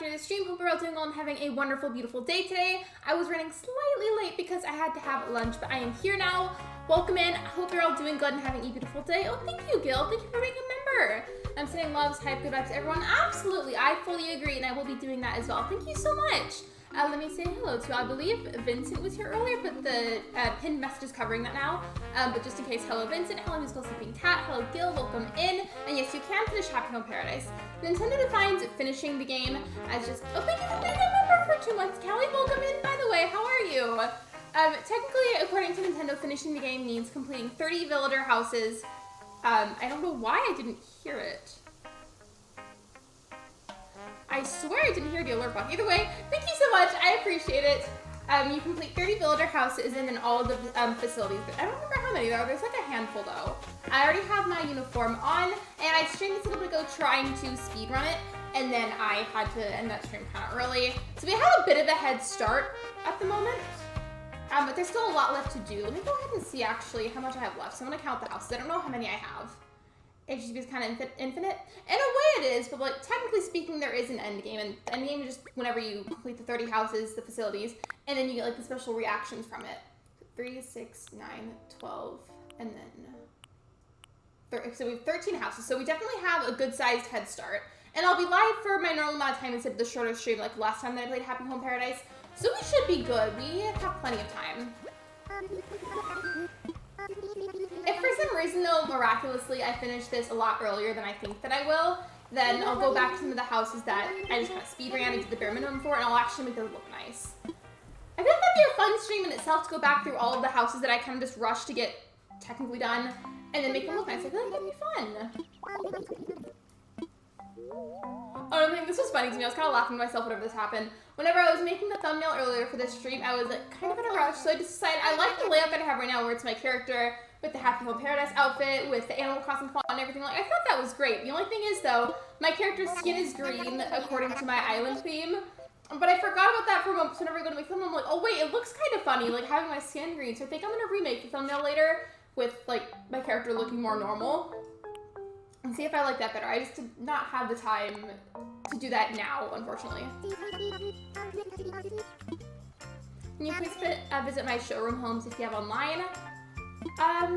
to the stream. Hope you're all doing well and having a wonderful, beautiful day today. I was running slightly late because I had to have lunch, but I am here now. Welcome in. I hope you're all doing good and having a beautiful day. Oh, thank you, Gil. Thank you for being a member. I'm sending loves, hype, good vibes to everyone. Absolutely. I fully agree, and I will be doing that as well. Thank you so much. Let me say hello to, I believe Vincent was here earlier, but the pinned message is covering that now. But just in case, hello Vincent, hello Musical Sleeping Cat, hello Gil, welcome in. And yes, you can finish Happy Home Paradise. Nintendo defines finishing the game as just, oh, thank you for being a member for 2 months. Callie, welcome in, by the way, how are you? Technically, according to Nintendo, finishing the game means completing 30 villager houses. I don't know why I didn't hear it. I swear I didn't hear the alert button. Either way, thank you so much. I appreciate it. You complete 30 villager houses and then all of the facilities. But I don't remember how many there are. There's like a handful though. I already have my uniform on, and I streamed this a little bit ago trying to speedrun it, and then I had to end that stream kind of early. So we have a bit of a head start at the moment. But there's still a lot left to do. Let me go ahead and see actually how much I have left. So I'm gonna count the houses. I don't know how many I have. HGB is kind of infinite. In a way it is, but like technically speaking, there is an end game, and the end game is just whenever you complete the 30 houses, the facilities, and then you get like the special reactions from it. 3, 6, 9, 12, and then so we have 13 houses. So we definitely have a good sized head start. And I'll be live for my normal amount of time instead of the shorter stream like last time that I played Happy Home Paradise. So we should be good. We have plenty of time. If for some reason, though, miraculously, I finish this a lot earlier than I think that I will, then I'll go back to some of the houses that I just kind of speed ran and did the bare minimum for, and I'll actually make those look nice. I feel like that'd be a fun stream in itself to go back through all of the houses that I kind of just rushed to get technically done, and then make them look nice. I feel like that'd be fun. Oh, I think this was funny to me. I was kind of laughing to myself whenever this happened. Whenever I was making the thumbnail earlier for this stream, I was like kind of in a rush, so I just decided I like the layout that I have right now, where it's my character with the Happy Home Paradise outfit, with the Animal Crossing font and everything. Like, I thought that was great. The only thing is, though, my character's skin is green according to my island theme, but I forgot about that for a moment. So whenever I go to make thumbnail, I'm like, oh wait, it looks kind of funny, like having my skin green. So I think I'm gonna remake the thumbnail later with like my character looking more normal, and see if I like that better. I just did not have the time to do that now, unfortunately. Can you please visit my showroom homes if you have online? I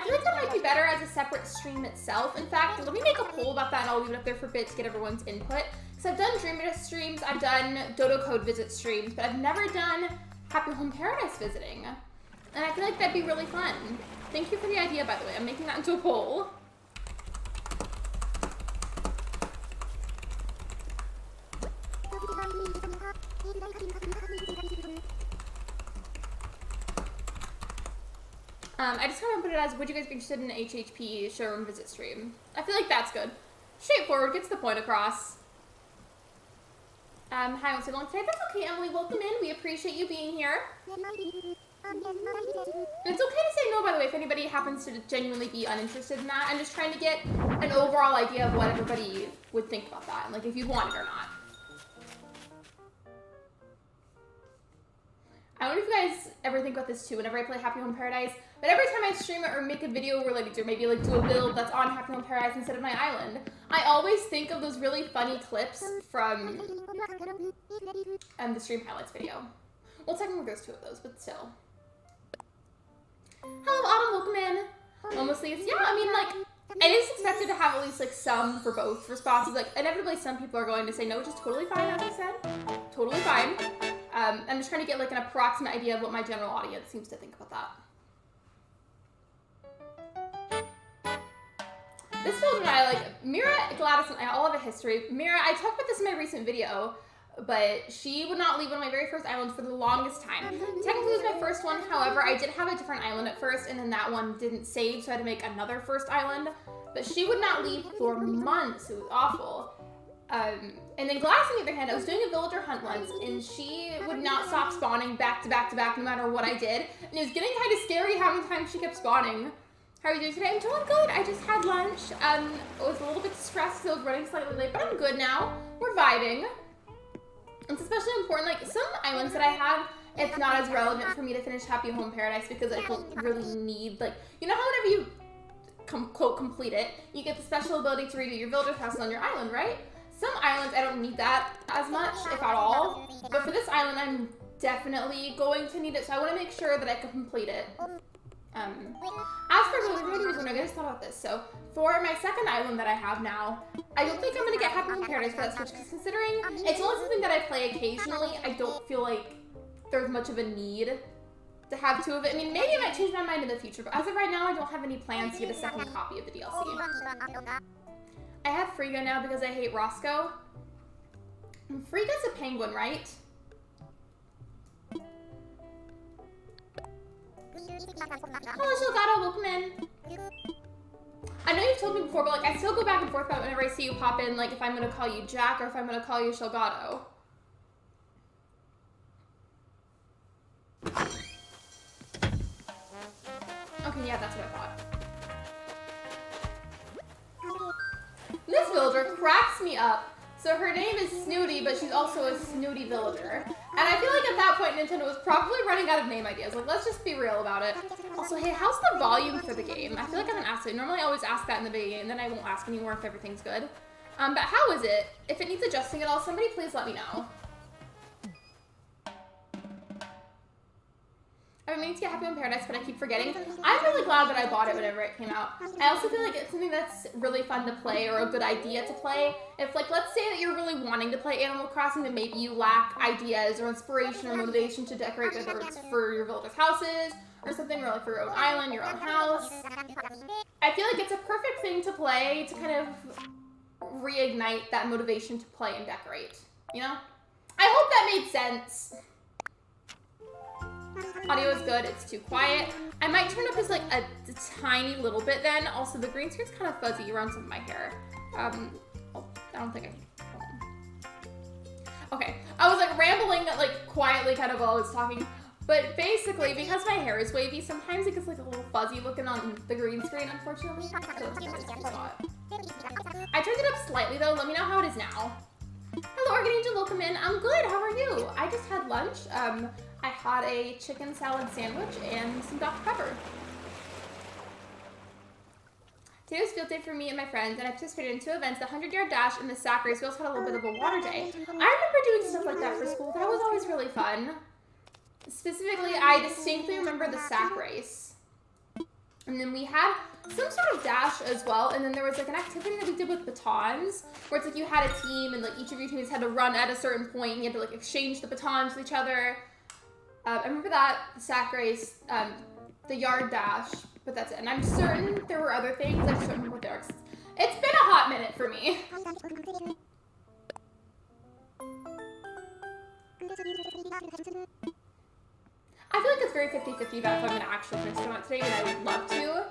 feel like that might be better as a separate stream itself. In fact, let me make a poll about that and I'll leave it up there for a bit to get everyone's input. Because I've done Dream It streams, I've done Dodo Code visit streams, but I've never done Happy Home Paradise visiting. And I feel like that'd be really fun. Thank you for the idea, by the way. I'm making that into a poll. I just kind of put it as, would you guys be interested in an HHP showroom visit stream? I feel like that's good. Straightforward, gets the point across. Hi, I won't say long today. That's okay, Emily. Welcome in. We appreciate you being here. And it's okay to say no, by the way, if anybody happens to genuinely be uninterested in that. I'm just trying to get an overall idea of what everybody would think about that, and like if you want it or not. I don't know if you guys ever think about this too whenever I play Happy Home Paradise, but every time I stream it or make a video related to, or maybe like do a build that's on Happy Home Paradise instead of my island, I always think of those really funny clips from the stream highlights video. Well, technically there's 2 of those, but still. Hello, Autumn, welcome in. Almost leaves. Yeah, I mean, like, it is expected to have at least like some for both responses. Like, inevitably some people are going to say no, which is totally fine, as I said. Totally fine. I'm just trying to get like an approximate idea of what my general audience seems to think about that. This build and I, like, Mira, Gladys, and I all have a history. Mira, I talked about this in my recent video, but she would not leave one of my very first islands for the longest time. Technically it was my first one, however, I did have a different island at first, and then that one didn't save, so I had to make another first island. But she would not leave for months. It was awful. And then Glass, on the other hand, I was doing a villager hunt once, and she would not stop spawning back to back to back no matter what I did. And it was getting kind of scary how many times she kept spawning. How are you doing today? I'm doing good. I just had lunch. I was a little bit stressed, so I was running slightly late, but I'm good now. We're vibing. It's especially important, like, some islands that I have, it's not as relevant for me to finish Happy Home Paradise because I don't really need, like, you know how whenever you, quote, complete it, you get the special ability to redo your villager houses on your island, right? Some islands I don't need that as much, if at all. But for this island, I'm definitely going to need it, so I want to make sure that I can complete it. As for I just thought about this. So for my second island that I have now, I don't think I'm going to get Happy Home Paradise for that switch, because considering it's only something that I play occasionally, I don't feel like there's much of a need to have two of it. I mean, maybe I might change my mind in the future, but as of right now, I don't have any plans to get a second copy of the DLC. I have Frigga now because I hate Roscoe. Frigga's a penguin, right? Hello, Shilgato, welcome in. I know you've told me before, but like I still go back and forth about whenever I see you pop in, like if I'm gonna call you Jack or if I'm gonna call you Shilgato. Okay, yeah, that's what I thought. This villager cracks me up. So her name is Snooty, but she's also a snooty villager. And I feel like at that point, Nintendo was probably running out of name ideas. Like, let's just be real about it. Also, hey, how's the volume for the game? I feel like I haven't asked it. Normally I always ask that in the beginning, and then I won't ask anymore if everything's good. But how is it? If it needs adjusting at all, somebody please let me know. I've been meaning to get Happy Home Paradise, but I keep forgetting. I'm really glad that I bought it whenever it came out. I also feel like it's something that's really fun to play, or a good idea to play. If, like, let's say that you're really wanting to play Animal Crossing, and maybe you lack ideas or inspiration or motivation to decorate, whether it's for your villagers' houses, or something really for your own island, your own house. I feel like it's a perfect thing to play to kind of reignite that motivation to play and decorate, you know? I hope that made sense. Audio is good, it's too quiet. I might turn up just like a tiny little bit then. Also, the green screen's kind of fuzzy around some of my hair. I don't think okay, I was like rambling like quietly kind of while I was talking. But basically, because my hair is wavy, sometimes it gets like a little fuzzy looking on the green screen, unfortunately. So I turned it up slightly though, let me know how it is now. Hello, Organ Angel, welcome in. I'm good, how are you? I just had lunch. I had a chicken salad sandwich and some Dr. Pepper. Today was field day for me and my friends, and I participated in 2 events, the 100-yard dash and the sack race. We also had a little bit of a water day. I remember doing stuff like that for school. That was always really fun. Specifically, I distinctly remember the sack race. And then we had some sort of dash as well, and then there was like an activity that we did with batons, where it's like you had a team, and like each of your teams had to run at a certain point, and you had to like exchange the batons with each other. I remember that, the sack race, the yard dash, but that's it. And I'm certain there were other things, I just don't remember what they are. It's been a hot minute for me. I feel like it's very 50-50 about if I'm going to actually finish them out today, and I would love to.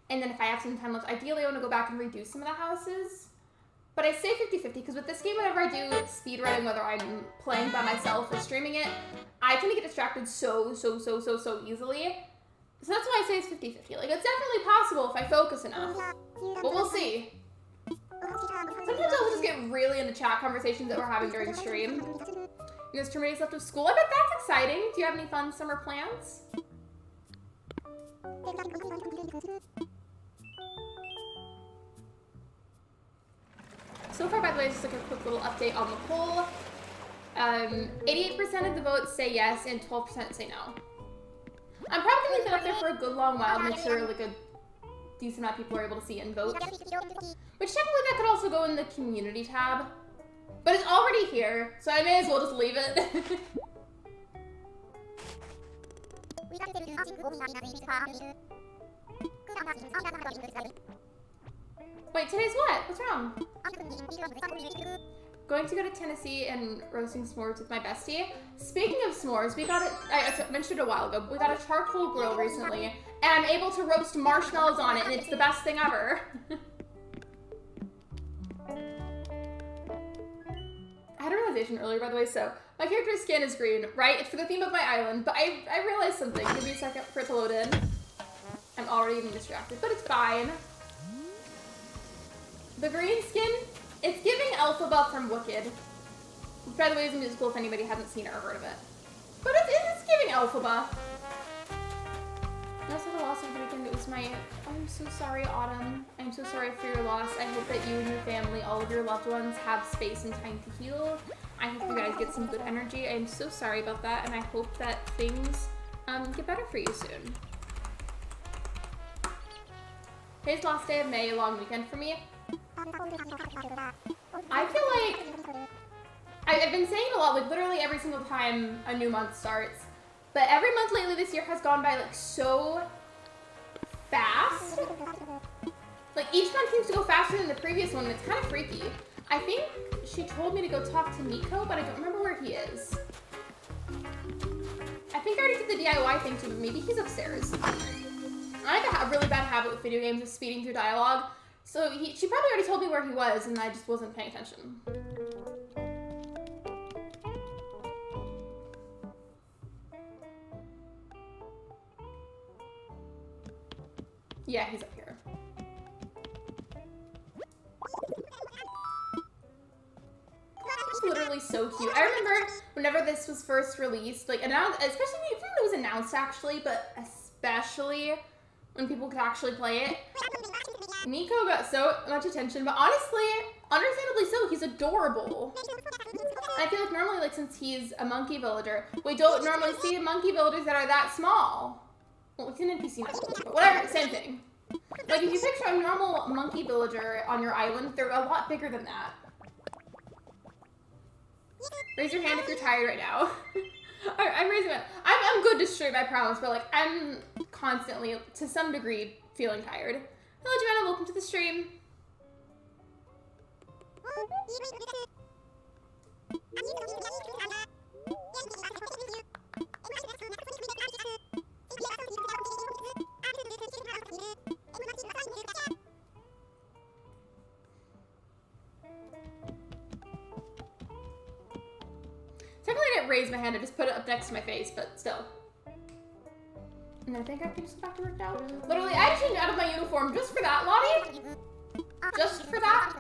And then if I have some time left, ideally I want to go back and redo some of the houses. But I say 50-50 because with this game, whenever I do speedrunning, whether I'm playing by myself or streaming it, I tend to get distracted so easily. So that's why I say it's 50-50. Like, it's definitely possible if I focus enough. But we'll see. Sometimes I'll just get really into chat conversations that we're having during stream. There's 2 days left of school. I bet that's exciting. Do you have any fun summer plans? So far, by the way, just like a quick little update on the poll. 88% of the votes say yes and 12% say no. I'm probably going to leave it up there for a good long while to make sure like a decent amount of people are able to see and vote. Which technically that could also go in the community tab. But it's already here, so I may as well just leave it. Wait, today's what? What's wrong? Going to go to Tennessee and roasting s'mores with my bestie. Speaking of s'mores, we got it. I mentioned it a while ago. We got a charcoal grill recently, and I'm able to roast marshmallows on it, and it's the best thing ever. I had a realization earlier, by the way, so my character's skin is green, right? It's for the theme of my island, but I realized something. Give me a second for it to load in. I'm already getting distracted, but it's fine. The green skin, it's giving Elphaba from Wicked. Which, by the way, is a musical if anybody hasn't seen it or heard of it. But it's giving Elphaba. I also had a loss over the weekend. It was my... I'm so sorry, Autumn. I'm so sorry for your loss. I hope that you and your family, all of your loved ones, have space and time to heal. I hope you guys get some good energy. I'm so sorry about that, and I hope that things get better for you soon. Today's last day of May, a long weekend for me. I feel like... I've been saying a lot, like literally every single time a new month starts. But every month lately this year has gone by like so fast. Like each month seems to go faster than the previous one, and it's kind of freaky. I think she told me to go talk to Nico, but I don't remember where he is. I think I already did the DIY thing too, but maybe he's upstairs. I have a really bad habit with video games of speeding through dialogue. So she probably already told me where he was, and I just wasn't paying attention. Yeah, he's up here. It's literally so cute. I remember whenever this was first released, like announced, especially even when it was announced actually, but especially when people could actually play it. Nico got so much attention, but honestly, understandably so, he's adorable. And I feel like normally, like since he's a monkey villager, we don't normally see monkey villagers that are that small. Well, it's an NPC now, but whatever, same thing. Like, if you picture a normal monkey villager on your island, they're a lot bigger than that. Raise your hand if you're tired right now. I'm raising my... I'm good to stream, I promise, but, like, I'm constantly, to some degree, feeling tired. Hello, Joanna, welcome to the stream. Technically I didn't raise my hand, I just put it up next to my face, but still. And I think I can just go back to work now. Literally, I changed out of my uniform just for that, Lottie. Just for that.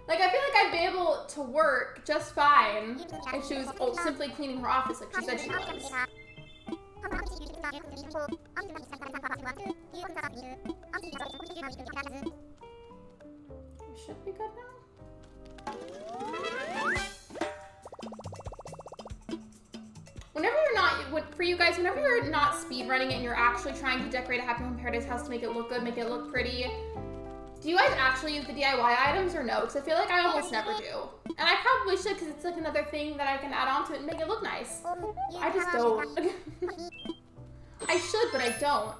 Like, I feel like I'd be able to work just fine if she was simply cleaning her office like she said she was. We should be good now. Whenever you're not, for you guys, whenever you're not speedrunning it and you're actually trying to decorate a Happy Home Paradise house to make it look good, make it look pretty, do you guys actually use the DIY items or no? Because I feel like I almost never do. And I probably should because it's like another thing that I can add on to it and make it look nice. I just don't. I should, but I don't.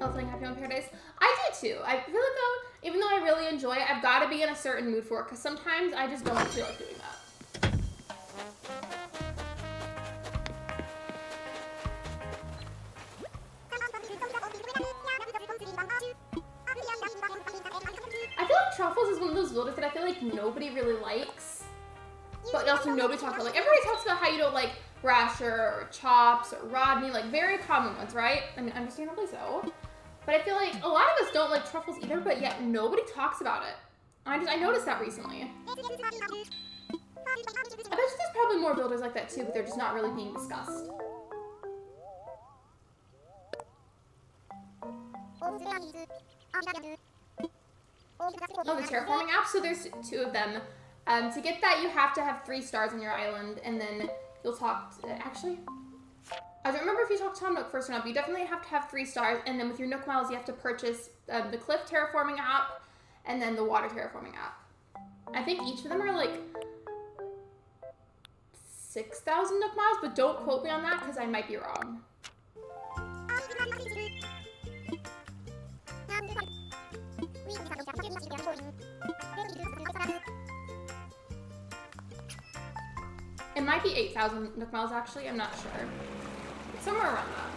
Oh, playing Happy Home Paradise? I do too. I feel like though, even though I really enjoy it, I've got to be in a certain mood for it because sometimes I just don't feel like doing that. I feel like Truffles is one of those builders that I feel like nobody really likes, but also nobody talks about. Like everybody talks about how you don't like Rasher or Chops or Rodney, like very common ones, right? I mean, understandably so. But I feel like a lot of us don't like Truffles either, but yet nobody talks about it. I noticed that recently. I bet there's probably more builders like that too, but they're just not really being discussed. Oh, the terraforming app? So there's 2 of them. To get that, you have to have 3 stars on your island, and then you'll talk to, actually, I don't remember if you talk to Tom Nook first or not, but you definitely have to have 3 stars, and then with your Nook Miles, you have to purchase the Cliff Terraforming app, and then the Water Terraforming app. I think each of them are like 6,000 Nook Miles, but don't quote me on that, because I might be wrong. It might be 8,000 Nook Miles, actually. I'm not sure. Somewhere around that.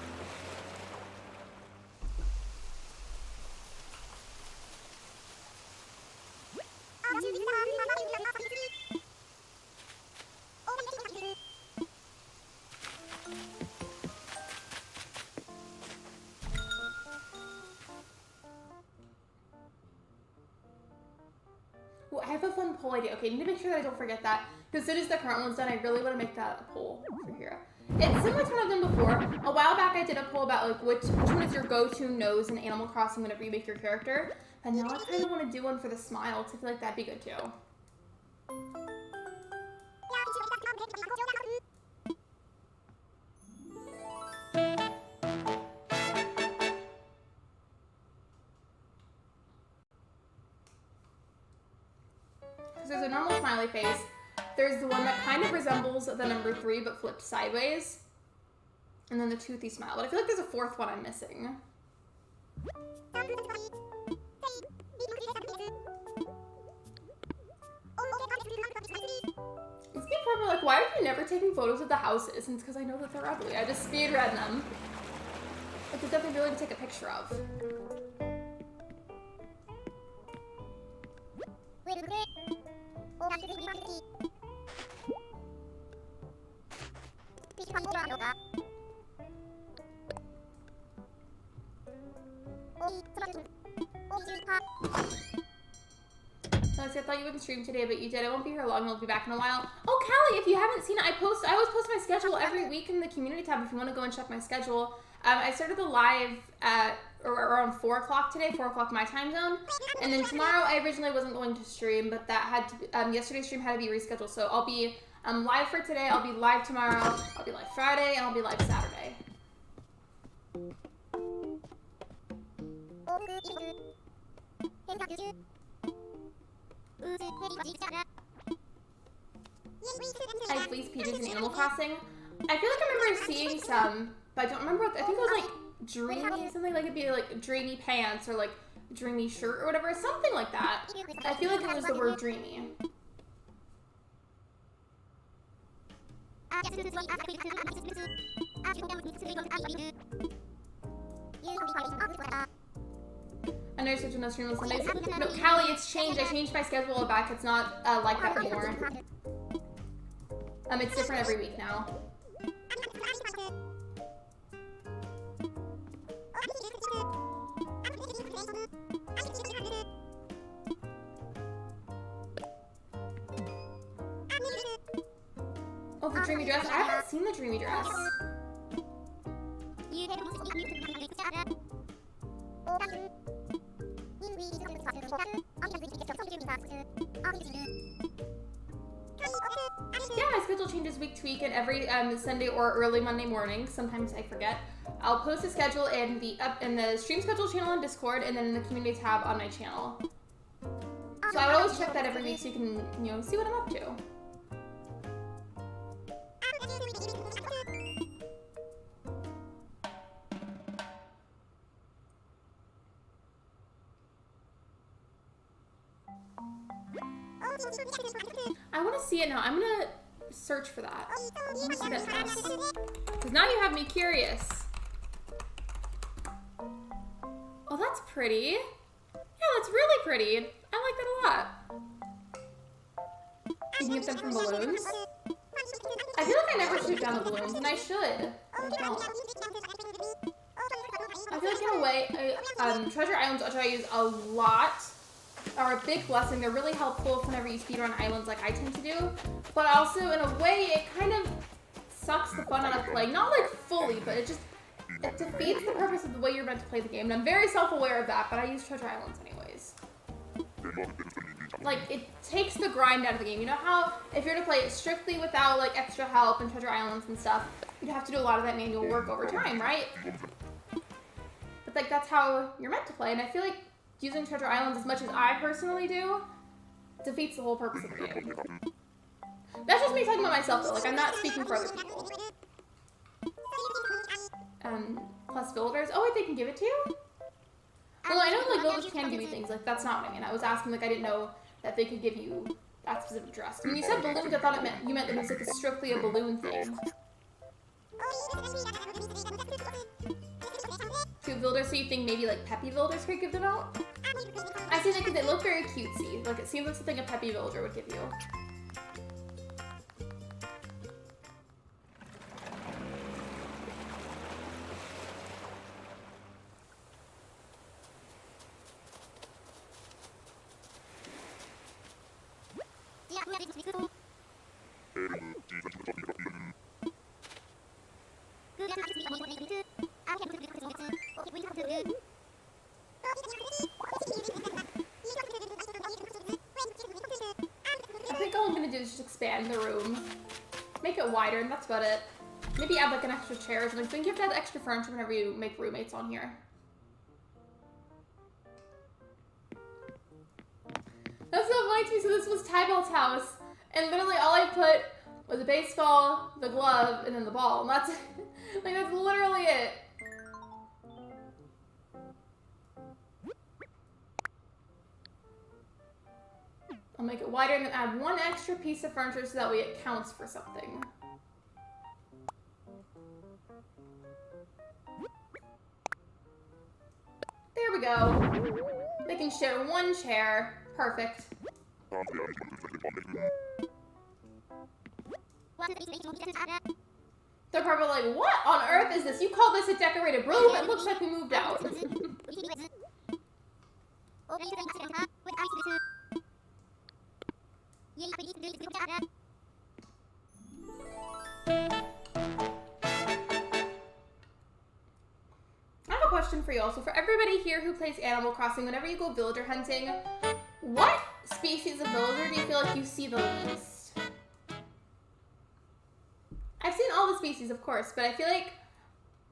Well, I have a fun poll idea. Okay, I need to make sure that I don't forget that. As soon as the current one's done, I really want to make that a poll for Hero. It's similar to what I've done before. A while back, I did a poll about like which one is your go-to nose in Animal Crossing whenever you make your character. And now I kind of want to do one for the smile, because I feel like that'd be good too. So there's a normal smiley face. There's the one that kind of resembles the number 3 but flipped sideways. And then the toothy smile. But I feel like there's a 4th one I'm missing. These people are like, why are you never taking photos of the houses? And it's because I know that they're ugly. I just speed read them. Like, there's nothing really to take a picture of. I thought you wouldn't stream today, but you did. I won't be here long. I'll be back in a while. Oh, Callie, if you haven't seen it, I always post my schedule every week in the community tab if you want to go and check my schedule. I started the live at around 4 o'clock today, 4 o'clock my time zone. And then tomorrow, I originally wasn't going to stream, but that had to be, yesterday's stream had to be rescheduled. So I'll be live for today, I'll be live tomorrow, I'll be live Friday, and I'll be live Saturday. I fleece peaches in Animal Crossing. I feel like I remember seeing some, but I don't remember what, I think it was like dreamy, something like it'd be like dreamy pants or like dreamy shirt or whatever, something like that. I feel like it was the word dreamy. I know you're such a no stream on Sundays. No, Callie, it's changed. I changed my schedule back. It's not like that anymore. It's different every week now. Oh, the dreamy dress? I haven't seen the dreamy dress. Yeah, my schedule changes week to week, and every Sunday or early Monday morning. Sometimes I forget. I'll post a schedule in the stream schedule channel on Discord, and then in the community tab on my channel. So I would always check that every week so you can, see what I'm up to. I want to see it now. I'm gonna search for that. I want to see that dress. Because now you have me curious. Oh, that's pretty. Yeah, that's really pretty. I like that a lot. You can get them from balloons. I feel like I never shoot down the balloons, and I should. I don't. I feel like in a way, treasure islands, which I use a lot, are a big blessing. They're really helpful whenever you speedrun islands like I tend to do. But also, in a way, it kind of sucks the fun out of playing. Not like fully, but it defeats the purpose of the way you're meant to play the game. And I'm very self-aware of that, but I use treasure islands anyways. Like, it takes the grind out of the game. You know how if you're to play it strictly without like extra help and treasure islands and stuff, you'd have to do a lot of that manual work over time, right? But like, that's how you're meant to play. And I feel like using treasure islands as much as I personally do defeats the whole purpose of the game. That's just me talking about myself though, like I'm not speaking for other people. Plus villagers. Oh wait, they can give it to you? Well, I know like villagers can give you things, like that's not what I mean. I was asking, like I didn't know that they could give you that specific dress. When you said balloons, I thought you meant it was like strictly a balloon thing. Cute villagers, so you think maybe like peppy villagers could give them out? I see that because they look very cutesy. Like it seems like something a peppy villager would give you. I think all I'm gonna do is just expand the room. Make it wider, and that's about it. Maybe add like an extra chair or something. I think you have to add extra furniture whenever you make roommates on here. That's so funny to me. So this was Tybell's house, and literally all I put was a baseball, the glove, and then the ball. And that's like that's literally it. I'll make it wider and then add one extra piece of furniture so that way it counts for something. There we go. They can share one chair. Perfect. They're probably like, what on earth is this? You call this a decorated room? It looks like we moved out. I have a question for you also. For everybody here who plays Animal Crossing, whenever you go villager hunting, what species of villager do you feel like you see the least? I've seen all the species, of course, but I feel like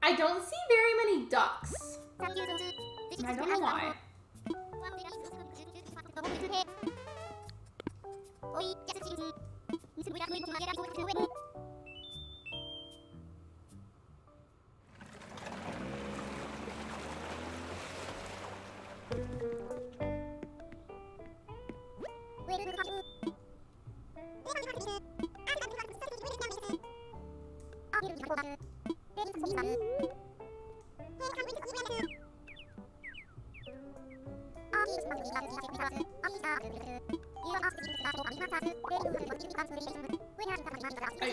I don't see very many ducks. And I don't know why.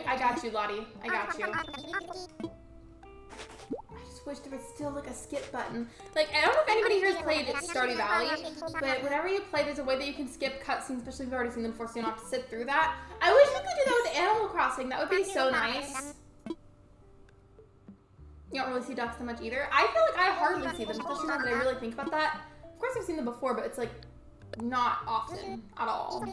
I got you, Lottie. I got you. I just wish there was still like a skip button. Like, I don't know if anybody here has played Stardew Valley, but whenever you play, there's a way that you can skip cutscenes, especially if you've already seen them before, so you don't have to sit through that. I wish we could do that with Animal Crossing. That would be so nice. You don't really see ducks that much either. I feel like I hardly see them, especially now that I really think about that. Of course I've seen them before, but it's like not often at all.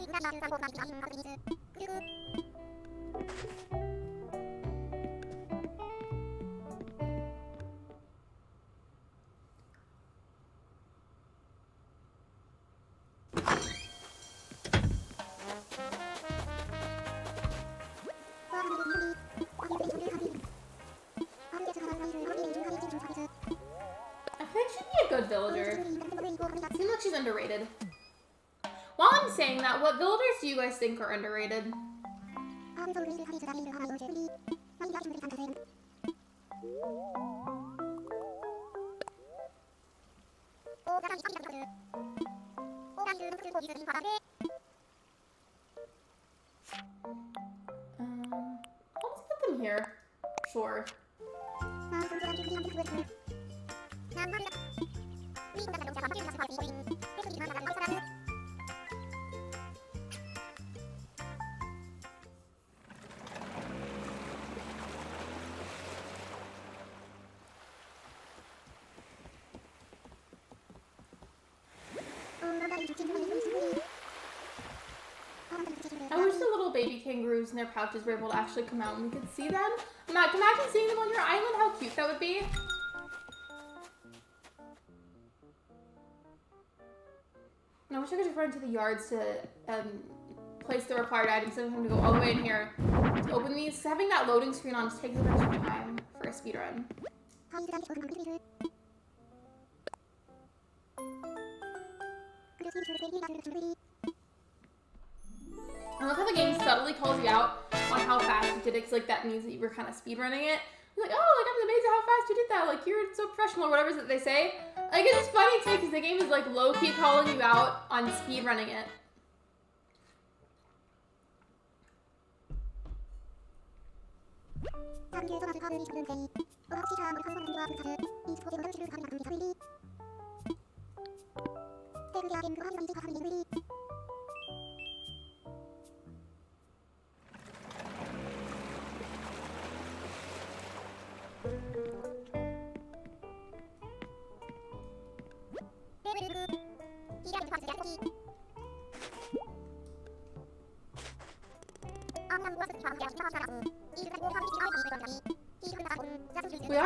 Villager. Seems like she's underrated. While I'm saying that, what villagers do you guys think are underrated? I'll just put them here. Sure. I wish the little baby kangaroos in their pouches were able to actually come out and we could see them. Matt, imagine seeing them on your island, how cute that would be. And I wish I could just run to the yards to place the required items instead of having to go all the way in here to open these. So having that loading screen on just takes a bit of time for a speedrun. I love how the game subtly calls you out on how fast you did it, because like that means that you were kind of speedrunning it. Like, oh, like I'm amazed at how fast you did that. Like you're so professional or whatever that they say. Like it's just funny too, because the game is like low key calling you out on speedrunning it.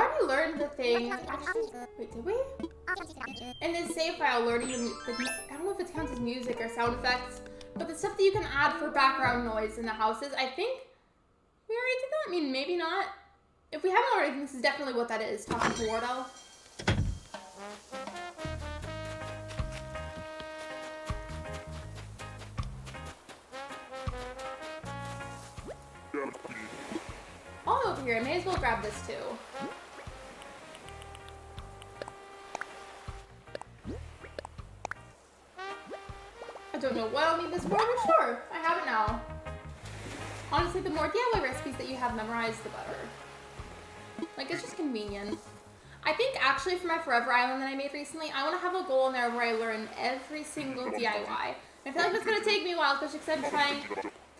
already learned the thing. Actually, wait, did we? In this save file, learning I don't know if it counts as music or sound effects, but the stuff that you can add for background noise in the houses, I think we already did that. I mean, maybe not. If we haven't already, this is definitely what that is, talking to Wardell. All over here, I may as well grab this too. I don't know what I'll need this for, but sure, I have it now. Honestly, the more DIY recipes that you have memorized, the better. Like, it's just convenient. I think actually for my Forever Island that I made recently, I want to have a goal in there where I learn every single DIY. I feel like that's going to take me a while, especially because I'm trying.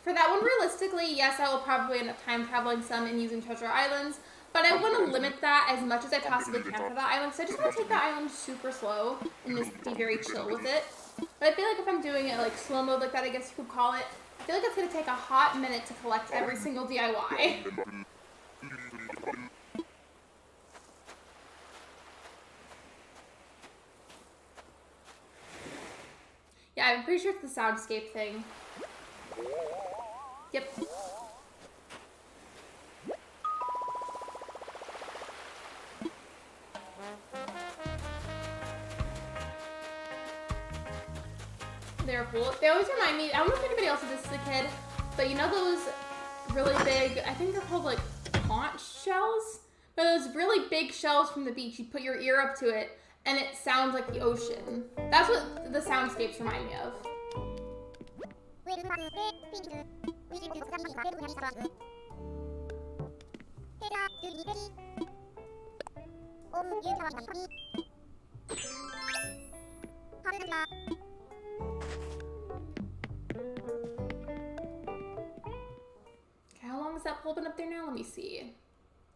For that one, realistically, yes, I will probably end up time traveling some and using treasure islands, but I want to limit that as much as I possibly can for that island, so I just want to take that island super slow and just be very chill with it. But I feel like if I'm doing it like slow mode like that, I guess you could call it, I feel like it's going to take a hot minute to collect every single DIY. Yeah, I'm pretty sure it's the soundscape thing. Yep. They're cool. They always remind me, I don't know if anybody else did this as a kid, but you know those really big, I think they're called like conch shells? But those really big shells from the beach, you put your ear up to it, and it sounds like the ocean. That's what the soundscapes remind me of. Okay, how long has that poll been up there now? Let me see.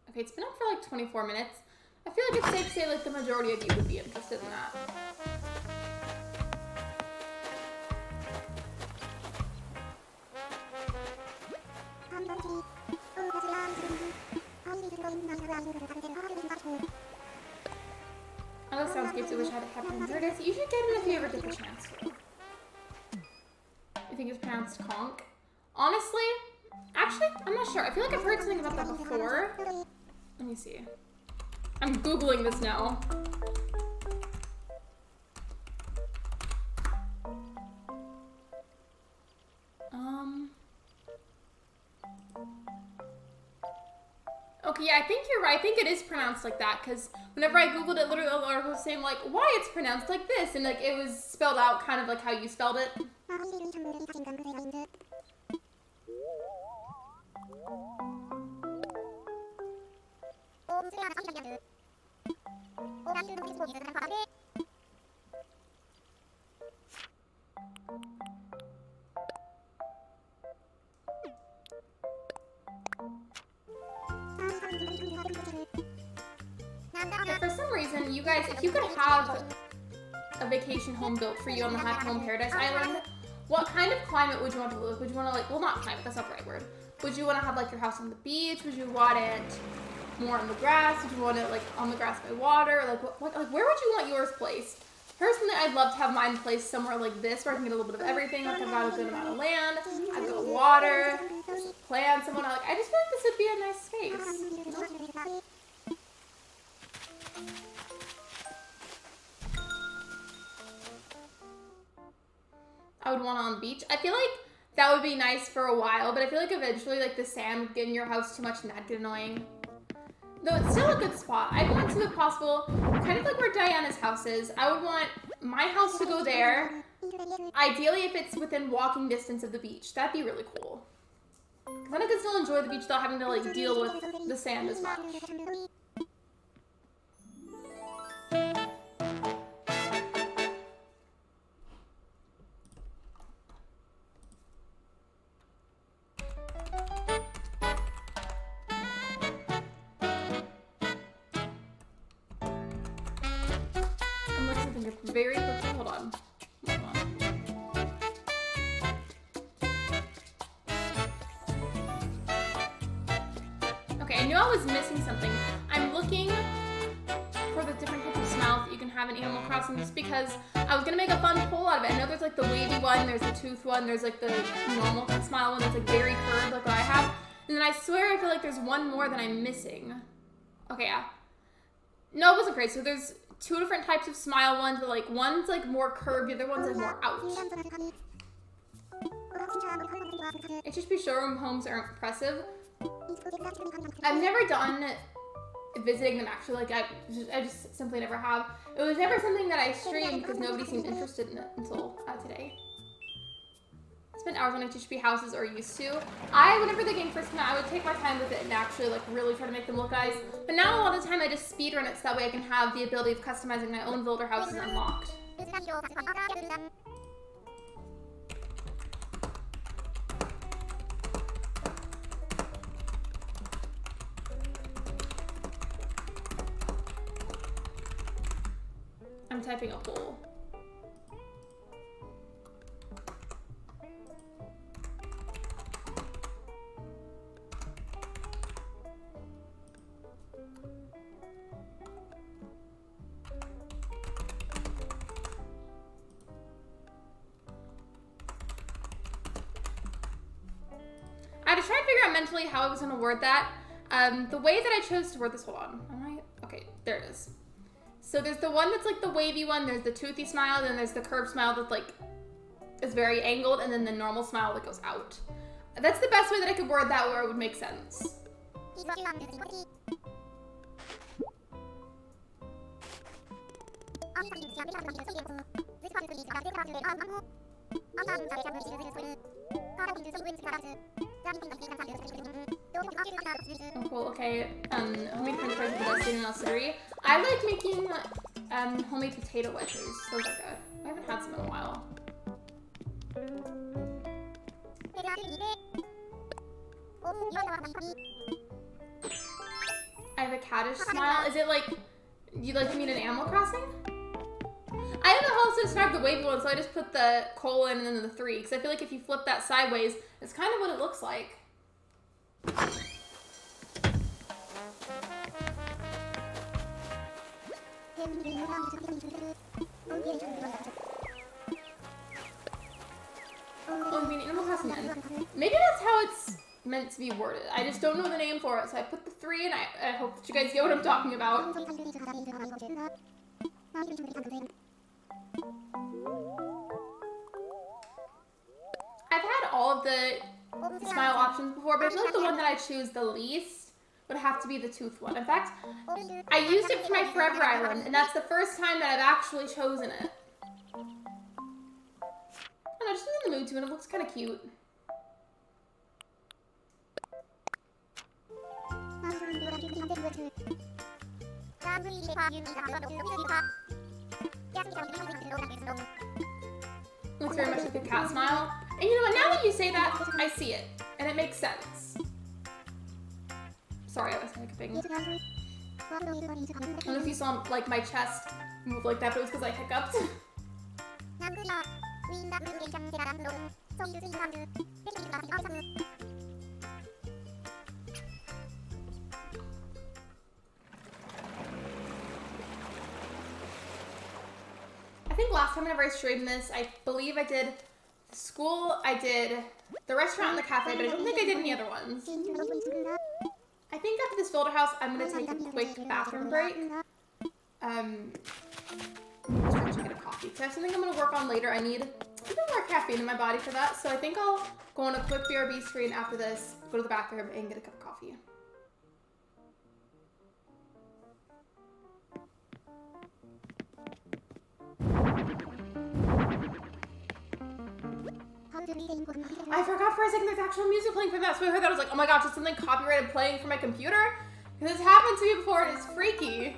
Okay, it's been up for like 24 minutes. I feel like it's safe to say like the majority of you would be interested in that. I love soundscapes. I wish I had a happen. There it is. You should get it if you ever get the chance to. You think it's pronounced conch? Honestly, actually, I'm not sure. I feel like I've heard something about that before. Let me see. I'm Googling this now. Okay, yeah, I think you're right. I think it is pronounced like that, because whenever I Googled it, literally the article was saying, like, why it's pronounced like this, and, like, it was spelled out kind of like how you spelled it. If for some reason, you guys, if you could have a vacation home built for you on the Happy Home Paradise Island, what kind of climate would you want to live? Would you want to, like, well, not climate, that's not the right word. Would you want to have, like, your house on the beach? Would you want it more on the grass? Would you want it, like, on the grass by water? Like, like where would you want yours placed? Personally, I'd love to have mine placed somewhere like this, where I can get a little bit of everything. Like, I've got a good amount of land, I've got water, plants, and whatnot. Like, I just feel like this would be a nice space. You know? I would want it on the beach. I feel like that would be nice for a while, but I feel like eventually, like, the sand would get in your house too much and that'd get annoying. Though it's still a good spot. I'd want to, if possible, kind of like where Diana's house is. I would want my house to go there. Ideally, if it's within walking distance of the beach. That'd be really cool. Because then I could still enjoy the beach without having to, like, deal with the sand as much. Very quickly, hold on. Okay, I knew I was missing something. I'm looking Animal Crossing just because I was gonna make a fun poll out of it. I know there's like the wavy one, there's the tooth one, there's like the normal smile one that's like very curved like what I have. And then I swear I feel like there's one more that I'm missing. Okay, yeah. No, it wasn't great. So there's 2 different types of smile ones, but like one's like more curved, the other one's like more out. HHP showroom homes are impressive. I've never done visiting them actually, like I just simply never have. It was never something that I streamed because nobody seemed interested in it until today. Spend hours on HHP houses or used to. Whenever the game first came out, I would take my time with it and actually like really try to make them look nice. But now a lot of the time I just speedrun it so that way I can have the ability of customizing my own builder houses unlocked. I'm typing a poll. I had to try and figure out mentally how I was going to word that. The way that I chose to word this, hold on. Am I? Okay, there it is. So there's the one that's like the wavy one, there's the toothy smile, then there's the curved smile that like is very angled, and then the normal smile that goes out. That's the best way that I could word that where it would make sense. Oh, cool, okay. Homemade french fries with the best in Celery. I like making homemade potato wedges. Those are good. I haven't had some in a while. I have a cattish smile. Is it like, you like to mean in Animal Crossing? I don't know how else to describe the wavy one, so I just put the colon and then the 3, because I feel like if you flip that sideways, it's kind of what it looks like. Oh, I mean, Animal Crossing. Maybe that's how it's meant to be worded. I just don't know the name for it, so I put the 3, and I hope that you guys get what I'm talking about. I've had all of the smile options before, but I feel like the one that I choose the least would have to be the tooth one. In fact, I used it for my Forever Island, and that's the first time that I've actually chosen it. I don't know, just in the mood to it. It looks kind of cute. Looks very much like a cat smile. And you know what, now that you say that, I see it. And it makes sense. Sorry, I was hiccuping. I don't know if you saw like my chest move like that, but it was because I hiccuped. I think last time whenever I streamed this, I believe I did the school, I did the restaurant and the cafe, but I don't think I did any other ones. I think after this builder house, I'm going to take a quick bathroom break. Just trying to get a coffee. So I have something I'm going to work on later. I need a bit more caffeine in my body for that. So I think I'll go on a quick BRB screen after this, go to the bathroom, and get a cup of coffee. I forgot for a second there's actual music playing for that. So I heard that I was like, oh my gosh, there's something copyrighted playing for my computer? Because this happened to me before and it's freaky.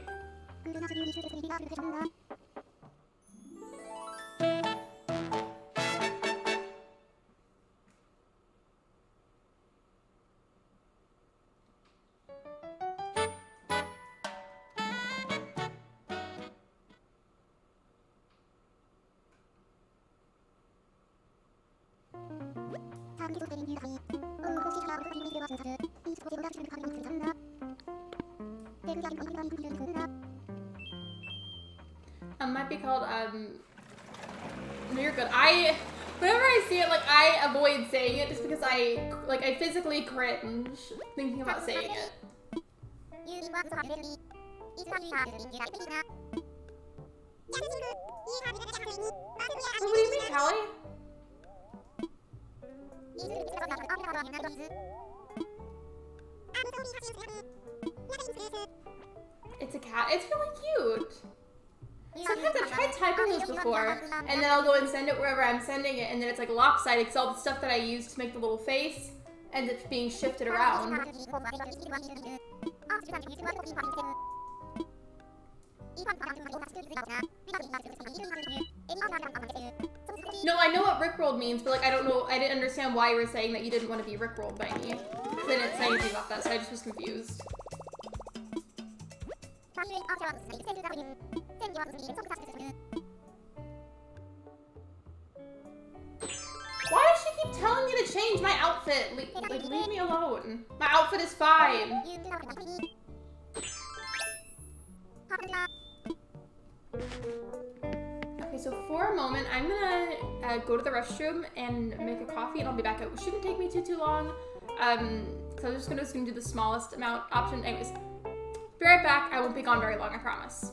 Might be called, no, you're good. Whenever I see it, like, I avoid saying it just because I physically cringe thinking about saying it. What do you mean, Callie? It's a cat. It's really cute. Sometimes I've tried typing those before, and then I'll go and send it wherever I'm sending it, and then it's like lopsided because all the stuff that I use to make the little face ends up being shifted around. No, I know what Rickrolled means, but like I don't know, I didn't understand why you were saying that you didn't want to be Rickrolled by me. So I didn't say anything about that, so I just was confused. Why does she keep telling me to change my outfit? Like, leave me alone. My outfit is fine. Okay, so for a moment, I'm gonna go to the restroom and make a coffee, and I'll be back. It shouldn't take me too long. So I'm just gonna do the smallest amount option. Anyways, be right back. I won't be gone very long, I promise.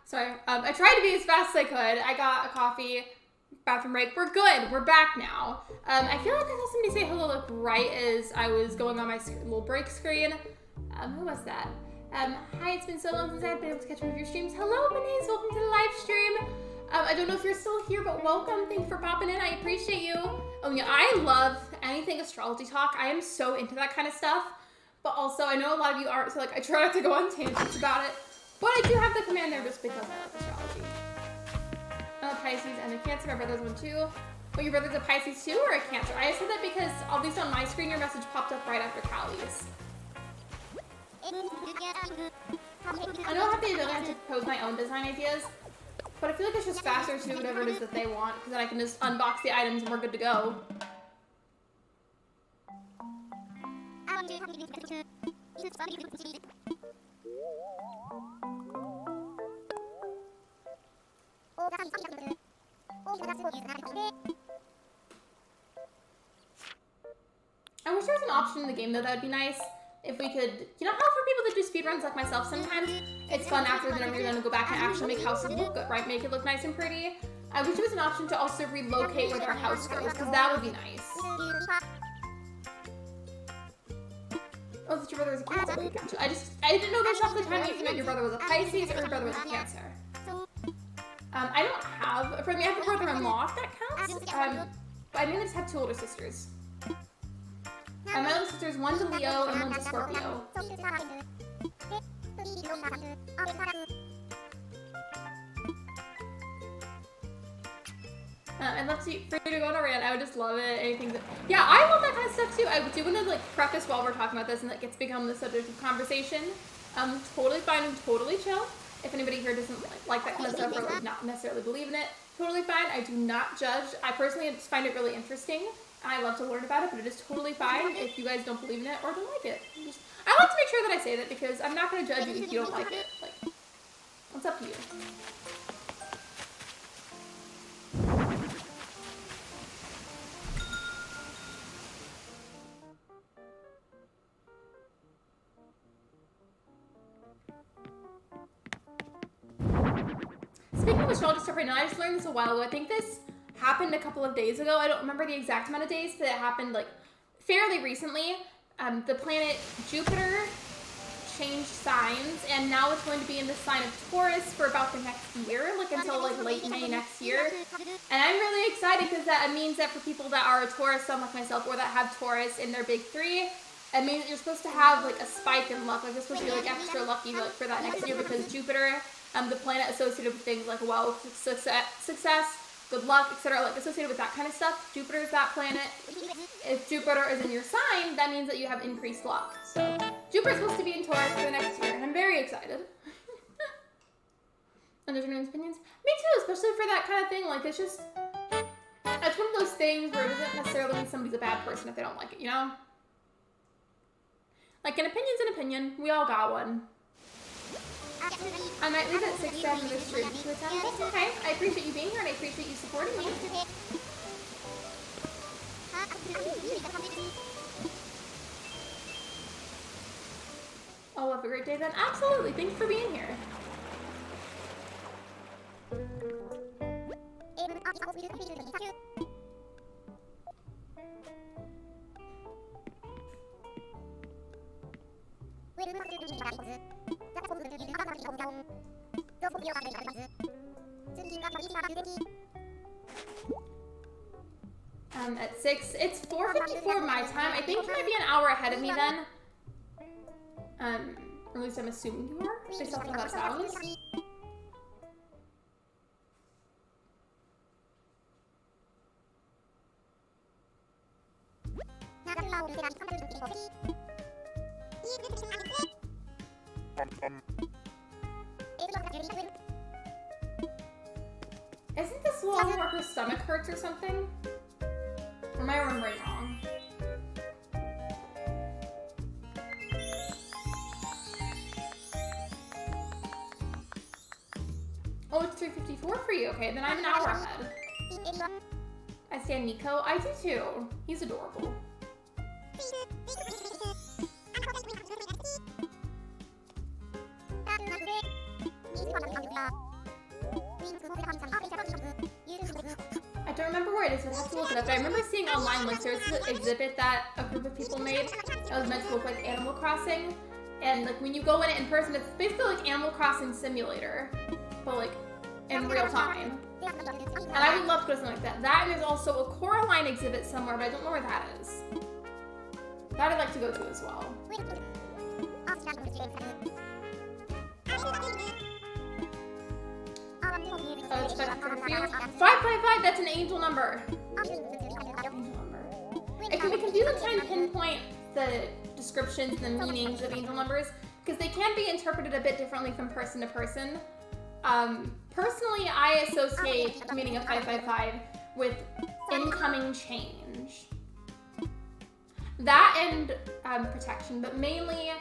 Sorry, I tried to be as fast as I could. I got a coffee, bathroom break. We're good. We're back now. I feel like I saw somebody say hello like right as I was going on my little break screen. Who was that? Hi, it's been so long since I've been able to catch one of your streams. Hello, Benes. Welcome to the live stream. I don't know if you're still here, but welcome. Thank you for popping in. I appreciate you. Oh yeah, I love anything astrology talk. I am so into that kind of stuff. But also, I know a lot of you aren't, so like I try not to go on tangents about it. But I do have the command there just because I love astrology. Pisces and a Cancer. My brother's one too. Oh, your brother's a Pisces too or a Cancer? I said that because, at least on my screen, your message popped up right after Callie's. I know I have the ability to propose my own design ideas, but I feel like it's just faster to do whatever it is that they want, because then I can just unbox the items and we're good to go. I wish there was an option in the game though that would be nice. If we could, you know how for people that do speedruns like myself sometimes, it's fun after the number you're gonna go back and actually make houses look good, right? Make it look nice and pretty. I wish there was an option to also relocate where our house goes, because that would be nice. Oh, that your brother was a Cancer. I didn't know based off the time you meant your brother was a Pisces or your brother was a Cancer. I don't have, for me I have a brother-in-law if that counts. But I mainly just have 2 older sisters. My older sisters, one's a Leo and one's a Scorpio. I'd love to for you to go on a rant. I would just love it. Anything that, yeah, I love that kind of stuff too. I do want to like preface while we're talking about this and like it's become the subject of conversation. Totally fine and totally chill. If anybody here doesn't like that kind of stuff or like not necessarily believe in it, totally fine. I do not judge. I personally just find it really interesting. I love to learn about it, but it is totally fine if you guys don't believe in it or don't like it. I like to make sure that I say that because I'm not going to judge you if you don't like it. Like, it's up to you. Speaking of which, I'll just start right now. I just learned this a while ago. I think this happened a couple of days ago. I don't remember the exact amount of days, but it happened like fairly recently. The planet Jupiter changed signs, and now it's going to be in the sign of Taurus for about the next year, like until like late May next year. And I'm really excited because that means that for people that are a Taurus sun like myself, or that have Taurus in their big 3, it means that you're supposed to have like a spike in luck. Like you're supposed to be like extra lucky like for that next year because Jupiter, the planet associated with things like wealth, success, good luck, etc., like associated with that kind of stuff. Jupiter is that planet. If Jupiter is in your sign, that means that you have increased luck. So Jupiter's supposed to be in Taurus for the next year, and I'm very excited. And there's anyone's opinions? Me too, especially for that kind of thing. Like it's just, it's one of those things where it doesn't necessarily mean somebody's a bad person if they don't like it, you know? Like an opinion's an opinion. We all got one. I might leave at 6 after the stream to attend. That's okay. I appreciate you being here and I appreciate you supporting me. Oh, have a great day then. Absolutely. Thanks for being here. At 6, it's 4:54 my time. I think you might be an hour ahead of me then. Or at least I'm assuming you are, based off of how that sounds. Isn't this the one where her stomach hurts or something? Or am I remembering wrong? Oh, it's 3:54 for you. Okay, then I'm an hour ahead. I stand Nico. I do too. He's adorable. I don't remember where it is, so I have to look it up. But I remember seeing online, like, there's this exhibit that a group of people made that was meant to look like Animal Crossing. And, like, when you go in it in person, it's basically like Animal Crossing Simulator, but, like, in real time. And I would love to go to something like that. That, and there's also a Coraline exhibit somewhere, but I don't know where that is. That I'd like to go to as well. Let's check for a few. 555, that's an angel number. Angel number. It can be confusing trying to pinpoint the descriptions and the meanings of angel numbers because they can be interpreted a bit differently from person to person. Personally, I associate the meaning of 555 with incoming change. That and protection, but mainly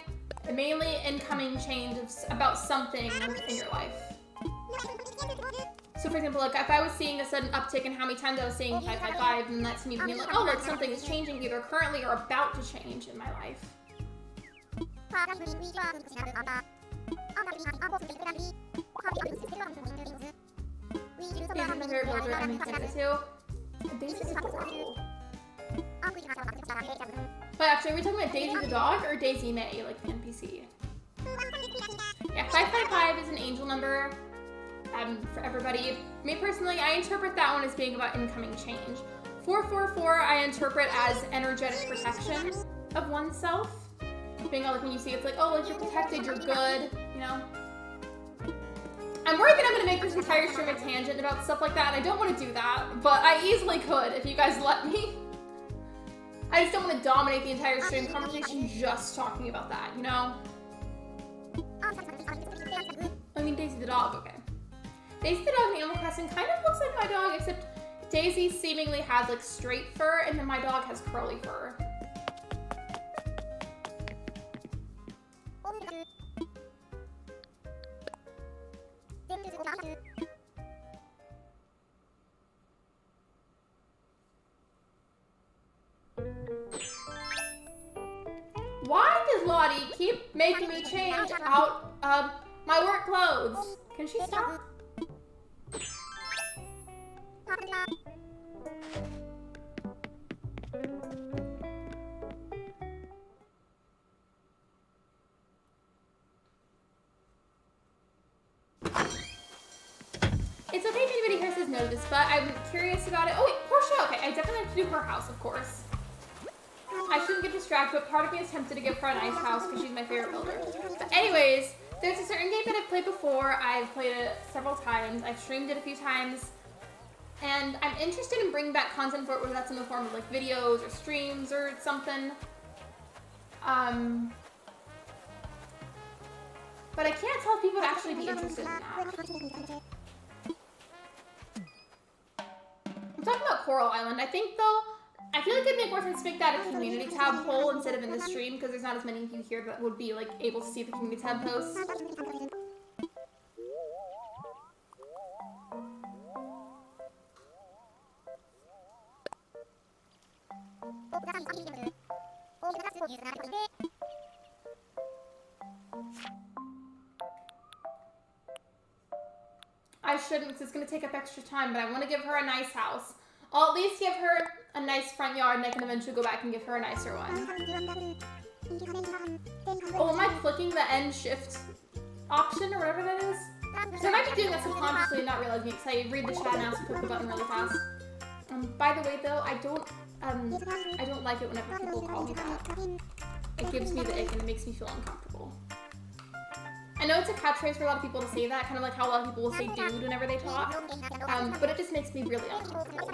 incoming change about something in your life. So for example, like if I was seeing a sudden uptick in how many times I was saying 555, then that's me being like, oh, like something is changing either currently or about to change in my life. Daisy's my favorite villager, I think that too. Daisy's adorable. But actually, are we talking about Daisy the dog or Daisy May, like the NPC? Yeah, 555 is an angel number for everybody. Me personally, I interpret that one as being about incoming change. 444 I interpret as energetic protection of oneself. Being like when you see it's like, oh, like you're protected, you're good, you know? I'm worried that I'm gonna make this entire stream a tangent about stuff like that, and I don't want to do that, but I easily could if you guys let me. I just don't want to dominate the entire stream conversation just talking about that, you know? I mean, Daisy the dog, okay. Daisy the dog in Animal Crossing kind of looks like my dog, except Daisy seemingly has like straight fur, and then my dog has curly fur. Why does Lottie keep making me change out of my work clothes? Can she stop? It's okay if anybody here says no to this, but I'm curious about it. Oh wait, Portia, okay, I definitely have to do her house, of course. I shouldn't get distracted, but part of me is tempted to give her a nice house because she's my favorite builder. But anyways, there's a certain game that I've played before. I've played it several times. I've streamed it a few times. And I'm interested in bringing back content for it, whether that's in the form of like videos or streams or something. But I can't tell if people would actually be interested in that. I'm talking about Coral Island. I think though, I feel like it'd make more sense to make that a community tab poll instead of in the stream because there's not as many of you here that would be like able to see the community tab posts. I shouldn't because it's going to take up extra time, but I want to give her a nice house. I'll at least give her a nice front yard and I can eventually go back and give her a nicer one. Oh, am I clicking the end shift option or whatever that is? So I might be doing that subconsciously and not realizing it because I read the chat and I also click the button really fast. By the way though, I don't like it whenever people call me that. It gives me the ick and it makes me feel uncomfortable. I know it's a catchphrase for a lot of people to say that, kind of like how a lot of people will say dude whenever they talk, but it just makes me really uncomfortable.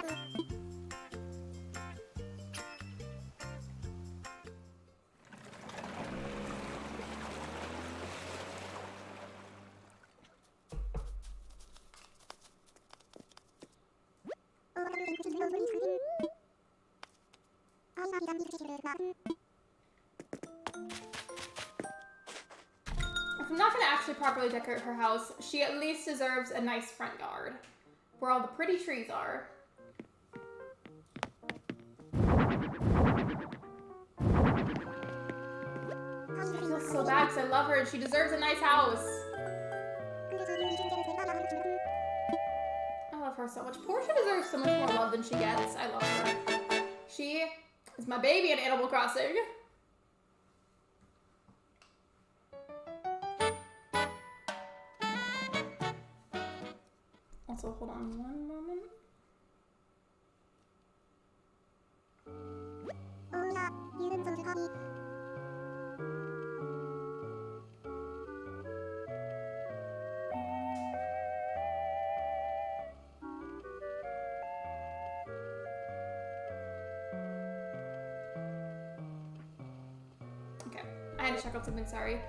If I'm not going to actually properly decorate her house, she at least deserves a nice front yard where all the pretty trees are. I feel so bad because I love her and she deserves a nice house. I love her so much. Portia deserves so much more love than she gets. I love her. She is my baby in Animal Crossing. Also, hold on one moment. I had to check out something, sorry.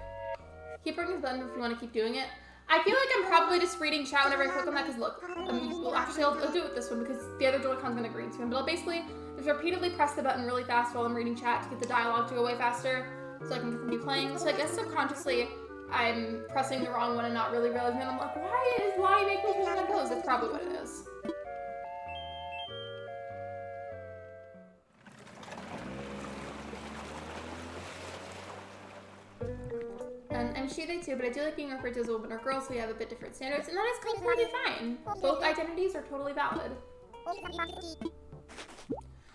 Keep pressing this button if you want to keep doing it. I feel like I'm probably just reading chat whenever I click on that, because look, well, actually I'll do it with this one because the other Joy-Con's gonna green screen, but I'll basically just repeatedly press the button really fast while I'm reading chat to get the dialogue to go way faster, so I can continue playing. So I guess subconsciously, I'm pressing the wrong one and not really realizing it. I'm like, why make me push my pillows? That's probably what it is. I'm she, they too, but I do like being referred to as a woman or girl, so we have a bit different standards, and that is completely fine. Both identities are totally valid.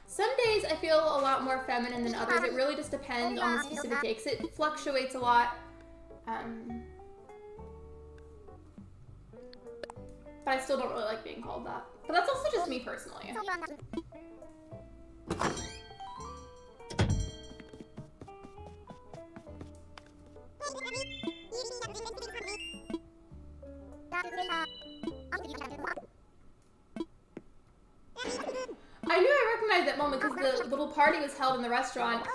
Some days I feel a lot more feminine than others. It really just depends on the specific day, because it fluctuates a lot. But I still don't really like being called that. But that's also just me personally. I knew I recognized that moment because the little party was held in the restaurant.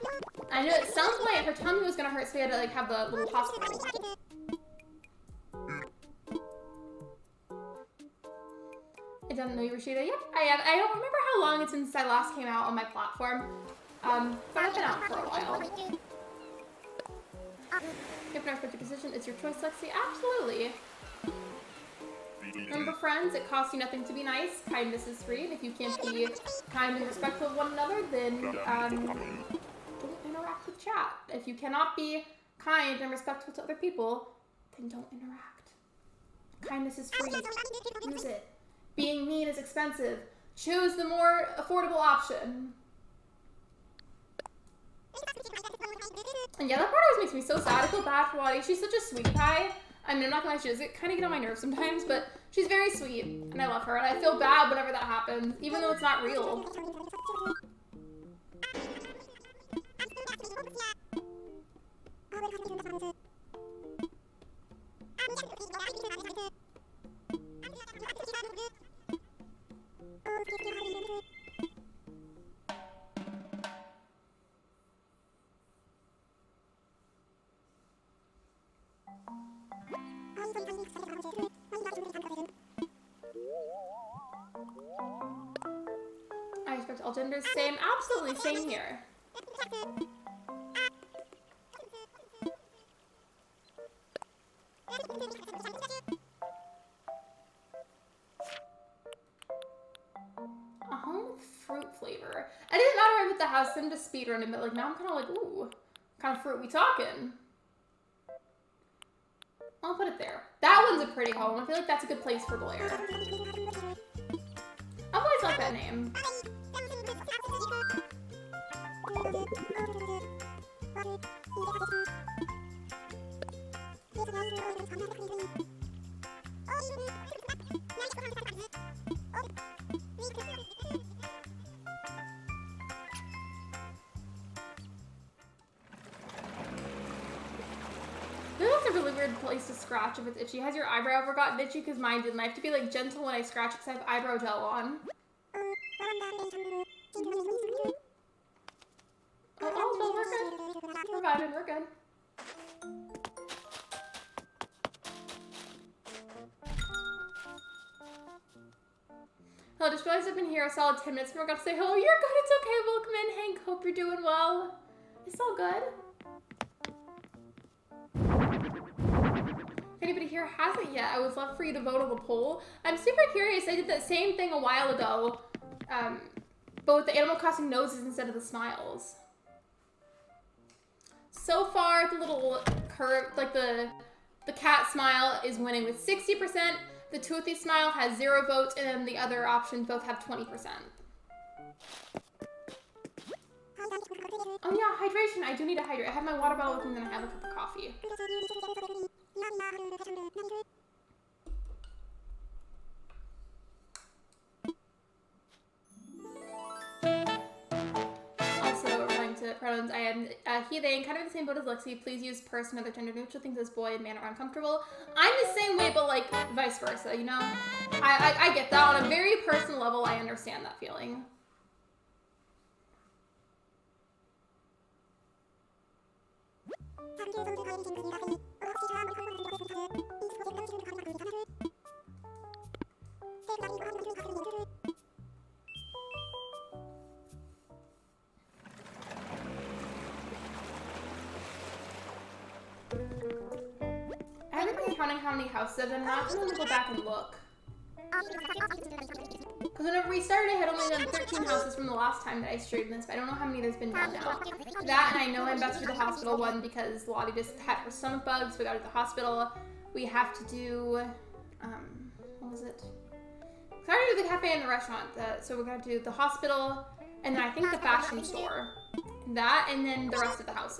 I knew at some point her tummy was gonna hurt, so we had to like have the little hospital. I didn't know you were Rashida. Yep, I have. I don't remember how long it's since I last came out on my platform. But I've been out for a while. If an expected position, it's your choice, Lexi. Absolutely. Remember, friends, it costs you nothing to be nice. Kindness is free, and if you can't be kind and respectful of one another, then don't interact with chat. If you cannot be kind and respectful to other people, then don't interact. Kindness is free. Use it. Being mean is expensive. Choose the more affordable option. And yeah, that part always makes me so sad. I feel bad for Waddy. She's such a sweet pie. I mean, I'm not gonna lie, she does kind of get on my nerves sometimes, but she's very sweet, and I love her, and I feel bad whenever that happens, even though it's not real. I expect all genders same. Absolutely, same here. A home with fruit flavor. It didn't matter with the house, I'm just speedrunning, but like now I'm kind of like, ooh, what kind of fruit we talking? I'll put it there. That one's a pretty home. I feel like that's a good place for Blair. I've always liked that name. That's a really weird place to scratch if it's itchy. Has your eyebrow ever gotten itchy? Because mine didn't. I have to be like gentle when I scratch because I have eyebrow gel on. Oh, no, we're good. We're vibing, we're good. Hello, just realized I've been here a solid 10 minutes and forgot to say hello. You're good, it's okay. Welcome in, Hank. Hope you're doing well. It's all good. If anybody here hasn't yet, I would love for you to vote on the poll. I'm super curious. I did that same thing a while ago, but with the Animal Crossing noses instead of the smiles. So far, the little curve, like the cat smile is winning with 60%. The toothy smile has 0 votes, and then the other options both have 20%. Oh yeah, hydration. I do need to hydrate. I have my water bottle with me, and then I have a cup of coffee. Also, relating to pronouns, I am he, they, and kind of in the same boat as Lexi. Please use person, other gender neutral things as boy and man are uncomfortable. I'm the same way, but like vice versa, you know? I get that. On a very personal level, I understand that feeling. I haven't been counting how many houses I've done. I'm actually gonna go back and look. Because whenever we started, I had only done 13 houses from the last time that I streamed this, but I don't know how many there's been done now. That, and I know I'm best for the hospital one because Lottie just had her stomach bugs, so we got her to the hospital. We have to do, what was it? So I already did the cafe and the restaurant, so we're gonna do the hospital, and then I think the fashion store. That, and then the rest of the houses.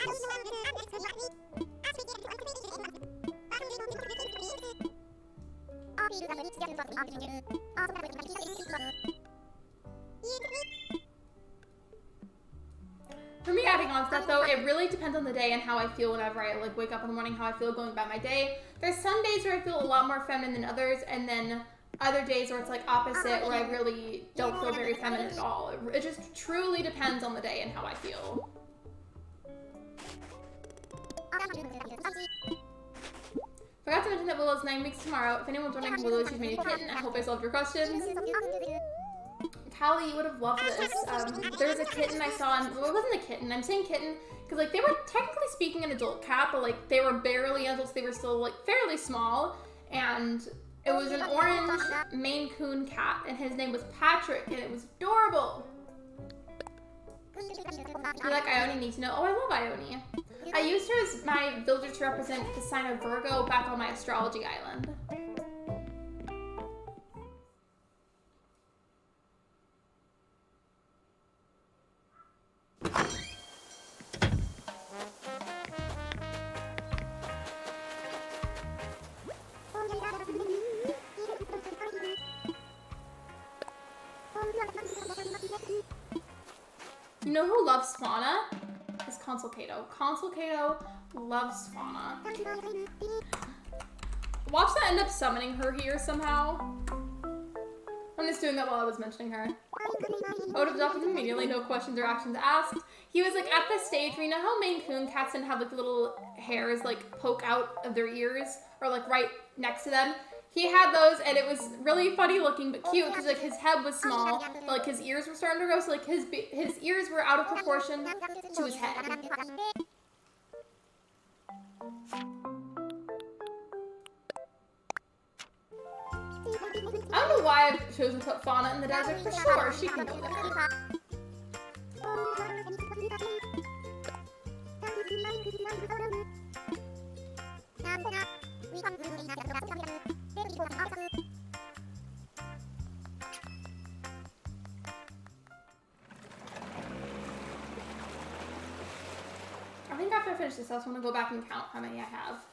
For me, adding on to that though, it really depends on the day and how I feel whenever I like wake up in the morning, how I feel going about my day. There's some days where I feel a lot more feminine than others, and then other days where it's like opposite, where I really don't feel very feminine at all. It just truly depends on the day and how I feel. Forgot to mention that Willow's 9 weeks tomorrow. If anyone's wondering who Willow is, she's made a kitten. I hope I solved your questions. Callie, you would have loved this. There's a kitten I saw, well, it wasn't a kitten. I'm saying kitten because like they were technically speaking an adult cat, but like they were barely adults. They were still like fairly small, and it was an orange Maine Coon cat, and his name was Patrick, and it was adorable. You like Ione? Need to know. Oh, I love Ione. I used her as my villager to represent the sign of Virgo back on my astrology island. You know who loves Fauna? Is Consulcato. Consulcato loves Fauna. Watch that end up summoning her here somehow. I'm just doing that while I was mentioning her. I would have adopted him immediately, no questions or actions asked. He was like at the stage where you know how Maine Coon cats tend to have like little hairs like poke out of their ears or like right next to them. He had those, and it was really funny looking, but cute, because like his head was small, but like his ears were starting to grow, so like his ears were out of proportion to his head. I don't know why I've chosen to put Fauna in the desert. For sure, she can go there. I think after I finish this house, I'm gonna go back and count how many I have.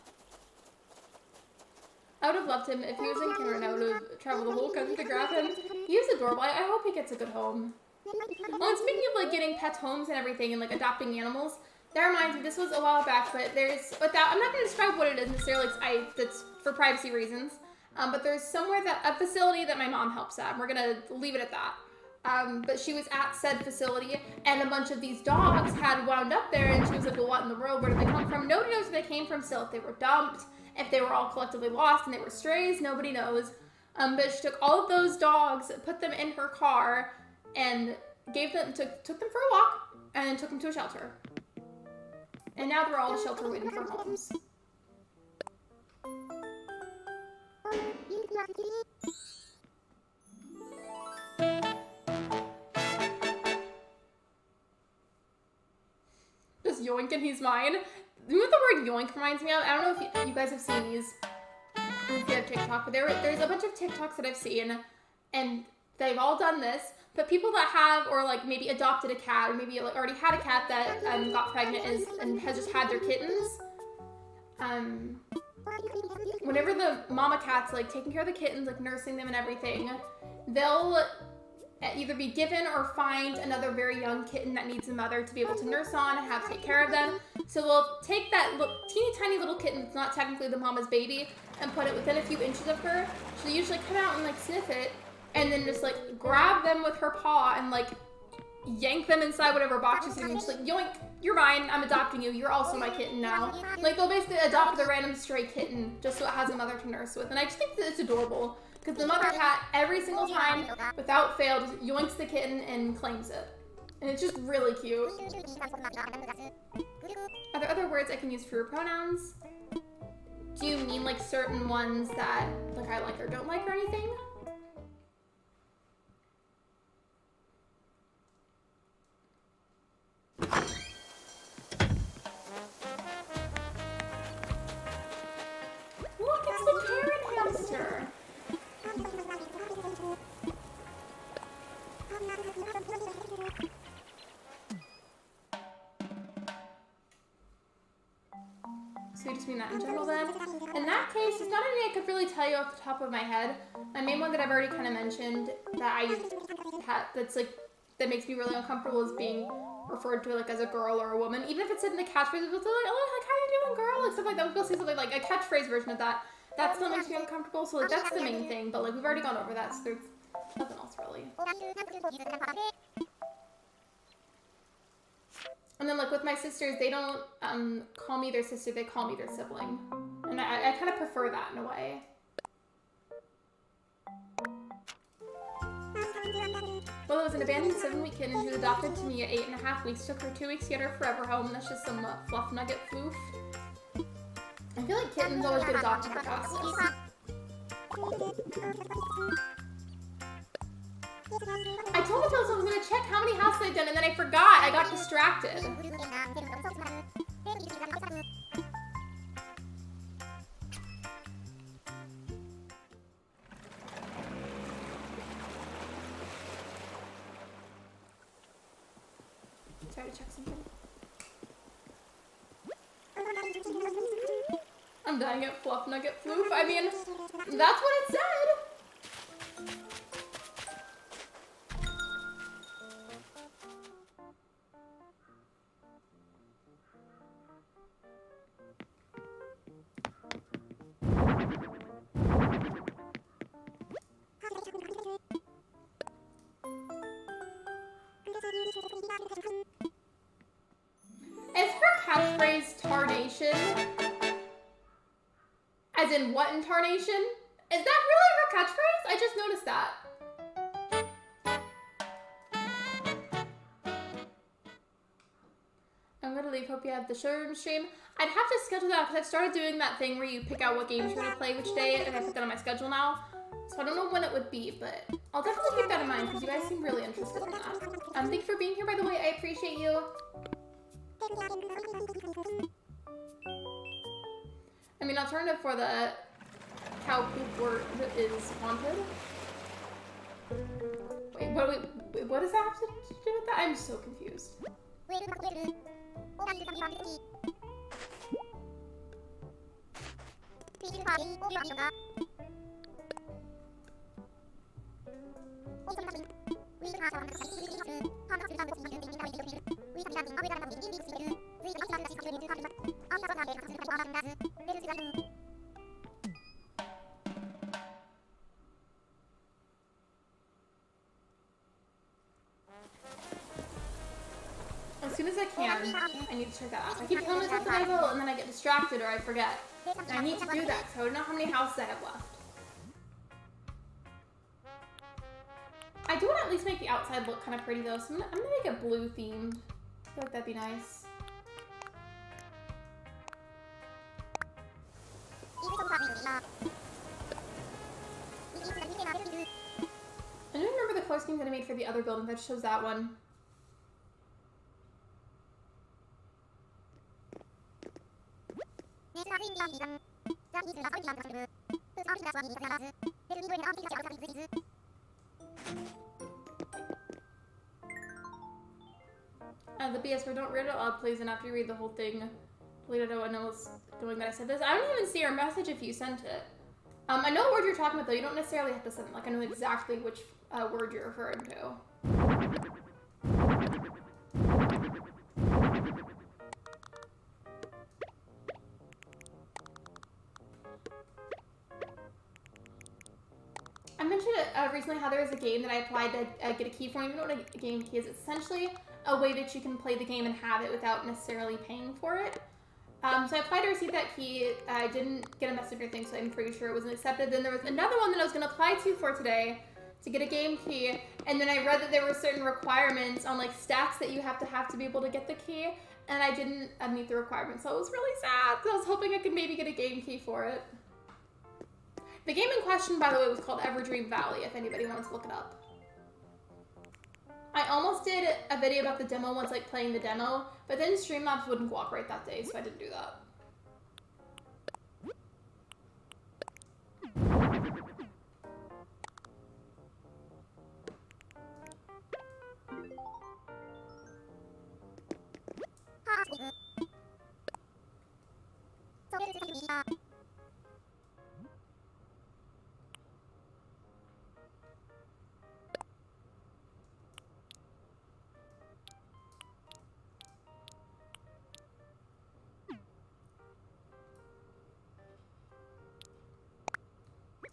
I would have loved him if he was in kindergarten. I would have traveled the whole country to grab him. He was adorable. I hope he gets a good home. Well, and speaking of like getting pet homes and everything and like adopting animals, that reminds me, this was a while back, but there's, without, I'm not going to describe what it is necessarily, that's for privacy reasons, but there's somewhere that, a facility that my mom helps at, and we're going to leave it at that. But she was at said facility, and a bunch of these dogs had wound up there, and she was like, well, what in the world, where did they come from? Nobody knows where they came from still, if they were dumped, if they were all collectively lost, and they were strays, nobody knows. But she took all of those dogs, put them in her car, and gave them, took them for a walk, and then took them to a shelter. And now they're all in a shelter waiting for homes. Just yoink and he's mine. You know what the word yoink reminds me of? I don't know if you guys have seen these. If you have TikTok, but there's a bunch of TikToks that I've seen, and they've all done this. But people that have, or like maybe adopted a cat, or maybe like already had a cat that got pregnant and has just had their kittens. Whenever the mama cat's like taking care of the kittens, like nursing them and everything, they'll either be given or find another very young kitten that needs a mother to be able to nurse on and have take care of them. So they'll take that teeny tiny little kitten that's not technically the mama's baby and put it within a few inches of her. She'll usually come out and like sniff it, and then just like grab them with her paw and like yank them inside whatever box she's in, and just like yoink, you're mine. I'm adopting you. You're also my kitten now. Like, they'll basically adopt the random stray kitten just so it has a mother to nurse with. And I just think that it's adorable because the mother cat, every single time, without fail, just yoinks the kitten and claims it. And it's just really cute. Are there other words I can use for your pronouns? Do you mean like certain ones that like I like or don't like or anything? Look, it's the carrot hamster. So you just mean that in general then? In that case, it's not anything I could really tell you off the top of my head. My main one that I've already kind of mentioned that I that's like, that makes me really uncomfortable is being referred to like as a girl or a woman. Even if it's said in the catchphrase, it's like, oh, like, how you doing, girl? Like stuff like that. We'll see something like a catchphrase version of that. That still makes me uncomfortable. So like that's the main thing. But like we've already gone over that, so there's nothing else really. And then like with my sisters, they don't call me their sister, they call me their sibling. And I kind of prefer that in a way. Well, it was an abandoned 7-week kitten who was adopted to me at 8.5 weeks. Took her 2 weeks to get her forever home. That's just some fluff nugget floof. I feel like kittens always get adopted the fastest. I told myself I was going to check how many houses I'd done, and then I forgot. I got distracted. Sorry to check something. I'm dying at fluff nugget floof. I mean, that's what it said. Is her catchphrase tarnation? As in what in tarnation? Is that really her catchphrase? I just noticed that. I'm gonna leave. Hope you have the showroom stream. I'd have to schedule that because I've started doing that thing where you pick out what games you're gonna play which day, and I put that on my schedule now. So I don't know when it would be, but I'll definitely keep that in mind because you guys seem really interested in that. Thank you for being here, by the way. I appreciate you. I mean, alternative for the cow poop word is wanted. Wait, what does that have to do with that? I'm so confused. As soon as I can, I need to check that out. I keep telling myself that I will, and then I get distracted or I forget. And I need to do that, so I don't know how many houses I have left. I do want to at least make the outside look kind of pretty though, so I'm gonna make it blue themed. I feel like that'd be nice. I don't remember the color scheme that I made for the other building, that shows that one. The BS, don't read it out loud, please, and after you read the whole thing, delete it out knowing that I said this. I don't even see your message if you sent it. I know what word you're talking about, though. You don't necessarily have to send it. Like, I know exactly which word you're referring to. I mentioned recently how there was a game that I applied to get a key for. You know what a game key is? It's essentially a way that you can play the game and have it without necessarily paying for it. So I applied to receive that key. I didn't get a message or anything, so I'm pretty sure it wasn't accepted. Then there was another one that I was going to apply to for today to get a game key, and then I read that there were certain requirements on like stats that you have to be able to get the key, and I didn't meet the requirements, so it was really sad because I was hoping I could maybe get a game key for it. The game in question, by the way, was called Everdream Valley, if anybody wants to look it up. I almost did a video about the demo once, like playing the demo, but then Streamlabs wouldn't cooperate that day, so I didn't do that.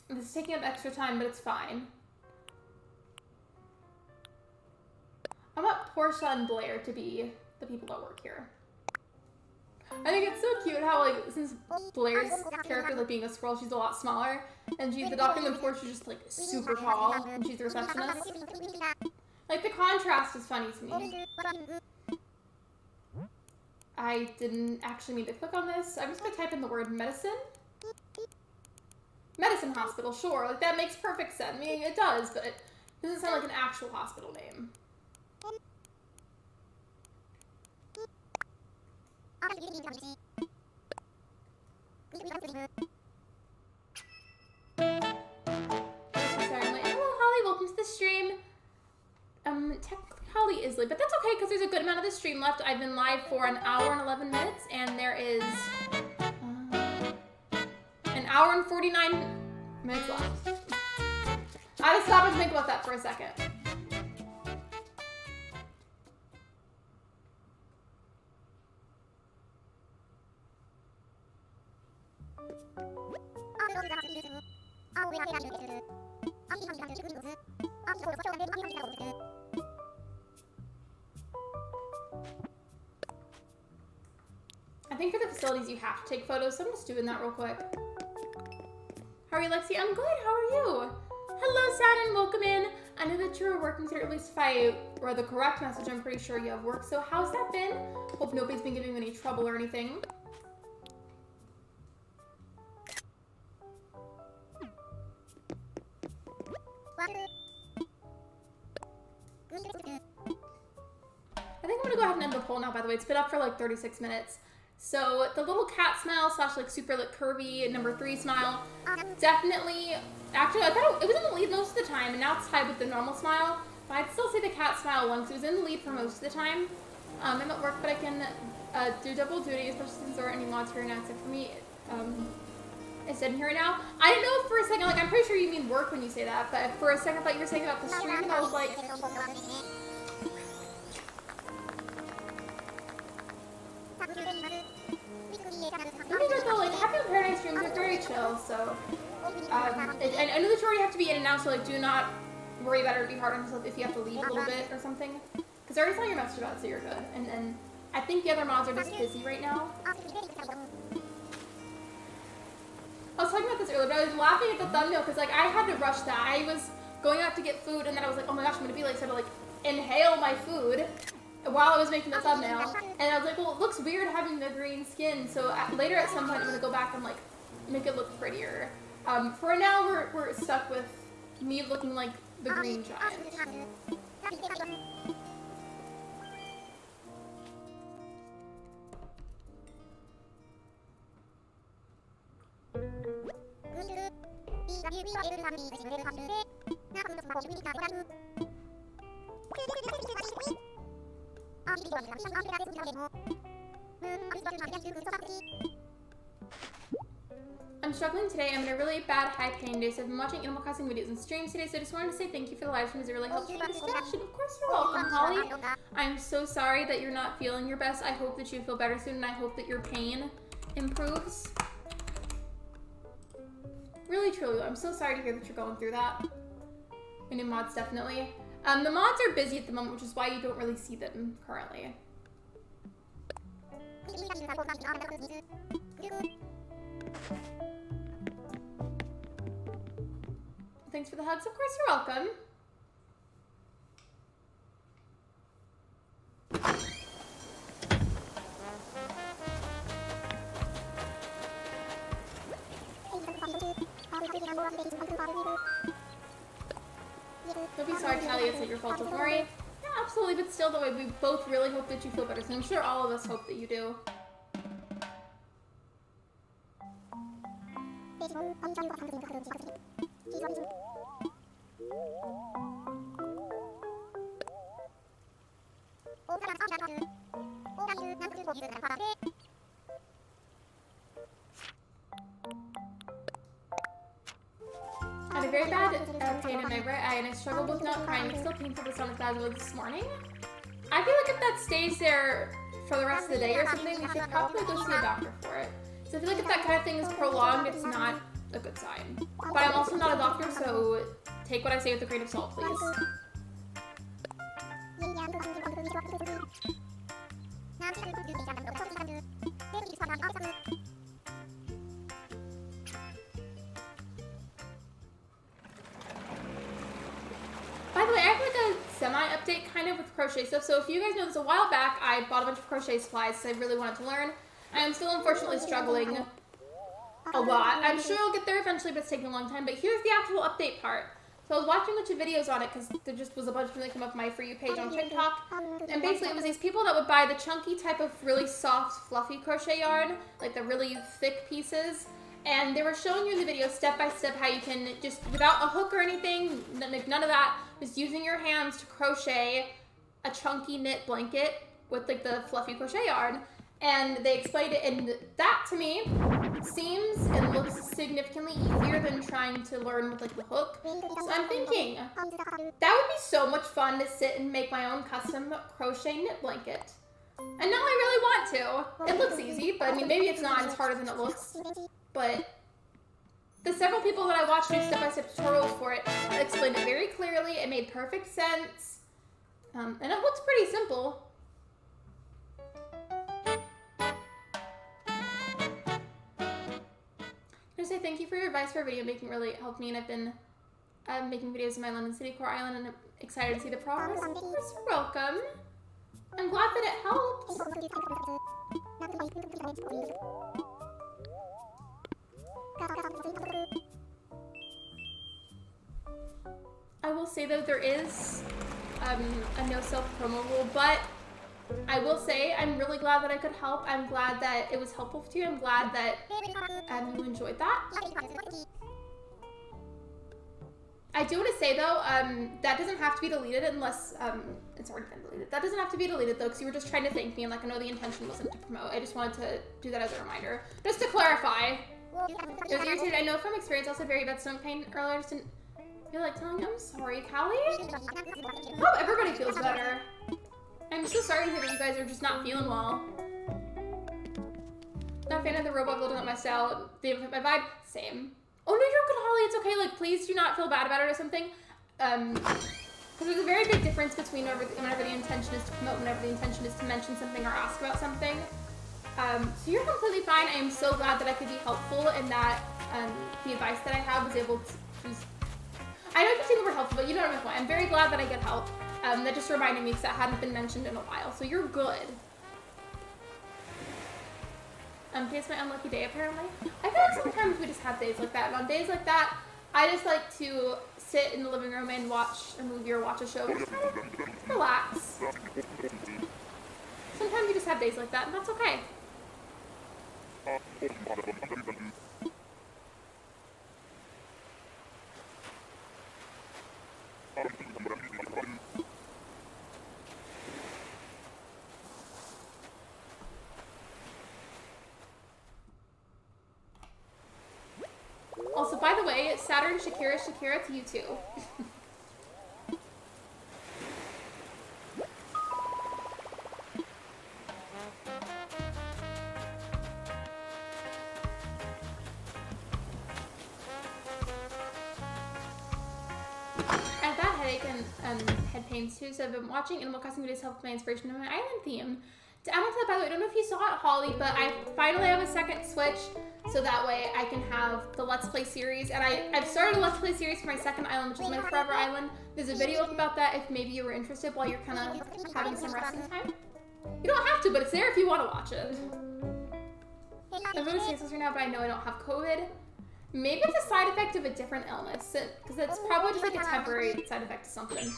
This is taking up extra time, but it's fine. I want Portia and Blair to be the people that work here. I think it's so cute how, like, since Blair's character, like, being a squirrel, she's a lot smaller, and she's the doctor, and Portia's just, like, super tall, and she's the receptionist. Like, the contrast is funny to me. I didn't actually mean to click on this. I'm just gonna type in the word medicine. Medicine hospital, sure, like that makes perfect sense. I mean, it does, but it doesn't sound like an actual hospital name. Sorry, I'm like, hello Holly, welcome to the stream. Technically Holly is late, but that's okay because there's a good amount of the stream left. I've been live for an hour and 11 minutes, and there is an hour and 49 minutes left. I had to stop and think about that for a second. I think for the facilities you have to take photos, so I'm just doing that real quick. How are you, Lexi? I'm good. How are you? Hello, Saturn. Welcome in. I know that you were working today, or at least if I read the correct message, I'm pretty sure you have work. So how's that been? Hope nobody's been giving you any trouble or anything. I think I'm gonna go ahead and end the poll now, by the way. It's been up for like 36 minutes. So the little cat smile slash like super like curvy number 3 smile, definitely, actually I thought it was in the lead most of the time, and now it's tied with the normal smile, but I'd still say the cat smile one, because it was in the lead for most of the time. I'm at work, but I can do double duty, especially since there aren't any mods here now, except for me. It's in here right now. I didn't know for a second, like I'm pretty sure you mean work when you say that, but for a second I thought you were saying about the stream, and I was like... Like, Happy on Paradise streams are very chill, so I know that you already have to be in and out, so like do not worry about it or be hard on yourself if you have to leave a little bit or something. Because I already saw your message about it, so you're good. And I think the other mods are just busy right now. I was talking about this earlier, but I was laughing at the thumbnail because like I had to rush that. I was going out to get food, and then I was like, oh my gosh, I'm gonna be late, so I had to like inhale my food while I was making the thumbnail, and I was like, well, it looks weird having the green skin, so later at some point I'm gonna go back and like make it look prettier. For now we're stuck with me looking like the green giant. I'm struggling today. I'm in a really bad high pain day, so I've been watching Animal Crossing videos and streams today, so I just wanted to say thank you for the live streams. It really helps with distraction. Of course you're welcome, Holly. I'm so sorry that you're not feeling your best. I hope that you feel better soon, and I hope that your pain improves. Really, truly, I'm so sorry to hear that you're going through that. And new mods, definitely. The mods are busy at the moment, which is why you don't really see them currently. Thanks for the hugs. Of course, you're welcome. Don't be sorry, Callie, it's not your fault, don't worry. Yeah, absolutely, but still, though, we both really hope that you feel better, so I'm sure all of us hope that you do. I had a very bad pain in my right eye and I struggled with not crying. It's still painful to stomach as was this morning. I feel like if that stays there for the rest of the day or something, we should probably go see a doctor for it. So I feel like if that kind of thing is prolonged, it's not a good sign. But I'm also not a doctor, so take what I say with a grain of salt, please. By the way, I have like a semi-update kind of with crochet stuff. So if you guys know this, a while back, I bought a bunch of crochet supplies because I really wanted to learn. I am still unfortunately struggling a lot. I'm sure I'll get there eventually, but it's taking a long time. But here's the actual update part. So I was watching a bunch of videos on it because there just was a bunch of them that came up my For You page on TikTok. And basically it was these people that would buy the chunky type of really soft, fluffy crochet yarn, like the really thick pieces. And they were showing you in the video step by step how you can just, without a hook or anything, none of that, just using your hands to crochet a chunky knit blanket with like the fluffy crochet yarn. And they explained it, and that to me seems and looks significantly easier than trying to learn with like the hook. So I'm thinking that would be so much fun to sit and make my own custom crochet knit blanket. And now I really want to. It looks easy, but I mean maybe it's not as hard as it looks. But the several people that I watched do step-by-step tutorials for it explained it very clearly. It made perfect sense. And it looks pretty simple. I say thank you for your advice for our video making. Really helped me, and I've been making videos in my London City Core Island, and I'm excited to see the progress. Of course, you're welcome. I'm glad that it helped. I will say though there is a no self promo rule, but I will say I'm really glad that I could help. I'm glad that it was helpful to you. I'm glad that you enjoyed that. I do want to say though, that doesn't have to be deleted unless it's already been deleted. That doesn't have to be deleted though, because you were just trying to thank me, and like I know the intention wasn't to promote. I just wanted to do that as a reminder, just to clarify. It was irritated. I know from experience. Also very bad stomach pain earlier. I just didn't feel like telling you. I'm sorry, Callie. I hope everybody feels better. I'm so sorry to hear that you guys are just not feeling well. Not a fan of the robot building up my style. My vibe, same. Oh no, you're good, Holly. It's okay. Like, please do not feel bad about it or something. Because there's a very big difference between whenever the intention is to promote, whenever the intention is to mention something or ask about something. So you're completely fine. I am so glad that I could be helpful, and that the advice that I have was able to just... I know you think we're helpful, but you know what I mean. I'm very glad that I get help. That just reminded me because that hadn't been mentioned in a while. So you're good. Today's my unlucky day, apparently. I feel like sometimes we just have days like that. And on days like that, I just like to sit in the living room and watch a movie or watch a show. Just kind of relax. Sometimes you just have days like that, and that's okay. Also, by the way, Saturn Shakira, it's you too. I have that headache, and head pains too, so I've been watching Animal Crossing videos to help with my inspiration of my island theme. To add on to that, by the way, I don't know if you saw it, Holly, but I finally have a second Switch, so that way I can have the Let's Play series. And I've started a Let's Play series for my second island, which is my Forever Island. There's a video up about that if maybe you were interested while you're kind of having some resting time. You don't have to, but it's there if you want to watch it. I'm going to say this right now, but I know I don't have COVID. Maybe it's a side effect of a different illness, because it's probably just like a temporary side effect of something.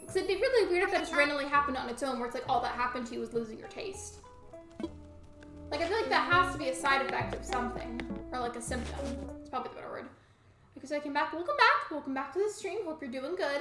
Because it'd be really weird if that just randomly happened on its own, where it's like all that happened to you was losing your taste. Like, I feel like that has to be a side effect of something, or like a symptom. It's probably the better word. Okay, so I came back. Welcome back. Welcome back to the stream. Hope you're doing good.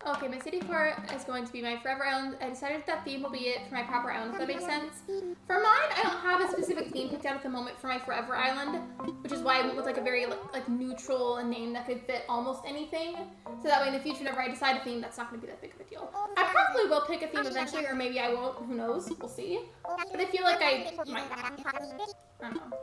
Okay, my city core is going to be my Forever Island. I decided that theme will be it for my proper island, if that makes sense. For mine, I don't have a specific theme picked out at the moment for my Forever Island, which is why I went with like a very like neutral name that could fit almost anything. So that way in the future, whenever I decide a theme, that's not going to be that big of a deal. I probably will pick a theme eventually, or maybe I won't. Who knows? We'll see. But I feel like I might. I don't know.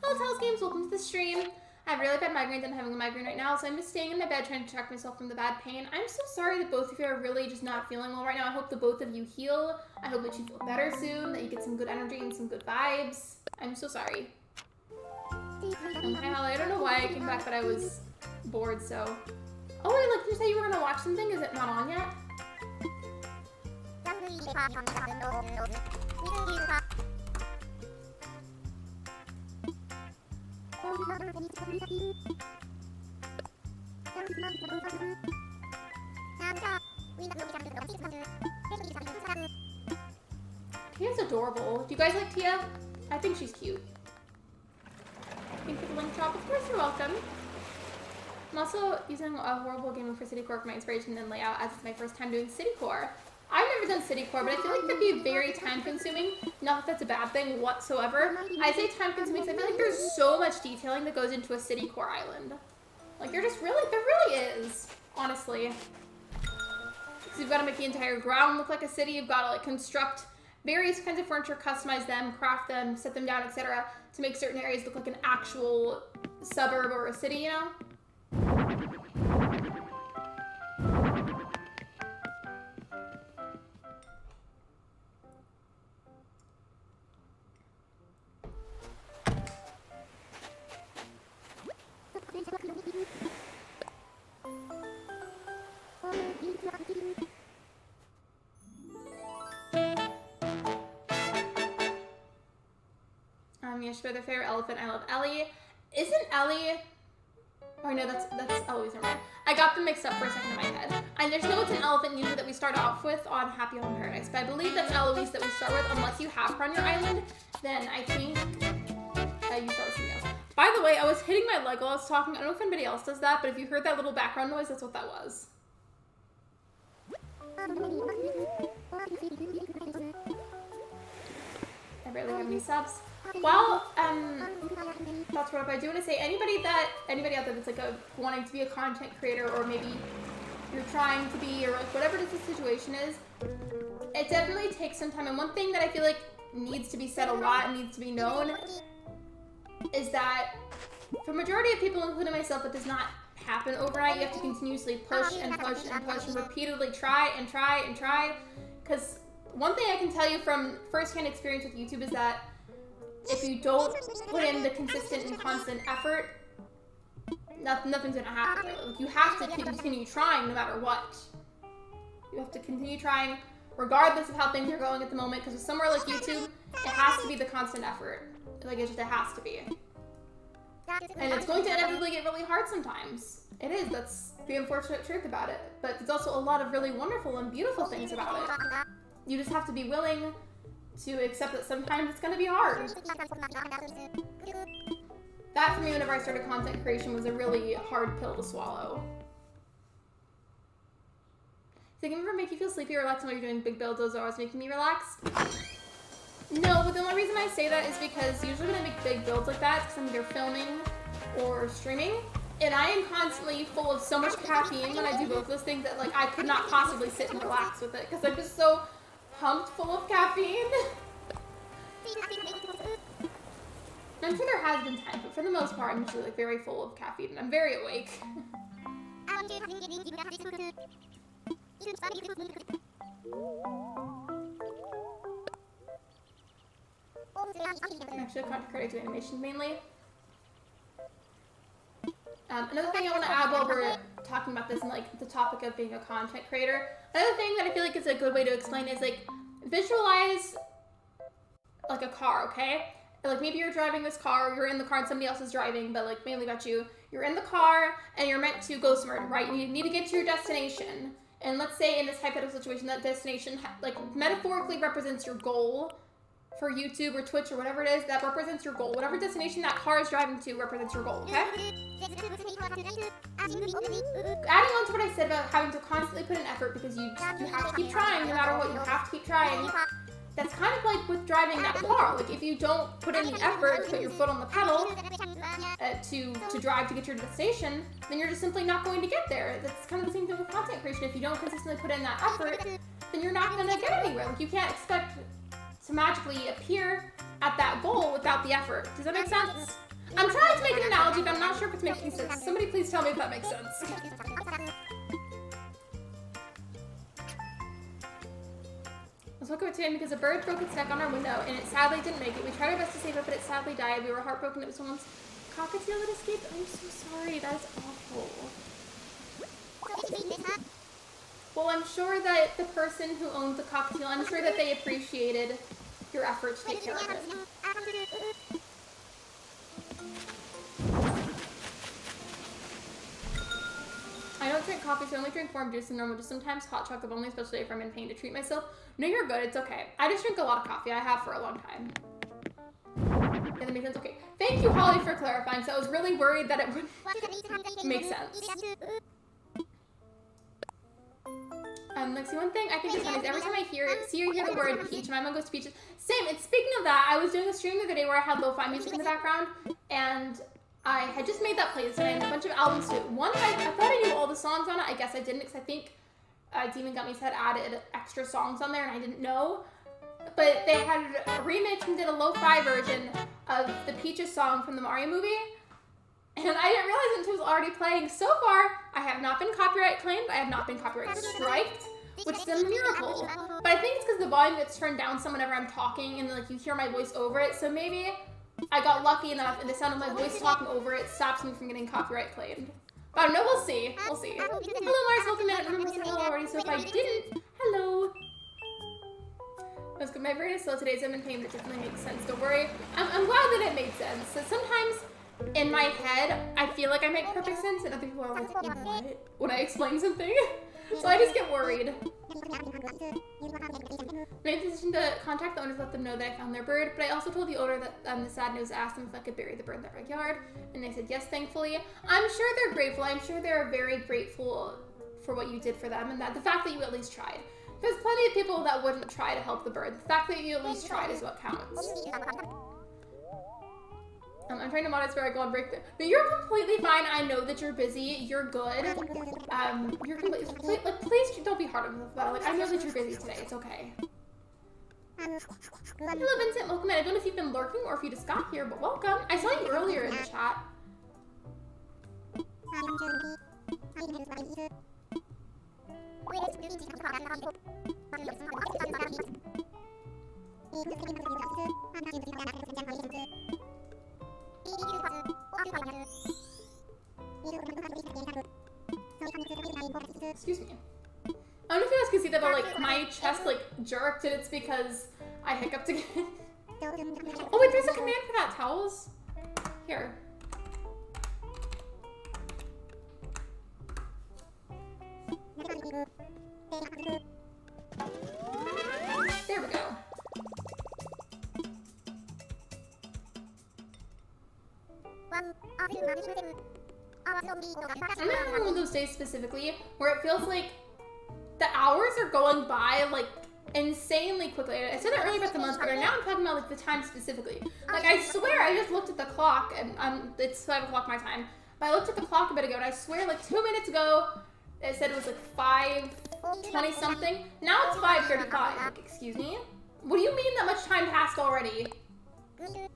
Hello, Tales Games. Welcome to the stream. I have really bad migraines and I'm having a migraine right now, so I'm just staying in my bed trying to distract myself from the bad pain. I'm so sorry that both of you are really just not feeling well right now. I hope the both of you heal. I hope that you feel better soon, that you get some good energy and some good vibes. I'm so sorry. Hi, Holly. I don't know why I came back, but I was bored, so... Oh, wait, like, you say you were gonna watch something? Is it not on yet? Tia's adorable. Do you guys like Tia? I think she's cute. Thank you for the link drop. Of course, you're welcome. I'm also using a horrible game for City Core for my inspiration and layout, as it's my first time doing City Core. I've never done City Core, but I feel like that'd be very time consuming. Not that that's a bad thing whatsoever. I say time consuming because I feel like there's so much detailing that goes into a City Core island. Like, there really is, honestly. Because you've got to make the entire ground look like a city. You've got to like construct various kinds of furniture, customize them, craft them, set them down, etc. to make certain areas look like an actual suburb or a city, you know? Yes, for their favorite elephant. I love Ellie. Isn't Ellie? Oh no, that's Eloise. Never mind. I got them mixed up for a second in my head. I just know it's an elephant usually that we start off with on Happy Home Paradise, but I believe that's Eloise that we start with. Unless you have her on your island, then I think you start with something else. By the way, I was hitting my leg while I was talking. I don't know if anybody else does that, but if you heard that little background noise, that's what that was. I barely have any subs. Well, that's what I do want to say. Anybody out there that's like wanting to be a content creator, or maybe you're trying to be, or like whatever the situation is, it definitely takes some time. And one thing that I feel like needs to be said a lot and needs to be known is that for majority of people, including myself, it does not happen overnight. You have to continuously push and push and push and repeatedly try and try and try. Because one thing I can tell you from firsthand experience with YouTube is that if you don't put in the consistent and constant effort, nothing's gonna happen. Like, you have to continue trying no matter what. You have to continue trying regardless of how things are going at the moment, because with somewhere like YouTube, it has to be the constant effort. Like, it has to be. And it's going to inevitably get really hard sometimes. It is, that's the unfortunate truth about it. But there's also a lot of really wonderful and beautiful things about it. You just have to be willing to accept that sometimes it's gonna be hard. That for me, whenever I started content creation, was a really hard pill to swallow. Does it ever make you feel sleepy or relaxed when you're doing big builds? Those are always making me relaxed. No, but the only reason I say that is because usually when I make big builds like that, it's because I'm either filming or streaming. And I am constantly full of so much caffeine when I do both those things that like I could not possibly sit and relax with it because I'm just so pumped full of caffeine. I'm sure there has been times, but for the most part, I'm usually like very full of caffeine and I'm very awake. I'm actually a content creator to animation mainly. Another thing I want to add while we're talking about this and like the topic of being a content creator, another thing that I feel like is a good way to explain is like visualize like a car, okay? Like maybe you're driving this car, or you're in the car and somebody else is driving, but like mainly about you. You're in the car and you're meant to go somewhere, right? You need to get to your destination. And let's say in this hypothetical situation, that destination like metaphorically represents your goal for YouTube or Twitch or whatever it is, that represents your goal. Whatever destination that car is driving to represents your goal, okay? Adding on to what I said about having to constantly put in effort because you have to keep trying no matter what, you have to keep trying. That's kind of like with driving that car. Like if you don't put in the effort, put your foot on the pedal to drive to get to your destination, then you're just simply not going to get there. That's kind of the same thing with content creation. If you don't consistently put in that effort, then you're not going to get anywhere. Like you can't expect to magically appear at that goal without the effort. Does that make sense? I'm trying to make an analogy, but I'm not sure if it's making sense. Somebody please tell me if that makes sense. I was looking at today because a bird broke its neck on our window and it sadly didn't make it. We tried our best to save it, but it sadly died. We were heartbroken it was someone's cockatiel that escaped. I'm so sorry, that is awful. Well, I'm sure that the person who owns the cockatiel, I'm sure that they appreciated your efforts to take care of it. I don't drink coffee, so I only drink warm juice and normal juice. Sometimes hot chocolate only, especially if I'm in pain to treat myself. No, you're good. It's okay. I just drink a lot of coffee. I have for a long time. Yeah, that makes sense. Okay. Thank you, Holly, for clarifying. So I was really worried that it would make sense. Lexi, one thing I think is funny is every time I hear the word peach, my mom goes to peaches. Same. And speaking of that, I was doing a stream the other day where I had lo-fi music in the background, and I had just made that playlist and I had a bunch of albums too. One, I thought I knew all the songs on it. I guess I didn't because I think Demon Gummies had added extra songs on there and I didn't know. But they had a remix and did a lo-fi version of the Peaches song from the Mario movie. And I didn't realize it until it was already playing. So far, I have not been copyright claimed. I have not been copyright striked, which is a miracle. But I think it's because the volume gets turned down some whenever I'm talking and like you hear my voice over it. So maybe I got lucky enough and the sound of my voice talking over it stops me from getting copyright claimed. But I don't know, we'll see. We'll see. Hello, Mars, welcome in. I remember saying hello already, so if I didn't, hello. That's good. My brain is slow today, so I've been pain, but it definitely makes sense. Don't worry. I'm glad that it made sense. So sometimes in my head, I feel like I make perfect sense, and other people are like, what? When I explain something. So I just get worried. Made the decision to contact the owner to let them know that I found their bird, but I also told the owner that the sad news asked them if I could bury the bird in their backyard, and they said yes, thankfully. I'm sure they're grateful. I'm sure they're very grateful for what you did for them, and that the fact that you at least tried. There's plenty of people that wouldn't try to help the bird. The fact that you at least tried is what counts. I'm trying to monitor where I go on break. But you're completely fine. I know that you're busy. You're good. You're completely, like, please don't be hard on yourself about it. Like, I know that you're busy today. It's okay. Hello, Vincent. Welcome in. I don't know if you've been lurking or if you just got here, but welcome. I saw you earlier in the chat. Excuse me. I don't know if you guys can see that, but like my chest like jerked, and it's because I hiccuped again. Oh wait, there's a command for that. Towels. Here. There we go. I'm having one of those days specifically where it feels like the hours are going by like insanely quickly. I said that earlier about the month, but now I'm talking about like the time specifically. Like I swear I just looked at the clock and it's 5 o'clock my time. But I looked at the clock a bit ago, and I swear, like 2 minutes ago, it said it was like 5:20 something. Now it's 5:35. Like, excuse me? What do you mean that much time passed already? Okay,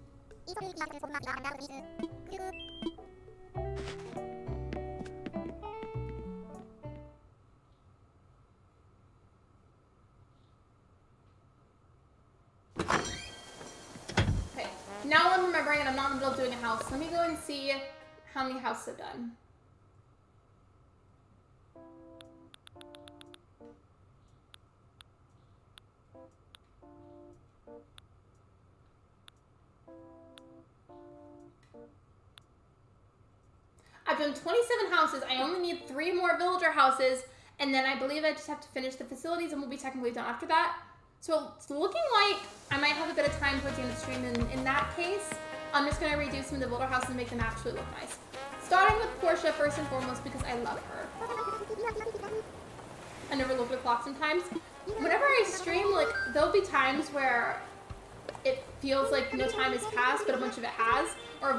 now I'm remembering and I'm not in the middle of doing a house. Let me go and see how many houses I've done. I've done 27 houses. I only need 3 more villager houses, and then I believe I just have to finish the facilities, and we'll be technically done after that. So it's looking like I might have a bit of time towards the end of the stream. In that case, I'm just going to redo some of the villager houses and make them actually look nice. Starting with Portia first and foremost because I love her. I never look at the clock sometimes. Whenever I stream, like, there'll be times where it feels like no time has passed, but a bunch of it has, or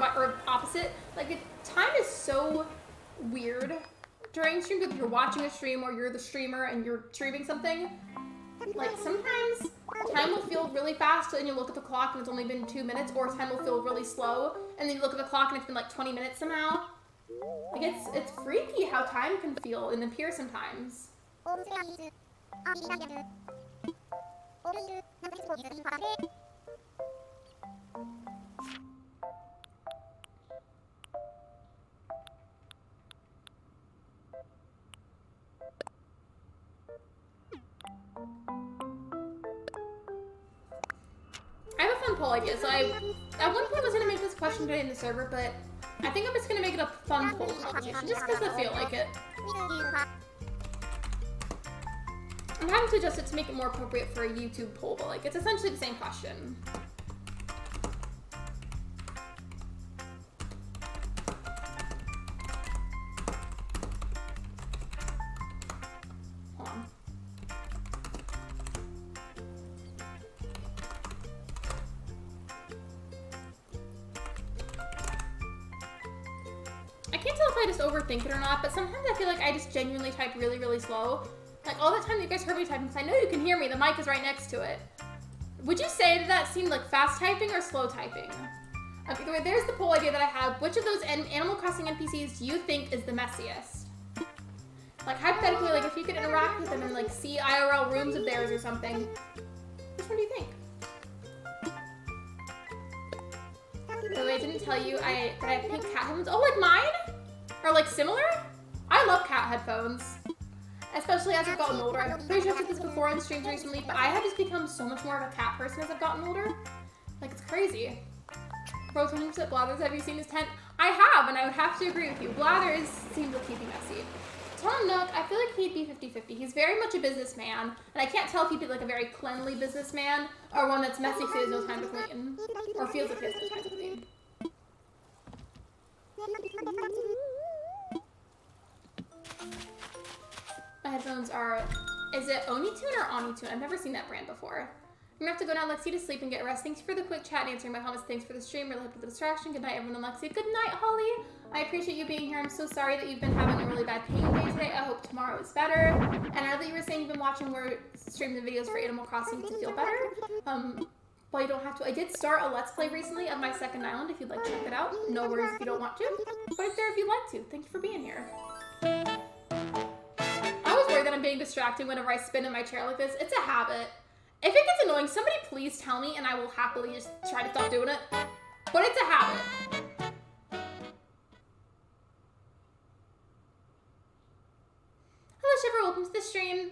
opposite. Like, time is so weird during stream, because you're watching a stream or you're the streamer and you're streaming something. Like, sometimes time will feel really fast and you look at the clock and it's only been 2 minutes, or time will feel really slow and then you look at the clock and it's been like 20 minutes somehow. Like, it's freaky how time can feel and appear sometimes. I have a fun poll idea. So I, at one point, was going to make this question today in the server, but I think I'm just going to make it a fun poll competition, just because I feel like it. I'm having to adjust it to make it more appropriate for a YouTube poll, but like, it's essentially the same question. Hold on. I can't tell if I just overthink it or not, but sometimes I feel like I just genuinely type really, really slow. Like, all the time that you guys heard me typing, because I know you can hear me, the mic is right next to it. Would you say that seemed like fast typing or slow typing? Okay, the way, there's the poll idea that I have. Which of those Animal Crossing NPCs do you think is the messiest? Like, hypothetically, like, if you could interact with them and, like, see IRL rooms of theirs or something, which one do you think? By the way, I didn't tell you that I have pink cat headphones. Oh, like mine? Or, like, similar? I love cat headphones. Especially as I've gotten older. I'm pretty sure I've said this before on streams recently, but I have just become so much more of a cat person as I've gotten older. Like, it's crazy. Bro, 20% Blathers, have you seen his tent? I have, and I would have to agree with you. Blathers seems like he'd be messy. Tom Nook, I feel like he'd be 50-50. He's very much a businessman, and I can't tell if he'd be like a very cleanly businessman, or one that's messy because he has no time to clean. Or feels like he has no time to clean. My headphones are, is it Onitune or Onitune? I've never seen that brand before. I'm gonna have to go now, Lexi, to sleep and get rest. Thanks for the quick chat and answering my comments. Thanks for the stream. Really helped with the distraction. Good night, everyone, and Lexi. Good night, Holly. I appreciate you being here. I'm so sorry that you've been having a really bad pain day today. I hope tomorrow is better. And I know that you were saying you've been watching more streams and videos for Animal Crossing to feel better. Well, you don't have to. I did start a Let's Play recently of my second island, if you'd like to check it out. No worries if you don't want to. But it's there if you'd like to. Thank you for being here. I was worried that I'm being distracted whenever I spin in my chair like this. It's a habit. If it gets annoying, somebody please tell me and I will happily just try to stop doing it. But it's a habit. Hello, Shiver. Welcome to the stream.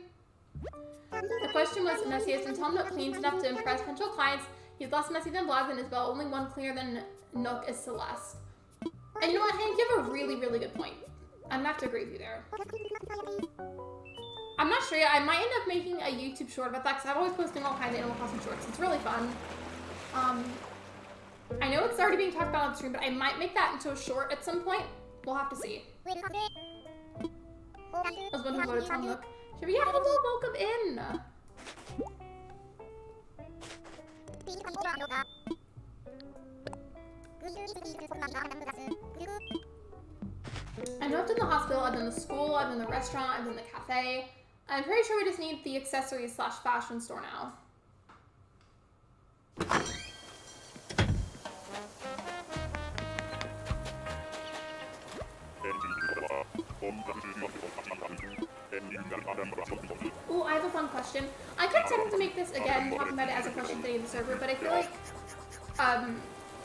The question was, messiest, and Tom Nook cleans enough to impress potential clients. He's less messy than Vlad and Isabel. Only one cleaner than Nook is Celeste. And you know what, Hank? You have a really, really good point. I'm gonna have to agree with you there. I'm not sure yet. I might end up making a YouTube short about that because I'm always posting all kinds of Animal Crossing shorts. It's really fun. I know it's already being talked about on stream, but I might make that into a short at some point. We'll have to see. I was wondering what it's on look. Should we have people welcome in? I know I've done the hospital, I've done the school, I've done the restaurant, I've done the cafe. I'm pretty sure we just need the accessories / fashion store now. Ooh, I have a fun question. I could attempt to make this again, talking about it as a question today in the server, but I feel like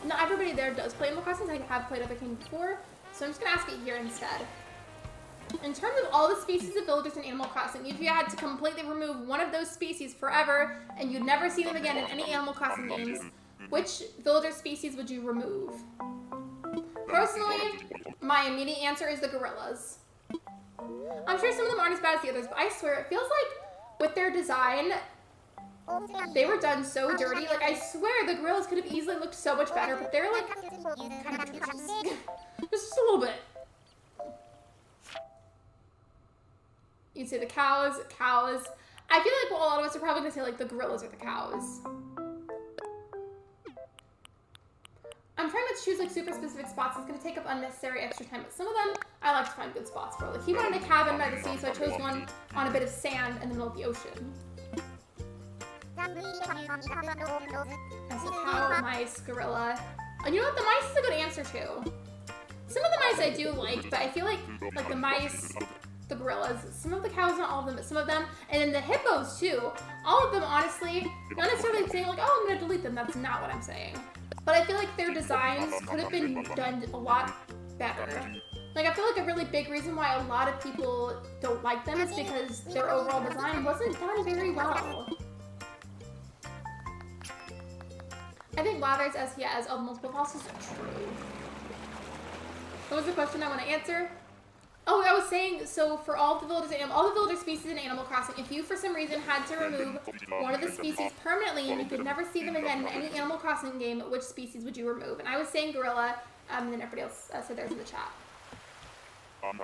not everybody there does play Animal Crossing. I have played other games before, so I'm just gonna ask it here instead. In terms of all the species of villagers in Animal Crossing, if you had to completely remove one of those species forever and you'd never see them again in any Animal Crossing games, which villager species would you remove? Personally, my immediate answer is the gorillas. I'm sure some of them aren't as bad as the others, but I swear it feels like with their design, they were done so dirty. Like, I swear the gorillas could have easily looked so much better, but they're like kind of atrocious. Just a little bit. You'd say the cows. I feel like a lot of us are probably gonna say like the gorillas or the cows. I'm trying to choose like super specific spots. It's gonna take up unnecessary extra time, but some of them I like to find good spots for. Like he wanted a cabin by the sea, so I chose one on a bit of sand in the middle of the ocean. As a cow, mice, gorilla. And you know what? The mice is a good answer too. Some of the mice I do like, but I feel like the mice, the gorillas, some of the cows, not all of them, but some of them, and then the hippos too. All of them, honestly, not necessarily saying like, oh, I'm gonna delete them. That's not what I'm saying. But I feel like their designs could have been done a lot better. Like, I feel like a really big reason why a lot of people don't like them is because their overall design wasn't done very well. I think ladders as he has of multiple bosses are true. What was the question I want to answer? Oh, I was saying, so for all the villagers, all the villager species in Animal Crossing, if you for some reason had to remove one of the species permanently and you could never see them again in any Animal Crossing game, which species would you remove? And I was saying gorilla, and then everybody else said theirs in the chat. I'm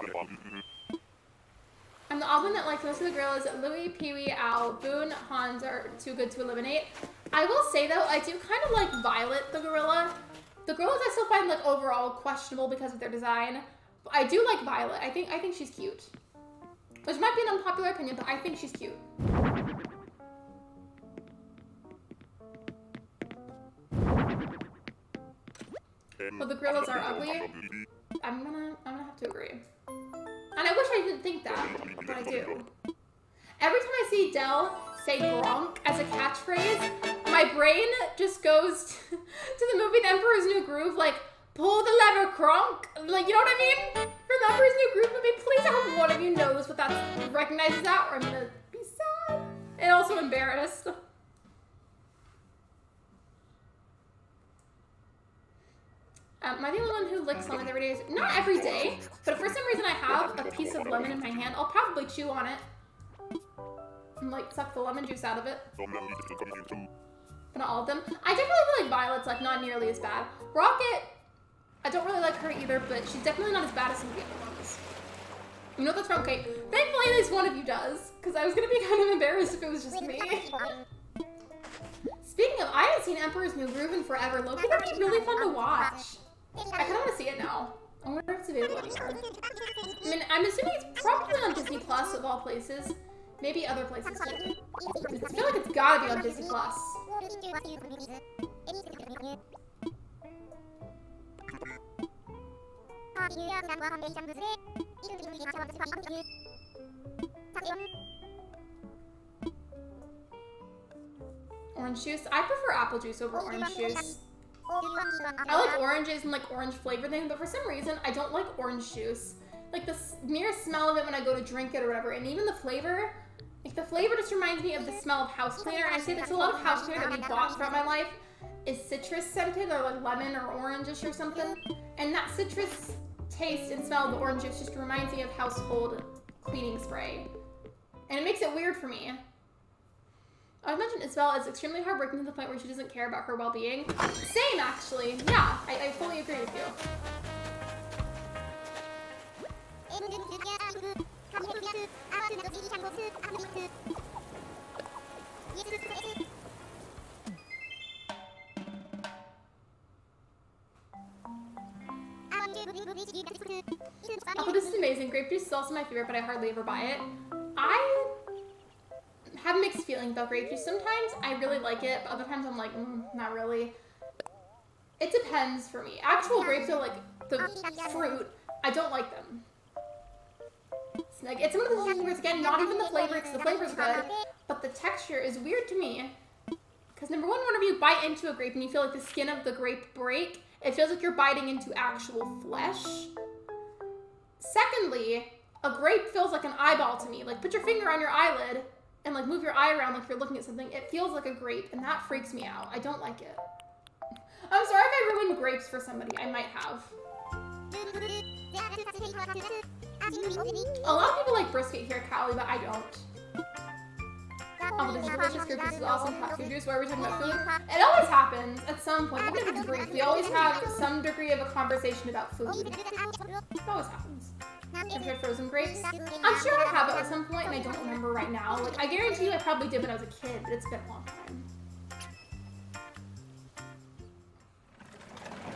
the odd one that likes most of the gorillas. Louie, Pee-wee, Owl, Boone, Hans are too good to eliminate. I will say though, I do kind of like Violet, the gorilla. The gorillas I still find like overall questionable because of their design. I do like Violet. I think she's cute. Which might be an unpopular opinion, but I think she's cute. Well, the gorillas are ugly. I'm gonna have to agree. And I wish I didn't think that, but I do. Every time I see Del say Gronk as a catchphrase, my brain just goes to the movie The Emperor's New Groove, like, pull the lever, Kronk. Like, you know what I mean? From The Emperor's New Groove movie, please I hope one of you knows what that recognizes that, or I'm gonna be sad and also embarrassed. Am I the only one who licks lemons every day? Not every day, but if for some reason I have a piece of lemon in my hand, I'll probably chew on it. And like suck the lemon juice out of it. But not all of them. I definitely feel like Violet's like not nearly as bad. Rocket, I don't really like her either, but she's definitely not as bad as some of the other ones. You know what's wrong, Kate? Thankfully at least one of you does, because I was gonna be kind of embarrassed if it was just me. Speaking of, I haven't seen Emperor's New Groove in forever. Loki, that'd be really fun to watch. I kind of want to see it now. I wonder if it's available anywhere. I mean, I'm assuming it's probably on Disney Plus of all places. Maybe other places too. I feel like it's gotta be on Disney Plus. Orange juice? I prefer apple juice over orange juice. I like oranges and like orange flavor thing, but for some reason I don't like orange juice. Like the mere smell of it when I go to drink it or whatever, and even the flavor, like the flavor just reminds me of the smell of house cleaner. And I say that a lot of house cleaner that we bought throughout my life is citrus scented or like lemon or orangish or something. And that citrus taste and smell of the orange juice just reminds me of household cleaning spray. And it makes it weird for me. I've mentioned Isabel is extremely hardworking to the point where she doesn't care about her well-being. Same, actually. Yeah, I fully agree with you. grape juice is also my favorite, but I hardly ever buy it. I have mixed feelings about grape juice. Sometimes I really like it, but other times I'm like, not really. It depends for me. Actual grapes are like the fruit. I don't like them. Like, it's one of those things where it's, again, not even the flavor, because the flavor's good, but the texture is weird to me. Because number one, whenever you bite into a grape and you feel like the skin of the grape break, it feels like you're biting into actual flesh. Secondly, a grape feels like an eyeball to me. Like, put your finger on your eyelid and like move your eye around like you're looking at something. It feels like a grape, and that freaks me out. I don't like it. I'm sorry if I ruined grapes for somebody. I might have. A lot of people like brisket here, Callie, but I don't. Oh, this is delicious. Grape juice is awesome. Hot food juice. Why are we talking about food? It always happens at some point. Even if it's brief, we always have some degree of a conversation about food. It always happens. I've tried frozen grapes. I'm sure I have it at some point, and I don't remember right now. Like, I guarantee you I probably did when I was a kid, but it's been a long time.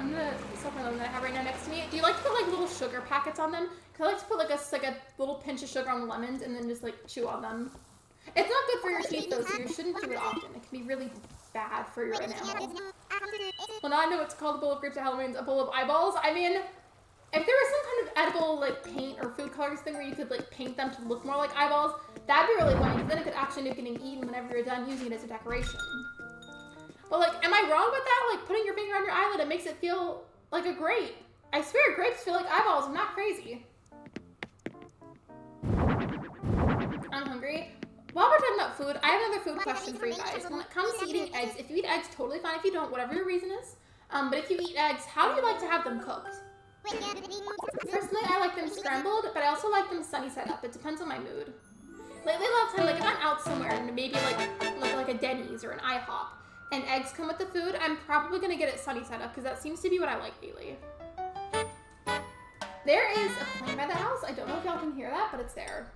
I'm gonna stuff my lemon that I have right now next to me. Do you like to put like little sugar packets on them? Cause I like to put like a little pinch of sugar on the lemons and then just like chew on them. It's not good for your teeth though, so you shouldn't do it often. It can be really bad for your enamel. Well, now I know it's called a bowl of grapes at Halloween. It's a bowl of eyeballs. I mean, if there was some kind of edible like paint or food colors thing where you could like paint them to look more like eyeballs, that'd be really funny because then it could actually end up getting eaten whenever you're done using it as a decoration. But like, am I wrong with that? Like putting your finger on your eyelid, it makes it feel like a grape. I swear grapes feel like eyeballs. I'm not crazy. I'm hungry. While we're talking about food, I have another food question for you guys. When it comes to eating eggs, if you eat eggs, totally fine. If you don't, whatever your reason is. But if you eat eggs, how do you like to have them cooked? Personally, I like them scrambled, but I also like them sunny side up. It depends on my mood. Lately, a lot of time, like if I'm out somewhere and maybe like a Denny's or an IHOP, and eggs come with the food, I'm probably gonna get it sunny side up because that seems to be what I like lately. There is a plane by the house. I don't know if y'all can hear that, but it's there.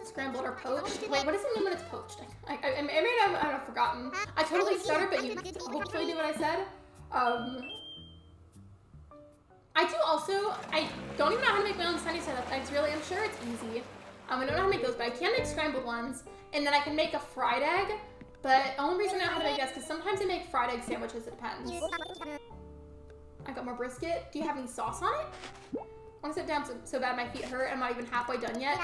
Scrambled or poached? Wait, what does it mean when it's poached? I may have forgotten. I totally stuttered, but you hopefully knew what I said. I do also, I don't even know how to make my own sunny side up eggs, really. I'm sure it's easy. I don't know how to make those, but I can make scrambled ones. And then I can make a fried egg. But the only reason I know how to make that is because sometimes I make fried egg sandwiches, it depends. I got more brisket. Do you have any sauce on it? I want to sit down so bad my feet hurt. I'm not even halfway done yet.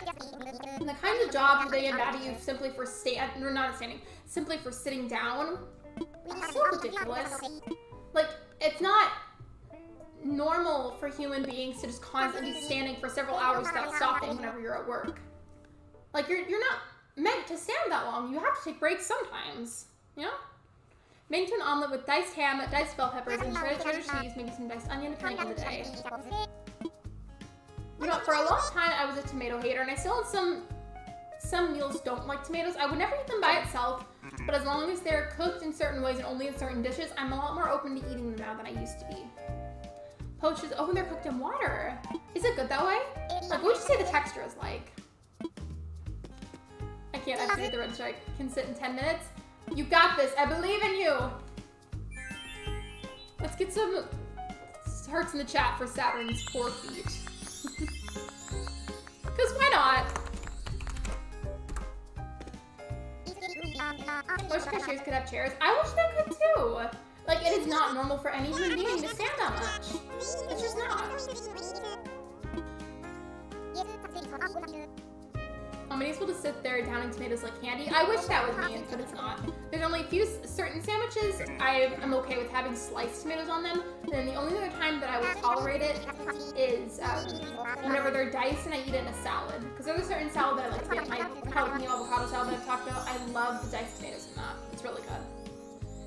And the kinds of jobs they get mad at you simply for simply for sitting down. That's so ridiculous. Like, it's not normal for human beings to just constantly be standing for several hours without stopping whenever you're at work. Like, you're not meant to stand that long. You have to take breaks sometimes, you know? Made into an omelet with diced ham, diced bell peppers, and shredded cheddar cheese, maybe some diced onion depending on the day. You know, for a long time I was a tomato hater, and I still in some meals don't like tomatoes. I would never eat them by itself, but as long as they're cooked in certain ways and only in certain dishes, I'm a lot more open to eating them now than I used to be. Poached is, oh, when they're cooked in water. Is it good that way? Like, what would you say the texture is like? I can't activate the red strike. Can sit in 10 minutes. You got this. I believe in you. Let's get some hearts in the chat for Saturn's poor feet. Because why not? I wish cashiers could have chairs. I wish they could too. Like, it is not normal for any human being to stand that much. It's just not. I'm able to sit there downing tomatoes like candy. I wish that was me, but it's not. There's only a few certain sandwiches I am okay with having sliced tomatoes on them. And then the only other time that I will tolerate it is whenever they're diced and I eat it in a salad. Because there's a certain salad that I like to get, my jalapeno avocado salad that I've talked about. I love the diced tomatoes in that. It's really good.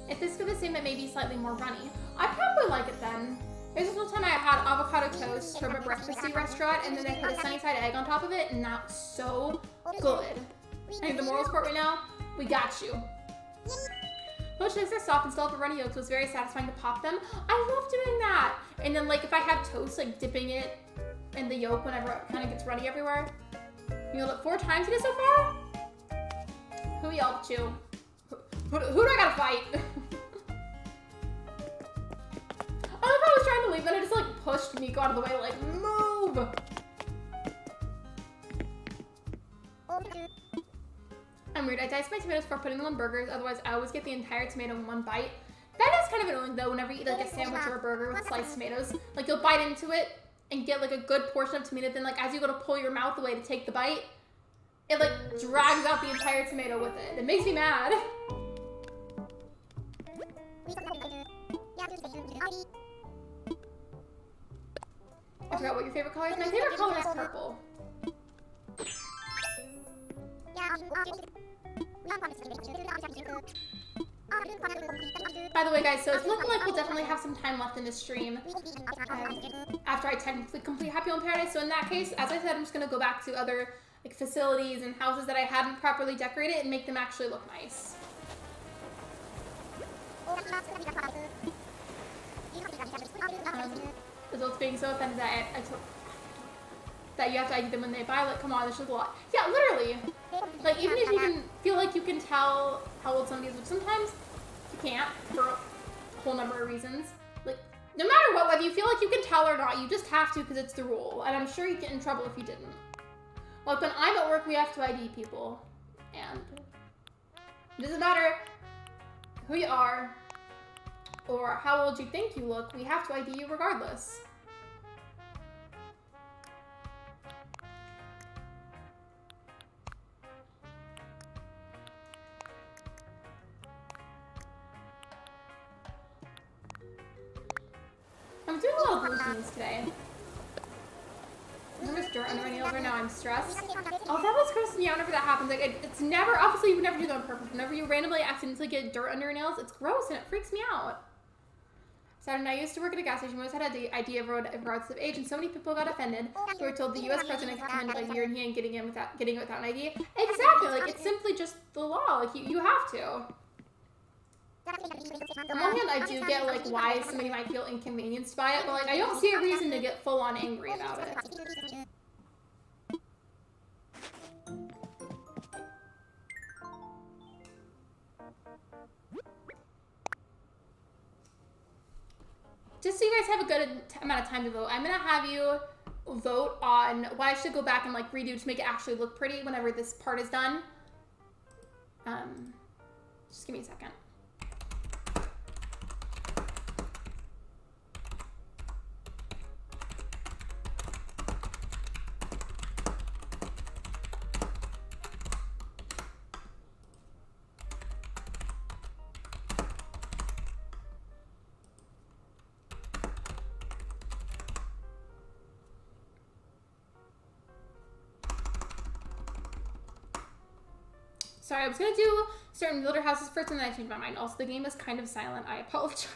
If this could be the same, it may be slightly more runny. I probably like it then. There's this one time I had avocado toast from a breakfasty restaurant, and then I put a sunny side egg on top of it, and that was so good. I have the moral support right now. We got you. Poached eggs are soft and still have a runny yolk, so it's very satisfying to pop them. I love doing that. And then, like, if I have toast, like, dipping it in the yolk whenever it kind of gets runny everywhere. You know, 4 times it is so far? Who yelled at you? Who do I gotta fight? I love how I was trying to leave, then I just like pushed Nico out of the way, like, move! I'm weird. I dice my tomatoes before putting them on burgers, otherwise I always get the entire tomato in one bite. That is kind of annoying though, whenever you eat like a sandwich or a burger with sliced tomatoes. Like you'll bite into it and get like a good portion of tomato, then like as you go to pull your mouth away to take the bite, it like drags out the entire tomato with it. It makes me mad. I forgot what your favorite color is. My favorite color is purple. By the way, guys, so it's looking like we'll definitely have some time left in this stream after I technically complete Happy Home Paradise. So in that case, as I said, I'm just going to go back to other like facilities and houses that I hadn't properly decorated and make them actually look nice. Adults being so offended that that you have to ID them when they buy, like, come on, this is a lot. Yeah, literally. Like, even if you can feel like you can tell how old somebody is, which sometimes you can't for a whole number of reasons. Like, no matter what, whether you feel like you can tell or not, you just have to because it's the rule. And I'm sure you'd get in trouble if you didn't. Like, when I'm at work, we have to ID people. And it doesn't matter who you are or how old you think you look, we have to ID you regardless. I'm doing a lot of blue jeans today. There's dirt under my nails right now. I'm stressed. Oh, that was grossing me out whenever that happens. Like, it's never, obviously, you would never do that on purpose. Whenever you randomly accidentally get dirt under your nails, it's gross and it freaks me out. Saturday night, I used to work at a gas station. We always had the idea of regardless of age, and so many people got offended. We were told the U.S. president could come like here and he ain't getting it without an idea. Exactly. Like, it's simply just the law. Like, you have to. On one hand, I do get, like, why somebody might feel inconvenienced by it, but, like, I don't see a reason to get full-on angry about it. Just so you guys have a good amount of time to vote, I'm going to have you vote on what I should go back and, like, redo to make it actually look pretty whenever this part is done. Just give me a second. Sorry, I was going to do certain builder houses first and then I changed my mind. Also, the game is kind of silent. I apologize.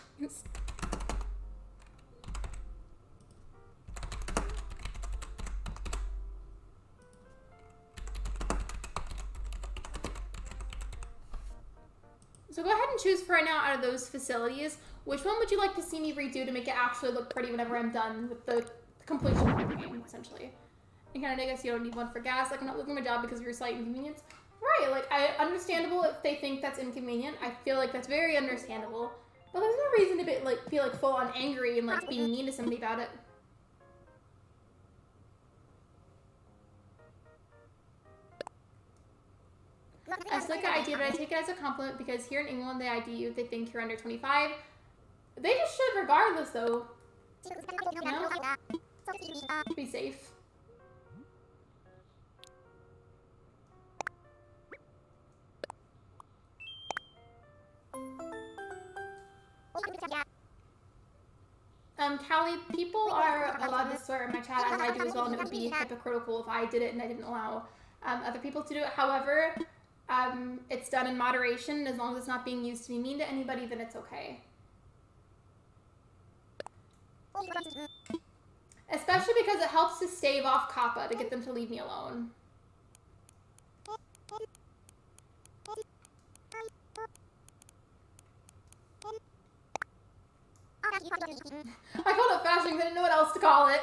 So go ahead and choose for right now out of those facilities. Which one would you like to see me redo to make it actually look pretty whenever I'm done with the completion of the game, essentially? In Canada, I guess you don't need one for gas. Like, I'm not losing my job because of your slight inconvenience. Right, like, understandable if they think that's inconvenient. I feel like that's very understandable. But there's no reason to be, like, feel like full on angry and like being mean to somebody about it. I still like the idea, but I take it as a compliment because here in England they ID you if they think you're under 25. They just should regardless though. You know? Be safe. Callie, people are allowed to swear in my chat as I do as well, and it would be hypocritical if I did it and I didn't allow other people to do it. However, it's done in moderation. As long as it's not being used to be mean to anybody, then it's okay. Especially because it helps to stave off Kappa to get them to leave me alone. I called it fashion, I didn't know what else to call it.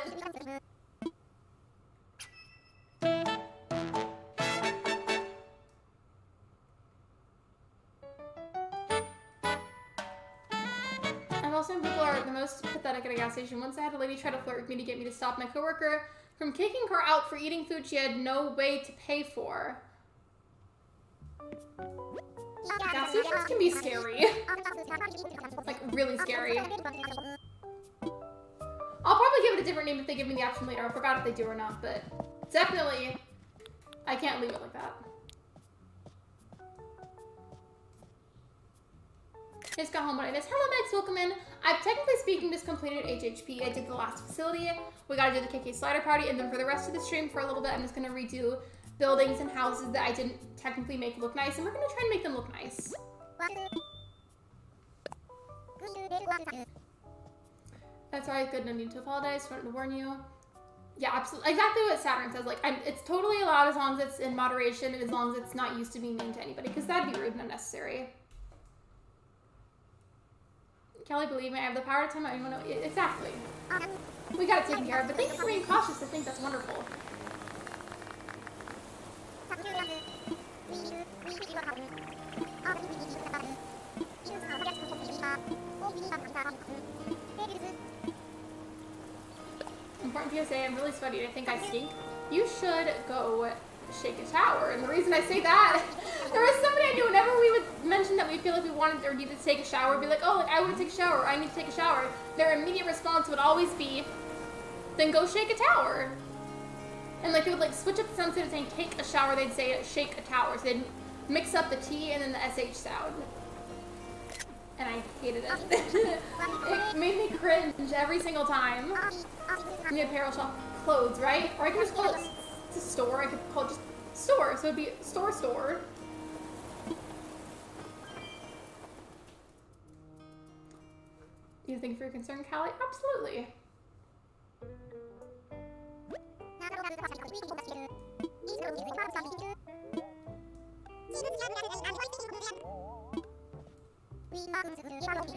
most pathetic at a gas station. Once I had a lady try to flirt with me to get me to stop my coworker from kicking her out for eating food she had no way to pay for. Gas stations can be scary. Like, really scary. I'll probably give it a different name if they give me the option later. I forgot if they do or not, but definitely, I can't leave it like that. Just got home when I missed. Hello, Megs, welcome in. I've technically speaking just completed HHP. I did the last facility. We gotta do the KK slider party, and then for the rest of the stream, for a little bit, I'm just gonna redo buildings and houses that I didn't technically make look nice, and we're gonna try and make them look nice. That's alright, good, no need to apologize, just wanted to warn you. Yeah, absolutely, exactly what Saturn says, like, it's totally allowed as long as it's in moderation and as long as it's not used to being mean to anybody, because that'd be rude and unnecessary. Kelly, believe me, I have the power to tell anyone. Exactly. We got it taken care of, but thank you for being cautious. I think that's wonderful. Important PSA, I'm really sweaty. I think I stink. You should go shake a shower. And the reason I say that, there was somebody I knew, whenever we would mention that we feel like we wanted or needed to take a shower, we'd be like, oh, like, I want to take a shower, or I need to take a shower. Their immediate response would always be, then go shake a tower. And like, they would like switch up the sound instead of saying take a shower, they'd say shake a tower. So they'd mix up the T and then the SH sound. And I hated it. It made me cringe every single time. The apparel shop clothes, right? Or I could just call it a store. I could call it just store. So it'd be store. You think for your concern, Callie? Absolutely.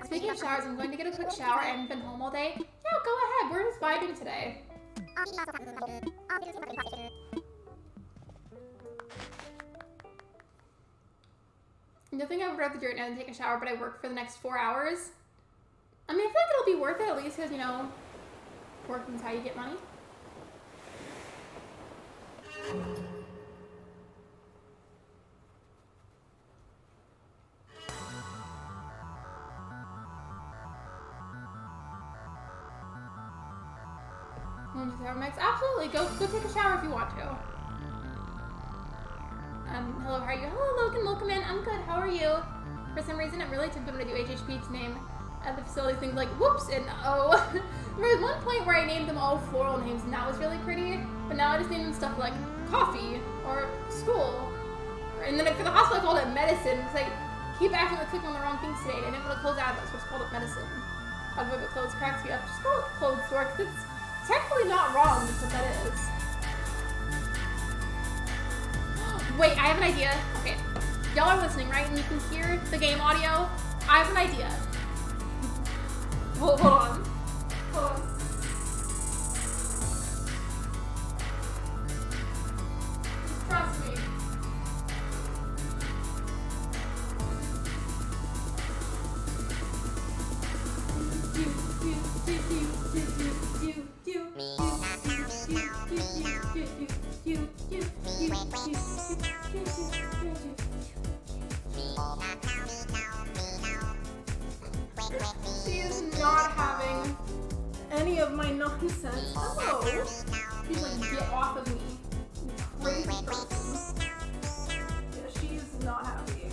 Speaking of showers, I'm going to get a quick shower. I haven't been home all day. Yeah, go ahead. We're just vibing today. The thing I would rather do right now than take a shower, but I work for the next 4 hours. I mean, I feel like it'll be worth it, at least because, you know, working's how you get money. Absolutely, go take a shower if you want to. Hello, how are you? Hello, Logan, welcome in. I'm good, how are you? For some reason, I'm really tempted when I do HHP to name the facility things like whoops and oh. There was one point where I named them all floral names and that was really pretty, but now I just name them stuff like coffee or school. And then for the hospital, I called it medicine because I keep accidentally clicking on the wrong things today and I didn't want to close out of it, so it's called it medicine. However, if it clothes cracks me up, just call it clothes store because it's technically not wrong, just what that is. Wait, I have an idea. Okay, y'all are listening, right? And you can hear the game audio. I have an idea. Hold on. Trust me. She is not having any of my nonsense. Hello. She's like, get off of me. You crazy person. Yeah, she is not happy.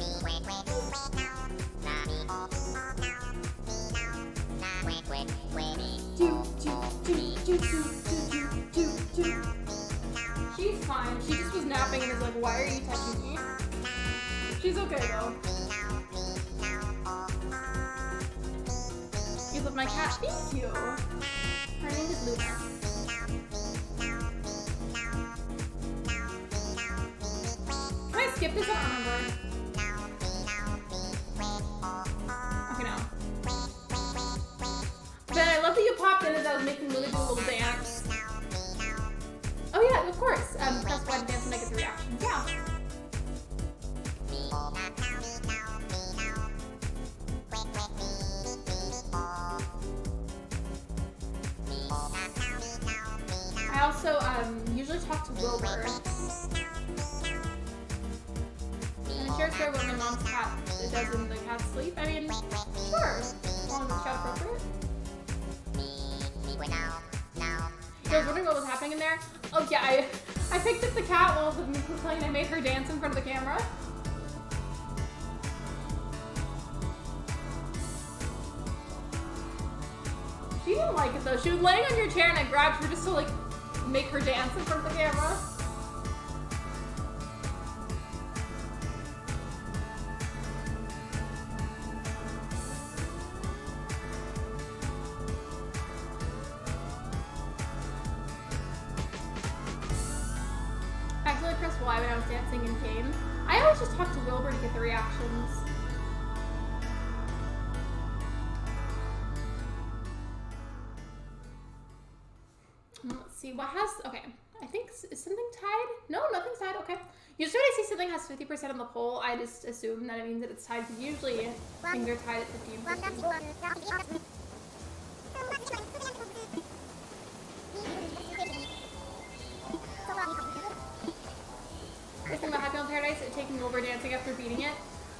She's fine. She just was napping and is like, why are you touching me? She's okay though. You love my cat? Thank you. Her name is Luna. Can I skip this? I don't remember. Okay, no. But I love that you popped in as I was making Luna do a little dance. Oh yeah, of course. Press Y to dance and I get the reactions. Yeah. also usually talk to Wilbur. And share what my mom's cat does when the cats sleep. I mean, sure. As long as it's child appropriate. I was wondering what was happening in there. Oh yeah, I picked up the cat while the music was playing and I made her dance in front of the camera. She didn't like it though. She was laying on your chair and I grabbed her just to like make her dance in front of the camera. I accidentally pressed Y when I was dancing in game. I always just talk to Wilbur to get the reactions. Let's see, what has, okay, I think, is something tied? No, nothing's tied, okay. Usually when I see something has 50% on the poll, I just assume that it means that it's tied, because usually things are tied at 50 and 50. This thing about Happy Home Paradise, taking over dancing after beating it.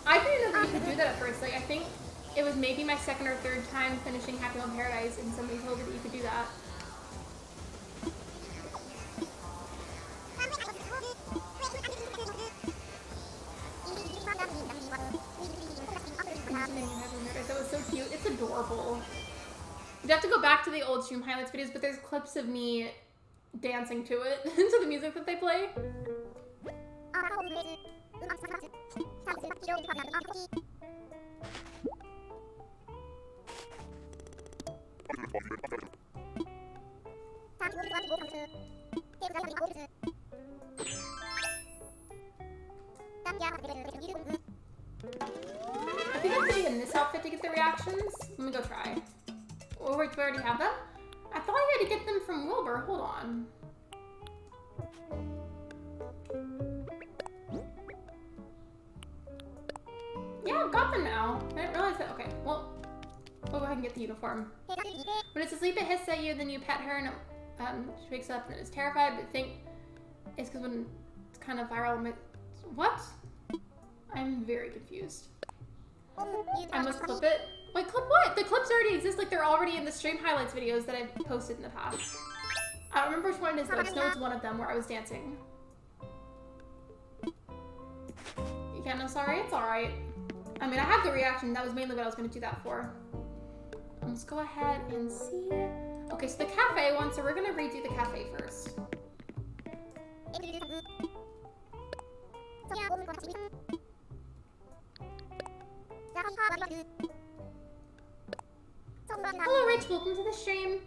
I didn't know that you could do that at first, like, I think it was maybe my second or third time finishing Happy Home Paradise, and somebody told me that you could do that. That was so cute. It's adorable. You'd have to go back to the old stream highlights videos, but there's clips of me dancing to it, to the music that they play. I think I have to be in this outfit to get the reactions. Let me go try. Oh, wait, do we already have them? I thought I had to get them from Wilbur. Hold on. Yeah, I've got them now. I didn't realize that. Okay, well, we'll go ahead and get the uniform. When it's asleep, it hisses at you, then you pet her, and she wakes up and is terrified, but think it's because when it's kind of viral. What? I'm very confused. I must clip it. Wait, clip what? The clips already exist, like they're already in the stream highlights videos that I've posted in the past. I don't remember which one it is though. I just know it's one of them where I was dancing. You can't know sorry? It's alright. I mean, I have the reaction. That was mainly what I was going to do that for. Let's go ahead and see. Okay, so the cafe one, so we're going to redo the cafe first. Hello Rich, welcome to the stream.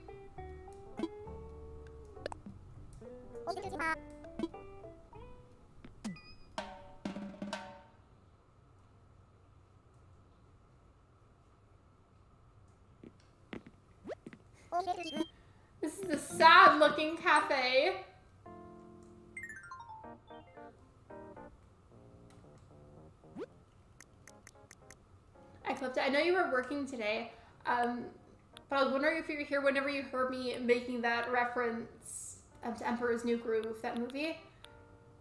This is a sad looking cafe. I clipped it. I know you were working today, but I was wondering if you were here whenever you heard me making that reference to Emperor's New Groove, that movie.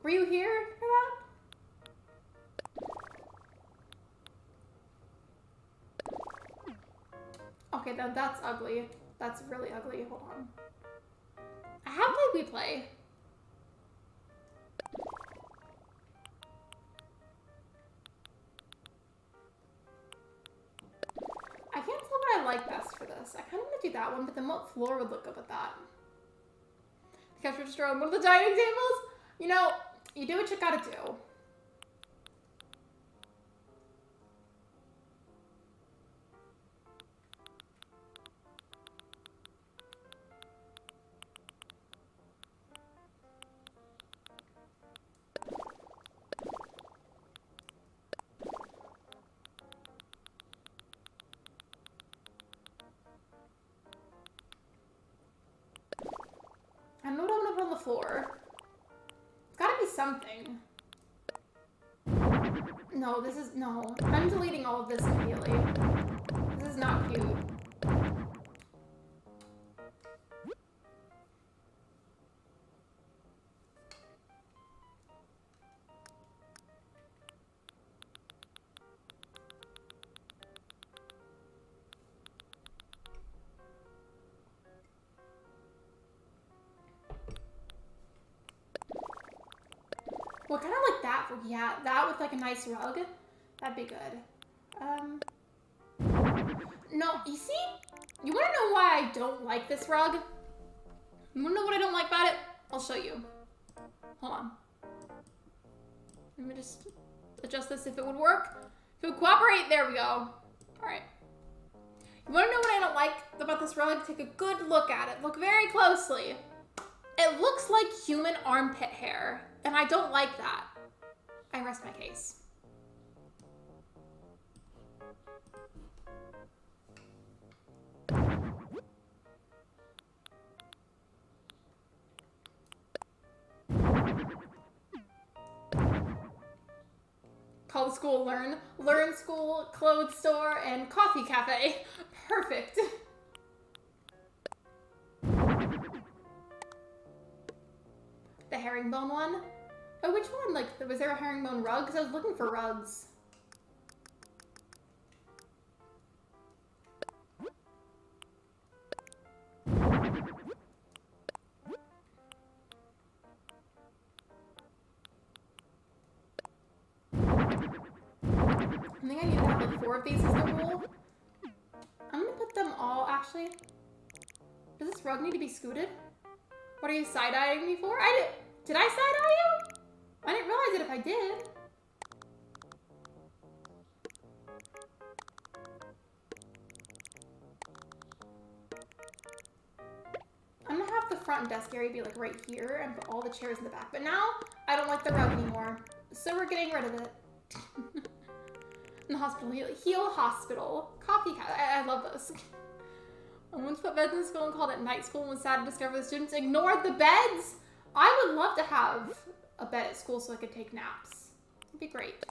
Were you here for that? Okay, then that's ugly. That's really ugly. Hold on. I have played We Play. I can't tell what I like best for this. I kind of want to do that one, but then what floor would look good with that? The couch would destroy one of the dining tables? You know, you do what you gotta do. I don't know what I'm gonna put on the floor. It's gotta be something. No, this is, no. I'm deleting all of this immediately. This is not cute. Well, kind of like that. Yeah, that with like a nice rug. That'd be good. No, you see? You want to know why I don't like this rug? You want to know what I don't like about it? I'll show you. Hold on. Let me just adjust this if it would work. If it would cooperate, there we go. All right. You want to know what I don't like about this rug? Take a good look at it. Look very closely. It looks like human armpit hair, and I don't like that. I rest my case. Call the school Learn school, clothes store, and coffee cafe. Perfect. The herringbone one? Oh, which one? Like, was there a herringbone rug? Because I was looking for rugs. I think I need to have like 4 of these as the rule. I'm gonna put them all, actually. Does this rug need to be scooted? What are you side-eyeing me for? Did I side-eye you? I didn't realize it if I did. I'm gonna have the front desk area be like right here and put all the chairs in the back. But now, I don't like the rug anymore. So we're getting rid of it. In the hospital, Heal Hospital. Coffee cat. I love those. I once put beds in school and called it night school and was sad to discover the students ignored the beds. I would love to have a bed at school so I could take naps. It'd be great.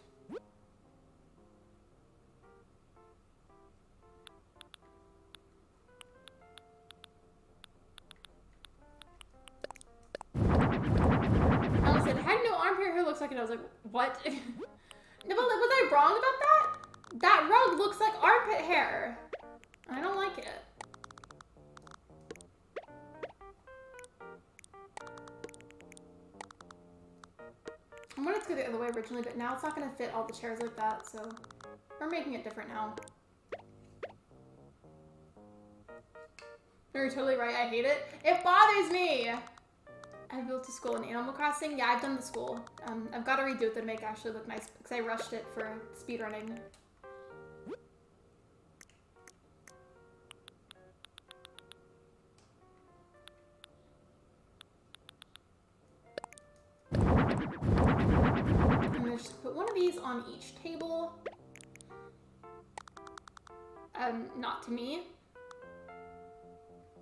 I almost said, had no arm hair looks like it. I was like, what? No, but was I wrong about that? That rug looks like armpit hair. I don't like it. I wanted to go the other way originally, but now it's not going to fit all the chairs like that, so we're making it different now. You're totally right, I hate it. It bothers me! I built a school in Animal Crossing. Yeah, I've done the school. I've got to redo it to make it actually look nice because I rushed it for speedrunning. I'm going to just put one of these on each table. Not to me.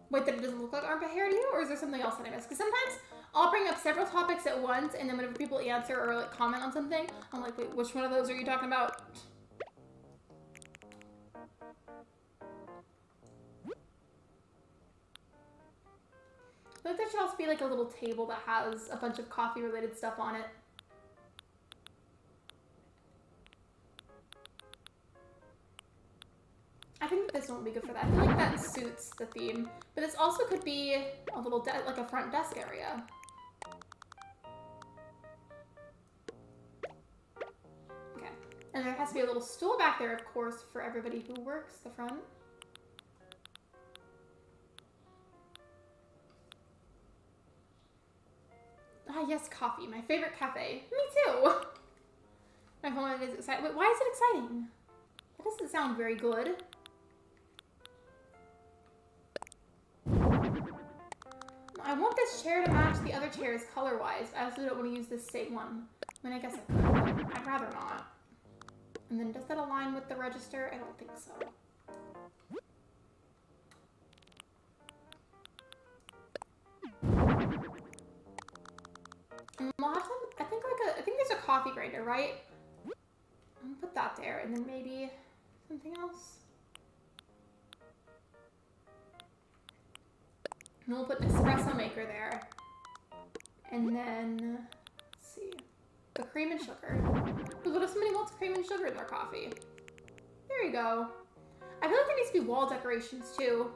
Wait, that it doesn't look like armpit hair to you? Or is there something else that I missed? Because sometimes I'll bring up several topics at once, and then whenever people answer or like comment on something, I'm like, wait, which one of those are you talking about? I feel like there should also be like a little table that has a bunch of coffee related stuff on it. I think that this won't be good for that. I feel like that suits the theme. But this also could be a little, like a front desk area. Okay. And there has to be a little stool back there, of course, for everybody who works the front. Ah, yes, coffee. My favorite cafe. Me too. My phone is excited. Wait, why is it exciting? That doesn't sound very good. I want this chair to match the other chairs color-wise. I also don't want to use this same one. I mean, I guess I could, but I'd rather not. And then does that align with the register? I don't think so. And we'll have some, I think there's a coffee grinder, right? I'm gonna put that there, and then maybe something else. And we'll put an espresso maker there. And then, let's see, the cream and sugar. Because what if somebody wants cream and sugar in their coffee? There you go. I feel like there needs to be wall decorations too.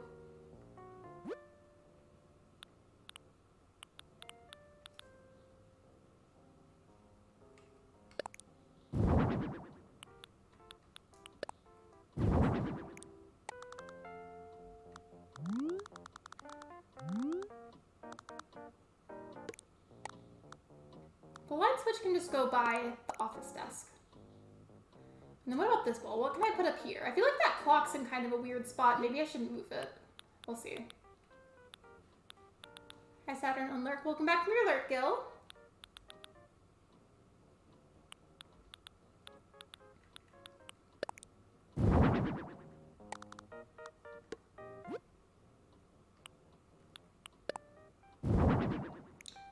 switch can just go by the office desk. And then what about this wall? What can I put up here? I feel like that clock's in kind of a weird spot. Maybe I shouldn't move it. We'll see. Hi, Saturn Unlurk. Welcome back from your Lurk Guild. I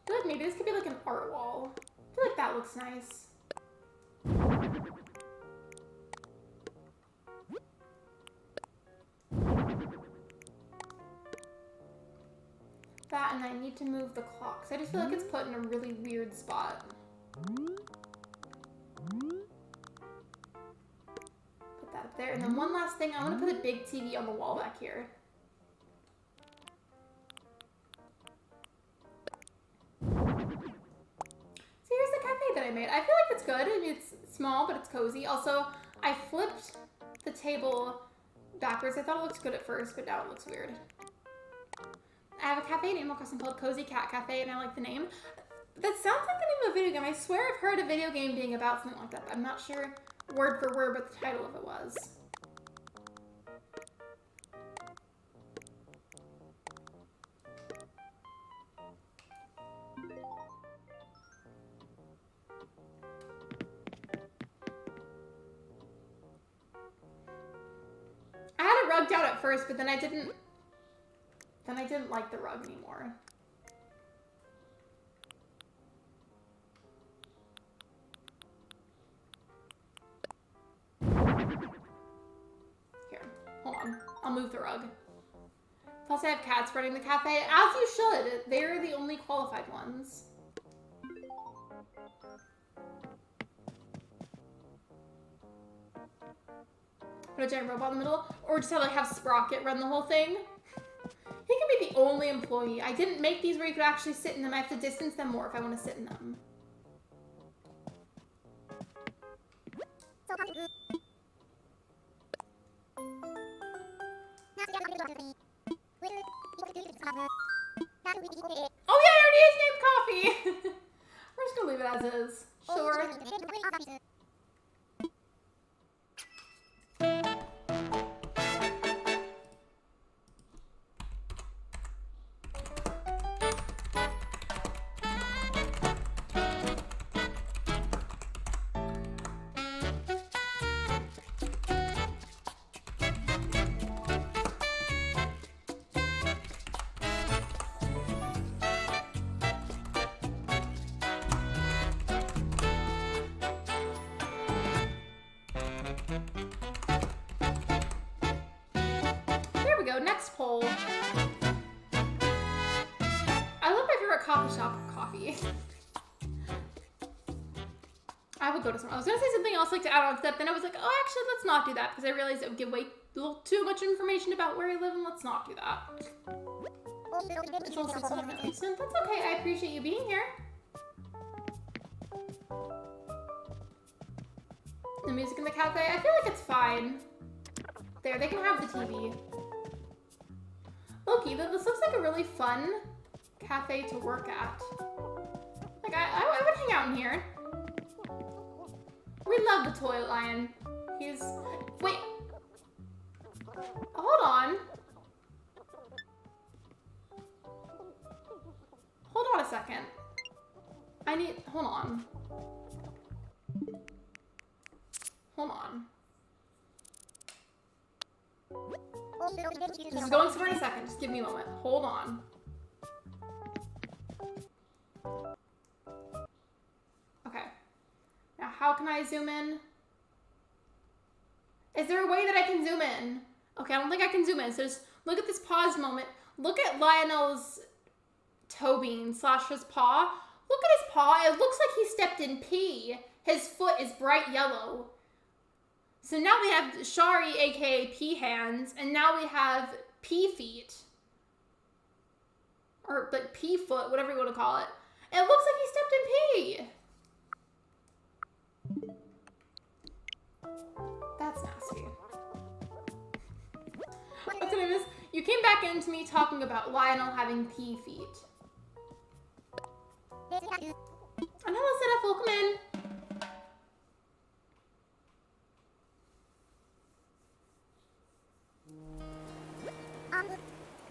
feel like maybe this could be like an art wall. I feel like that looks nice. That, and I need to move the clock. So I just feel like it's put in a really weird spot. Put that up there. And then one last thing, I want to put a big TV on the wall back here. So here's the cafe that I made. I feel like it's good. I mean, it's small, but it's cozy. Also, I flipped the table backwards. I thought it looked good at first, but now it looks weird. I have a cafe in Animal Crossing called Cozy Cat Cafe, and I like the name. That sounds like the name of a video game. I swear I've heard a video game being about something like that, but I'm not sure word for word what the title of it was. I had it rugged out at first, but then I didn't like the rug anymore. Here, hold on. I'll move the rug. Plus I have cats running the cafe, as you should. They're the only qualified ones. Put a giant robot in the middle, or just have Sprocket run the whole thing. He can be the only employee. I didn't make these where you could actually sit in them. I have to distance them more if I want to sit in them. Oh yeah, I already is named Coffee! We're just gonna leave it as is. Sure. Next poll. I love my favorite coffee shop coffee. I would go to somewhere. I was gonna say something else like to add on to that, then I was like, oh, actually, let's not do that because I realized it would give away a little too much information about where I live, and let's not do that. It's also something that makes sense. That's okay. I appreciate you being here. The music in the cafe, I feel like it's fine. There, they can have the TV. Loki, this looks like a really fun cafe to work at. Like, I would hang out in here. We love the toy lion. He's... Wait. Hold on. Hold on a second. I need... Hold on. Hold on. This is going somewhere in a second. Just give me a moment. Hold on. Okay. Now, how can I zoom in? Is there a way that I can zoom in? Okay, I don't think I can zoom in. So just look at this pause moment. Look at Lionel's toe bean / his paw. Look at his paw. It looks like he stepped in pee. His foot is bright yellow. So now we have Shari, aka Pea Hands, and now we have Pea Feet. Or like Pea Foot, whatever you want to call it. It looks like he stepped in pee. That's nasty. What's the name is? You came back into me talking about Lionel having pea feet. And hello, Sedef, welcome in.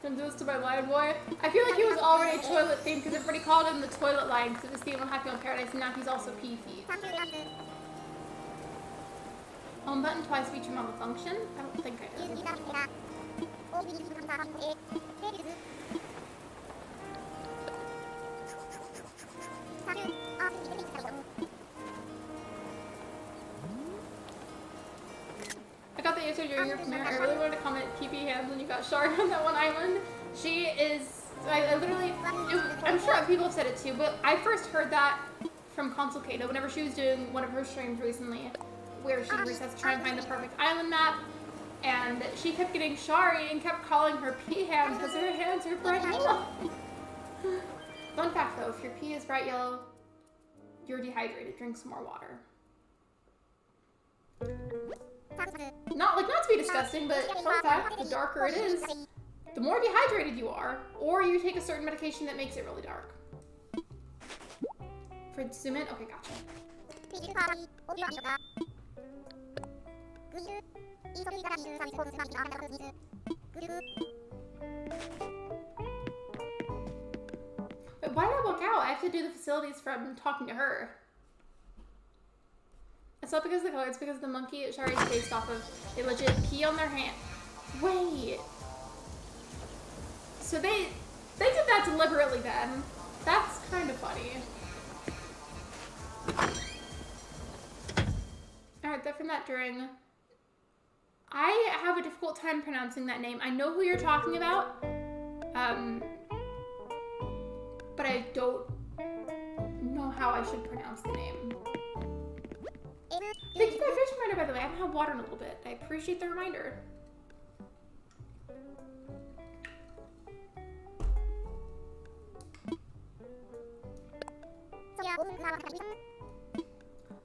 Don't do this to my lion boy. I feel like he was already toilet themed because everybody called him the toilet lion because it was themed on Happy on Paradise, and now he's also pee feet. Home button twice feature malfunction? I don't think I did. I got the answer during your premiere. I really wanted to comment PP hands when you got Shari on that one island. She is, I literally, I'm sure people have said it too, but I first heard that from Consulcado whenever she was doing one of her streams recently, where she resets to try and find the perfect island map, and she kept getting Shari and kept calling her pee hands because her hands are bright yellow. Fun fact though, if your pee is bright yellow, you're dehydrated. Drink some more water. Not to be disgusting, but fun fact, the darker it is, the more dehydrated you are, or you take a certain medication that makes it really dark. For zoom in? Okay, gotcha. But why did I walk out? I have to do the facilities from talking to her. It's not because of the color, it's because the monkey Shari is based off of, they legit pee on their hand. Wait. So they did that deliberately then. That's kind of funny. I heard that from that during. I have a difficult time pronouncing that name. I know who you're talking about. But I don't know how I should pronounce the name. Thank you for the fish reminder, by the way. I haven't had water in a little bit. I appreciate the reminder.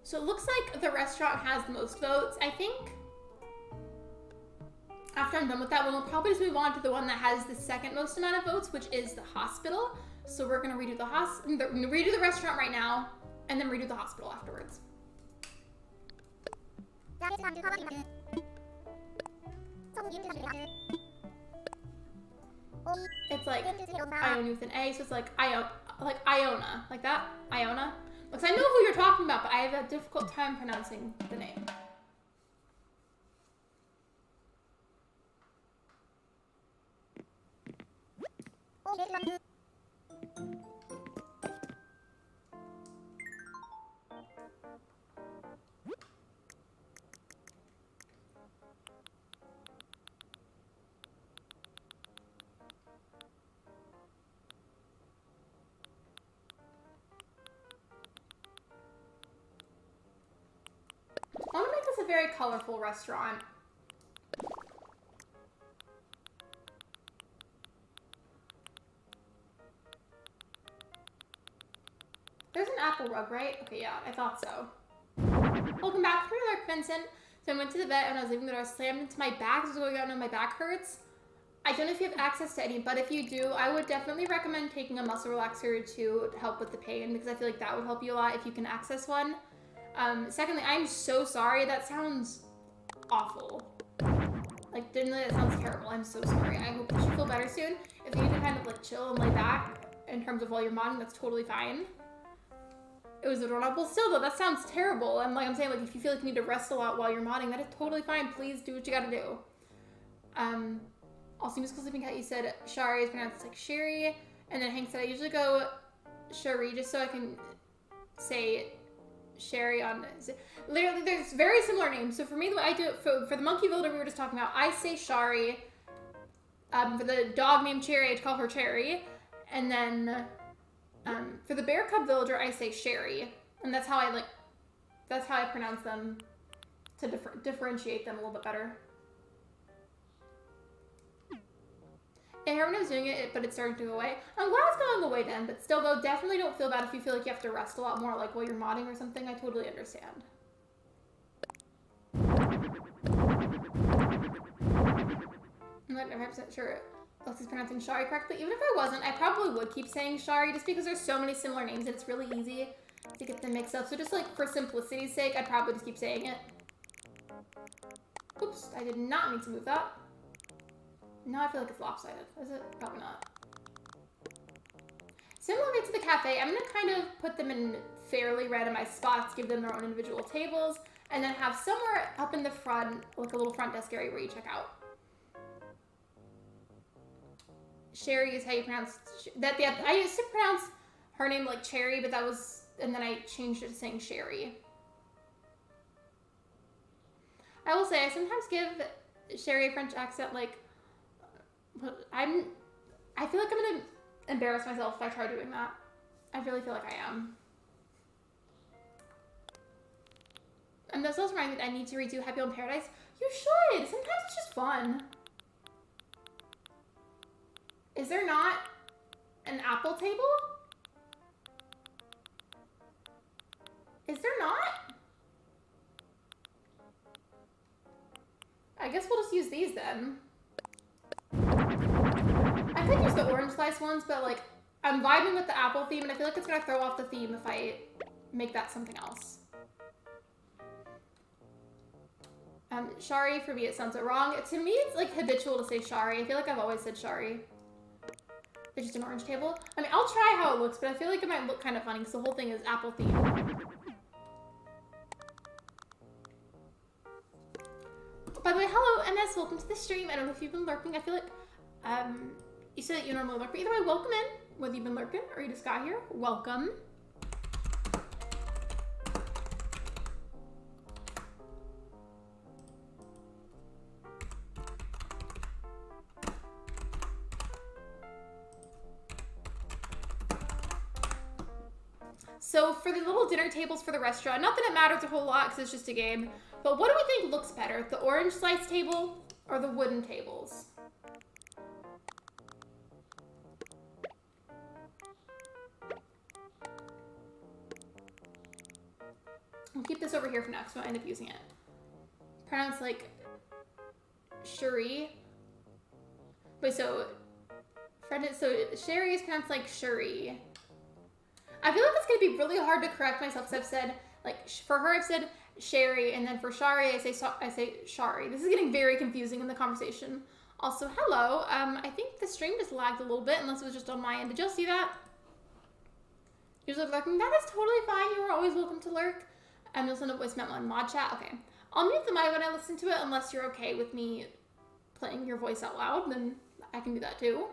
So it looks like the restaurant has the most votes. I think after I'm done with that one, we'll probably just move on to the one that has the second most amount of votes, which is the hospital. So we're gonna redo redo the restaurant right now, and then redo the hospital afterwards. It's like Ione with an A, so it's like Iona, like that, Iona. Because I know who you're talking about, but I have a difficult time pronouncing the name. I want to make this a very colorful restaurant. There's an apple rug, right? Okay, yeah, I thought so. Welcome back to Lurk, Vincent. So I went to the vet and I was leaving the door, slammed into my back. I was going out and my back hurts. I don't know if you have access to any, but if you do, I would definitely recommend taking a muscle relaxer to help with the pain, because I feel like that would help you a lot if you can access one. Secondly, I'm so sorry. That sounds awful. Like, genuinely, that sounds terrible. I'm so sorry. I hope that you feel better soon. If you need to kind of like chill and lay back in terms of while you're modding, that's totally fine. It was adorable. Still though, that sounds terrible. And like I'm saying, like if you feel like you need to rest a lot while you're modding, that is totally fine. Please do what you gotta do. Also, Musical Sleeping Cat, you said Shari is pronounced like Sherry, and then Hank said I usually go Shari just so I can say Sherry on. Literally, there's very similar names. So for me, the way I do it for the monkey builder we were just talking about, I say Shari. For the dog named Cherry, I call her Cherry, and then for the bear cub villager, I say Sherry, and that's how I pronounce them to differentiate them a little bit better. Yeah, everyone was doing it, but it's starting to go away. I'm glad it's going away then, but still though, definitely don't feel bad if you feel like you have to rest a lot more, like while you're modding or something. I totally understand. I'm not 100% sure Lexi's pronouncing Shari correctly. Even if I wasn't, I probably would keep saying Shari just because there's so many similar names and it's really easy to get them mixed up. So just like for simplicity's sake, I'd probably just keep saying it. Oops, I did not mean to move that. Now I feel like it's lopsided. Is it? Probably not. Similarly to the cafe, I'm gonna kind of put them in fairly randomized spots, give them their own individual tables, and then have somewhere up in the front, like a little front desk area where you check out. Sherry is how you pronounce that. I used to pronounce her name like Cherry, but that was, and then I changed it to saying Sherry. I will say I sometimes give Sherry a French accent. Like, I feel like I'm gonna embarrass myself if I try doing that. I really feel like I am. And this also reminds me I need to redo Happy Home Paradise. You should. Sometimes it's just fun. Is there not an apple table? Is there not? I guess we'll just use these then. I could use the orange slice ones, but like, I'm vibing with the apple theme, and I feel like it's gonna throw off the theme if I make that something else. Shari, for me, it sounds so wrong. To me, it's like habitual to say Shari. I feel like I've always said Shari. It's just an orange table. I mean, I'll try how it looks, but I feel like it might look kind of funny because the whole thing is apple themed. By the way, hello, MS. Welcome to the stream. I don't know if you've been lurking. I feel like you said that you normally lurk, but either way, welcome in. Whether you've been lurking or you just got here, welcome. So for the little dinner tables for the restaurant, not that it matters a whole lot because it's just a game, but what do we think looks better? The orange slice table or the wooden tables? I'll keep this over here for now because we'll end up using it. Pronounce like Shuri. Wait, so Sherry is pronounced like Shuri. I feel like it's gonna be really hard to correct myself because I've said, like, for her I've said Sherry, and then for Shari I say Shari. This is getting very confusing in the conversation. Also, hello. I think the stream just lagged a little bit, unless it was just on my end. Did y'all see that? You're just lurking. That is totally fine. You are always welcome to lurk. You'll send a voice memo in mod chat. Okay. I'll mute the mic when I listen to it, unless you're okay with me playing your voice out loud. Then I can do that too.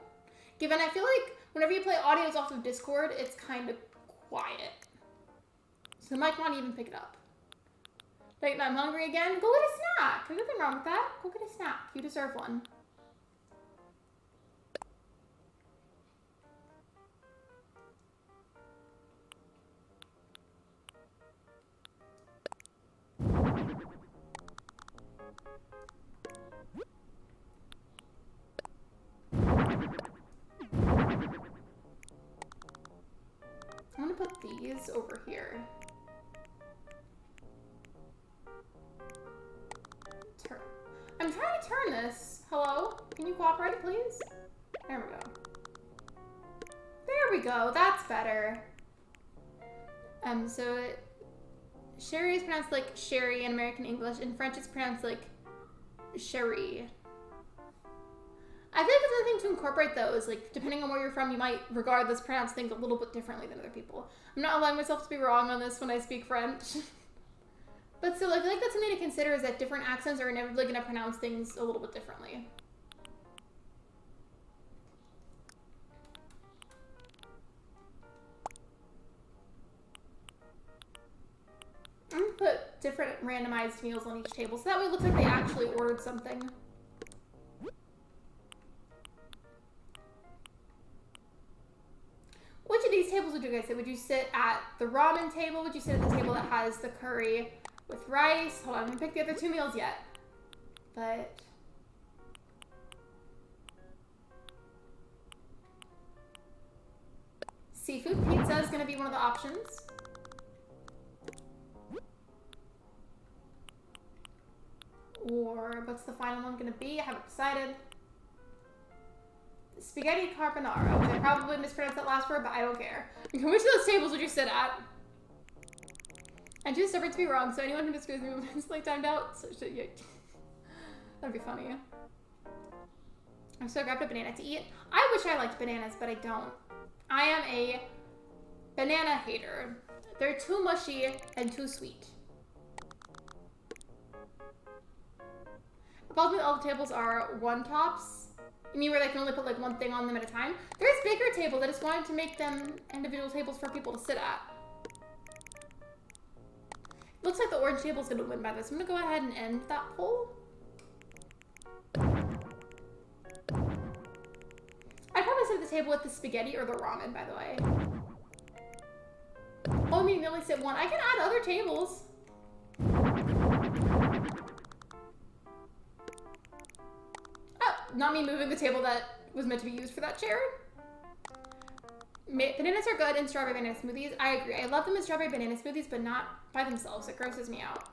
Given I feel like whenever you play audios off of Discord, it's kind of quiet. So the mic won't even pick it up. Like, I'm hungry again? Go get a snack. There's nothing wrong with that. Go get a snack. You deserve one. I'm gonna put these over here. I'm trying to turn this. Hello? Can you cooperate, please? There we go. There we go. That's better. So Sherry is pronounced like Sherry in American English. In French, it's pronounced like Sherry. I feel like it's another thing to incorporate those. Like, depending on where you're from, you might regard this pronounced thing a little bit differently than other people. I'm not allowing myself to be wrong on this when I speak French. But still, I feel like that's something to consider, is that different accents are inevitably going to pronounce things a little bit differently. I'm going to put different randomized meals on each table, so that way it looks like they actually ordered something. Which of these tables would you guys sit? Would you sit at the ramen table? Would you sit at the table that has the curry with rice? Hold on, I haven't picked the other two meals yet. But seafood pizza is going to be one of the options. Or what's the final one going to be? I haven't decided. Spaghetti carbonara, which I probably mispronounced that last word, but I don't care. Which of those tables would you sit at? I'm too stubborn to be wrong, so anyone who disagrees with me is like timed out. So yeah. That'd be funny. I'm so grabbed a banana to eat. I wish I liked bananas, but I don't. I am a banana hater. They're too mushy and too sweet. Above me, all the tables are one tops. You mean where they can only put like one thing on them at a time? There's bigger tables. I just wanted to make them individual tables for people to sit at. Looks like the orange table's gonna win by this. I'm gonna go ahead and end that poll. I'd probably sit at the table with the spaghetti or the ramen, by the way. Oh, I mean, they only sit one. I can add other tables. Oh, not me moving the table that was meant to be used for that chair. Bananas are good in strawberry banana smoothies. I agree. I love them in strawberry banana smoothies, but not by themselves. It grosses me out.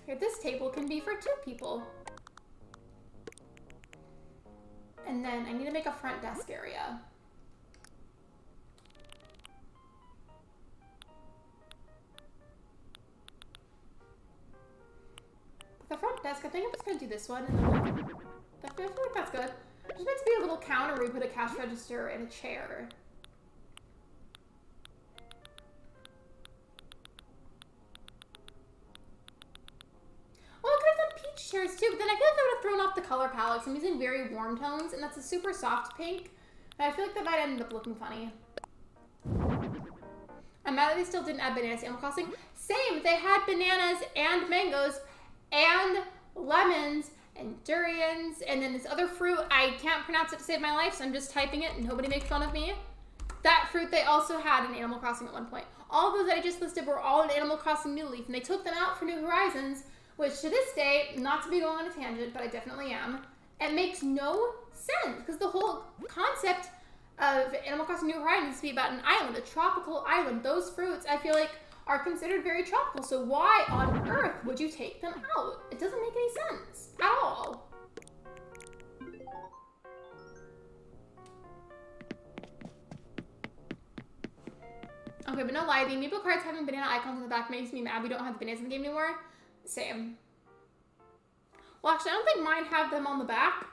Okay, this table can be for 2 people. And then I need to make a front desk area. The front desk, I think I'm just gonna do this one, and then I feel like that's good. There's meant to be a little counter where we put a cash register and a chair. Well, I could have done peach chairs too, but then I feel like I would have thrown off the color palette because I'm using very warm tones, and that's a super soft pink. And I feel like that might end up looking funny. I'm mad that they still didn't add bananas to Animal Crossing. Same, they had bananas and mangoes and lemons and durians and then this other fruit. I can't pronounce it to save my life, so I'm just typing it and nobody make fun of me. That fruit they also had in Animal Crossing at one point. All of those that I just listed were all in Animal Crossing New Leaf, and they took them out for New Horizons, which to this day, not to be going on a tangent, but I definitely am, it makes no sense because the whole concept of Animal Crossing New Horizons is to be about an island, a tropical island. Those fruits, I feel like, are considered very tropical, so why on earth would you take them out? It doesn't make any sense at all. Okay, but no lie, the amiibo cards having banana icons on the back makes me mad we don't have the bananas in the game anymore. Same. Well, actually, I don't think mine have them on the back,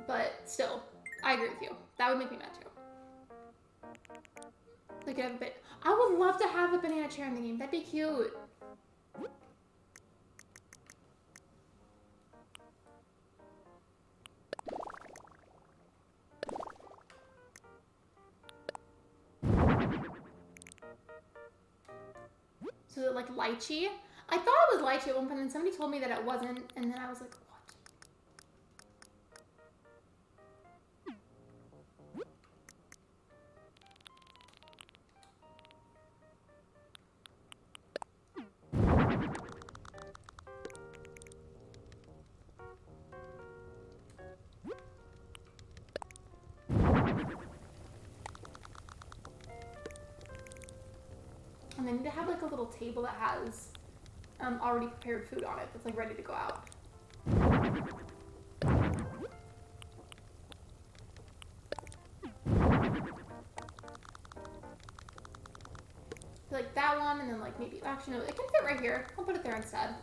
but still, I agree with you. That would make me mad too. They could have a bit. I would love to have a banana chair in the game. That'd be cute. So is it like lychee? I thought it was lychee at one point, and somebody told me that it wasn't, and then I was like, what? And they need to have like a little table that has already prepared food on it that's like ready to go out. So like that one, and then like maybe, actually no, it can fit right here. I'll put it there instead.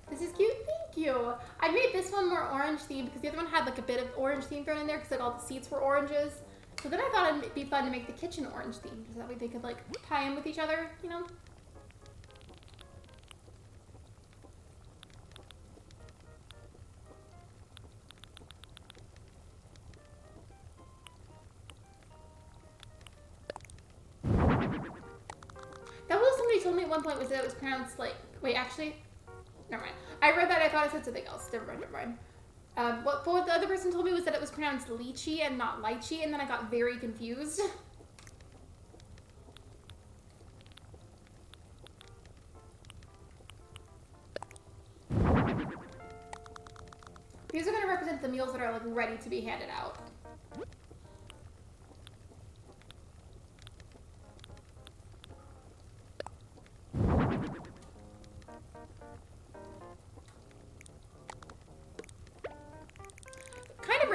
This is cute, thank you. I made this one more orange themed because the other one had like a bit of orange theme thrown in there because like all the seats were oranges. So then I thought it'd be fun to make the kitchen orange themed because that way they could like tie in with each other, you know? That was somebody told me at one point was that it was pronounced like, wait, actually, never mind. I read that, I thought it said something else. Never mind, never mind. What the other person told me was that it was pronounced lychee and not lychee, and then I got very confused. These are going to represent the meals that are like ready to be handed out.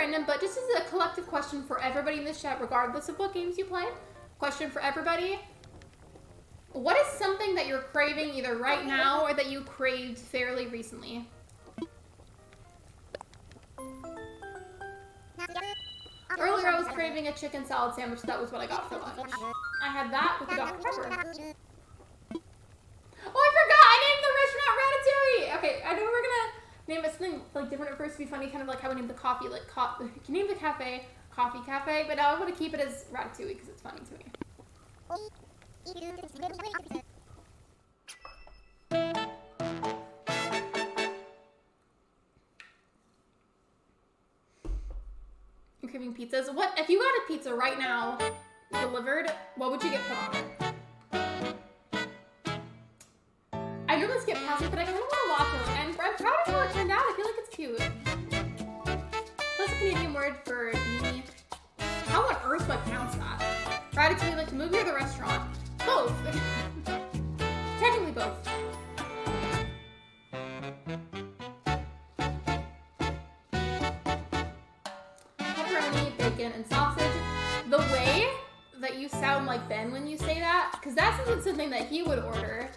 random, but just as a collective question for everybody in this chat, regardless of what games you play. Question for everybody. What is something that you're craving either right now or that you craved fairly recently? Earlier I was craving a chicken salad sandwich. That was what I got for lunch. I had that with the Dr. Pepper. Oh, I forgot! I named the restaurant Ratatouille! Okay, I know we're gonna name it something like different at first to be funny, kind of like how we named the coffee, like you named the cafe Coffee Cafe, but now I want to keep it as Ratatouille because it's funny to me. I'm craving pizzas. What if you got a pizza right now delivered? What would you get put on it? I know let's get past it, but I kind of want to watch it. And I'm proud of how it turned out. I feel like it's cute. That's a Canadian word for beanie. How on earth do I pronounce that? Ratatouille, like the movie or the restaurant? Both. Technically both. Pepperoni, bacon, and sausage. The way that you sound like Ben when you say that, because that's something that he would order.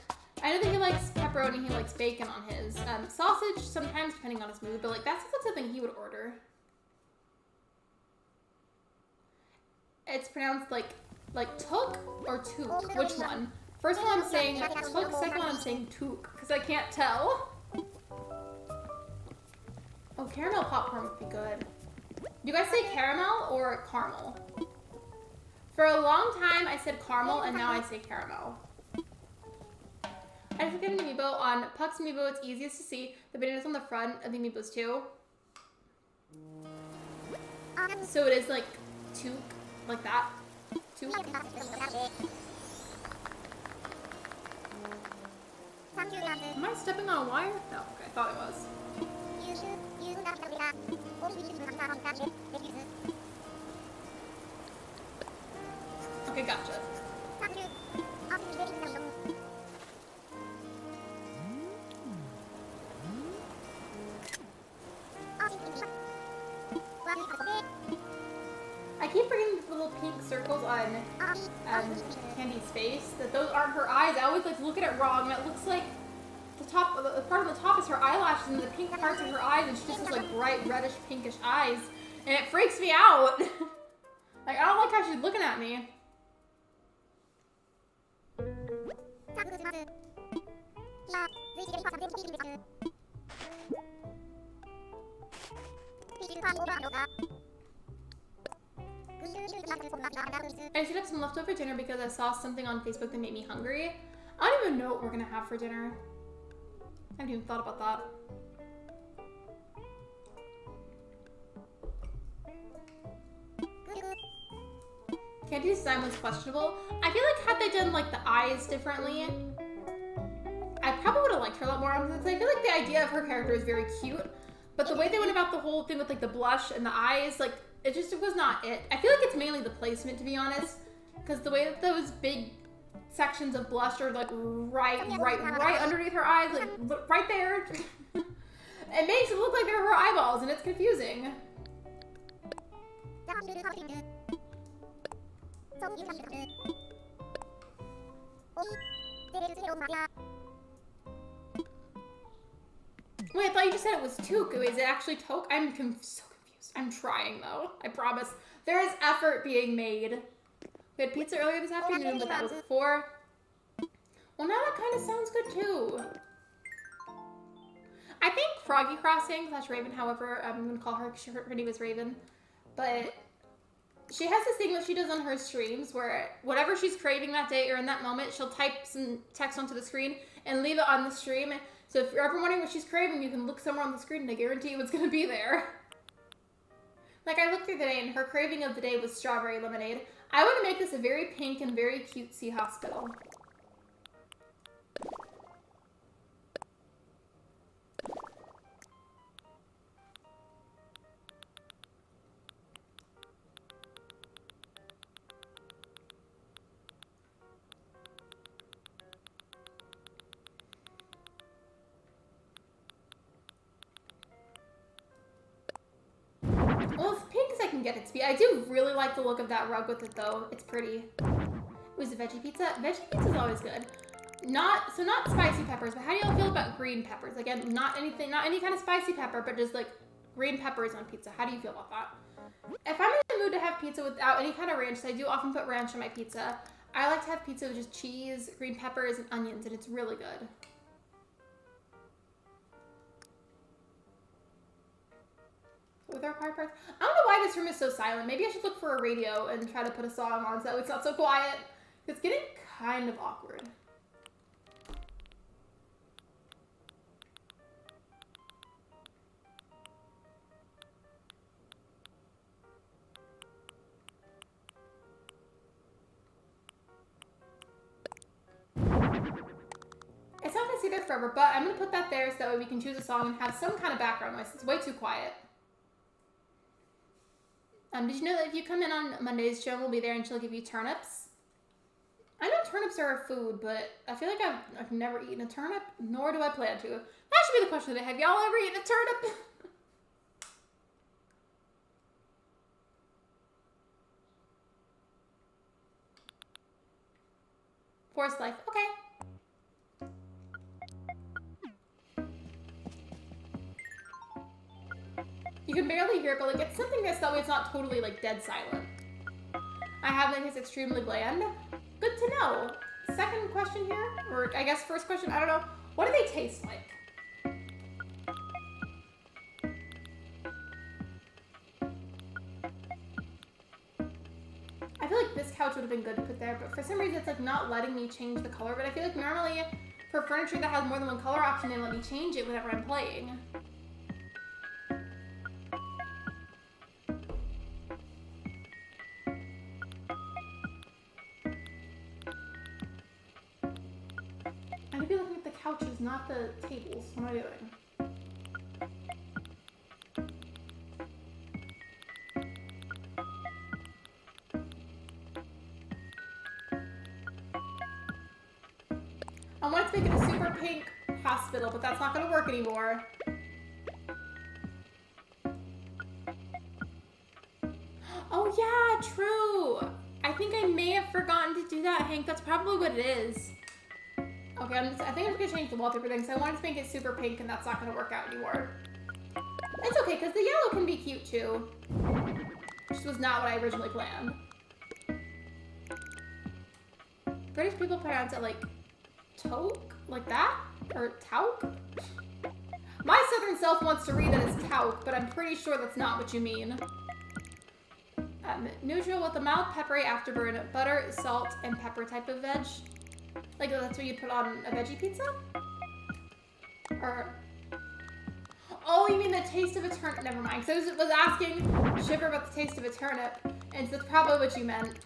I know that he likes pepperoni, he likes bacon on his. Sausage, sometimes depending on his mood, but like that's something he would order. It's pronounced like took or took. Which one? First one I'm saying took, second one I'm saying took, because I can't tell. Oh, caramel popcorn would be good. Do you guys say caramel or caramel? For a long time I said caramel and now I say caramel. I just get an amiibo. On Puck's amiibo, it's easiest to see. The bananas on the front of the amiibos too. So it is like toque, like that. Toque. Am I stepping on a wire? No, okay, I thought I was. Okay, gotcha. I keep forgetting the little pink circles on Candy's face, that those aren't her eyes. I always like look at it wrong, and it looks like the part on the top is her eyelashes, and the pink parts are her eyes, and she just has like bright reddish pinkish eyes, and it freaks me out. Like I don't like how she's looking at me. I should have some leftover dinner because I saw something on Facebook that made me hungry. I don't even know what we're gonna have for dinner. I haven't even thought about that. Candy's design was questionable. I feel like had they done like the eyes differently, I probably would have liked her a lot more. I feel like the idea of her character is very cute, but the way they went about the whole thing with like the blush and the eyes, like it was not it. I feel like it's mainly the placement, to be honest, because the way that those big sections of blush are like right underneath her eyes, like right there. It makes it look like they're her eyeballs, and it's confusing. Wait, I thought you just said it was toque. Is it actually toque? I'm so confused. I'm trying though. I promise. There is effort being made. We had pizza earlier this afternoon, but that was before. Well, now that kind of sounds good too. I think Froggy Crossing / Raven, however, I'm going to call her because her name is Raven. But she has this thing that she does on her streams where whatever she's craving that day or in that moment, she'll type some text onto the screen and leave it on the stream. So if you're ever wondering what she's craving, you can look somewhere on the screen and I guarantee you it's going to be there. Like I looked through the day and her craving of the day was strawberry lemonade. I want to make this a very pink and very cutesy hospital. Well, get it to be. I do really like the look of that rug with it though. It's pretty. Was it veggie pizza? Veggie pizza is always good. Not spicy peppers, but how do y'all feel about green peppers? Again, not any kind of spicy pepper, but just like green peppers on pizza. How do you feel about that? If I'm in the mood to have pizza without any kind of ranch, so I do often put ranch on my pizza. I like to have pizza with just cheese, green peppers, and onions, and it's really good. With our quiet parts, I don't know why this room is so silent. Maybe I should look for a radio and try to put a song on so that it's not so quiet. It's getting kind of awkward. It's not gonna stay there forever, but I'm gonna put that there so that way we can choose a song and have some kind of background noise. It's way too quiet. Did you know that if you come in on Mondays, Joan will be there and she'll give you turnips? I know turnips are a food, but I feel like I've never eaten a turnip, nor do I plan to. That should be the question today. Have y'all ever eaten a turnip? Forest life, okay. You can barely hear it, but like it's something that's that way it's not totally like dead silent. I have like it's extremely bland. Good to know. Second question here, or I guess first question, I don't know. What do they taste like? I feel like this couch would have been good to put there, but for some reason it's like not letting me change the color. But I feel like normally for furniture that has more than one color option, they let me change it whenever I'm playing. I could be looking at the couches, not the tables. What am I doing? I wanted to make it a super pink hospital, but that's not going to work anymore. Oh yeah, true. I think I may have forgotten to do that, Hank. That's probably what it is. Okay, I think I'm just gonna change the wallpaper thing, so I wanted to make it super pink, and that's not gonna work out anymore. It's okay, because the yellow can be cute too. Which was not what I originally planned. British people pronounce it like toque, like that? Or tauque? My southern self wants to read that as tauque, but I'm pretty sure that's not what you mean. Neutral with a mild peppery afterburn, butter, salt, and pepper type of veg. Like that's what you put on a veggie pizza? Or... Oh, you mean the taste of a turnip? Never mind. Because I was asking Shiver about the taste of a turnip, and so that's probably what you meant.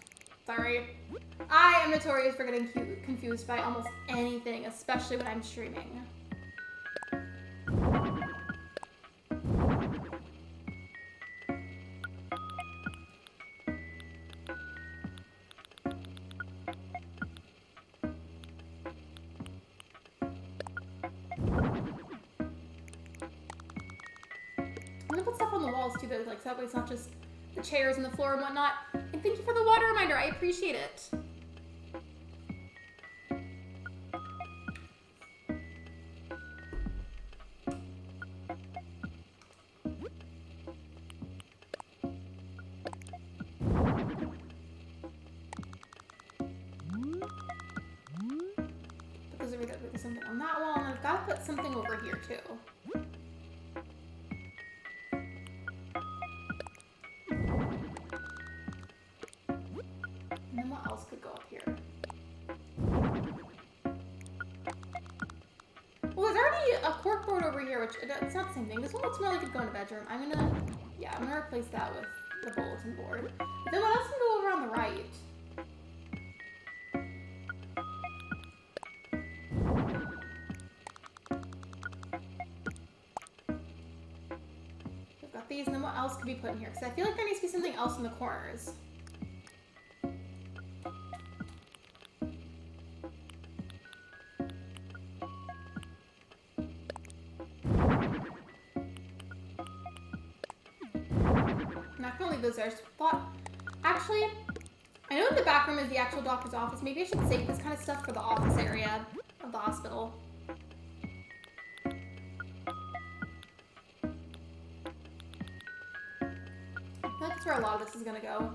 Sorry. I am notorious for getting confused by almost anything, especially when I'm streaming. Too, like so that way it's not just the chairs and the floor and whatnot. And thank you for the water reminder. I appreciate it. Because there's something on that wall, and I've got to put something over here too. Could go up here. Well, there's already a corkboard over here, which it's not the same thing. This one looks more like it could go in a bedroom. I'm gonna replace that with the bulletin board. But then what else can go over on the right? We've got these, and then what else could be put in here? Because I feel like there needs to be something else in the corners. Those I just thought, actually, I know in the back room is the actual doctor's office. Maybe I should save this kind of stuff for the office area of the hospital. That's where a lot of this is gonna go.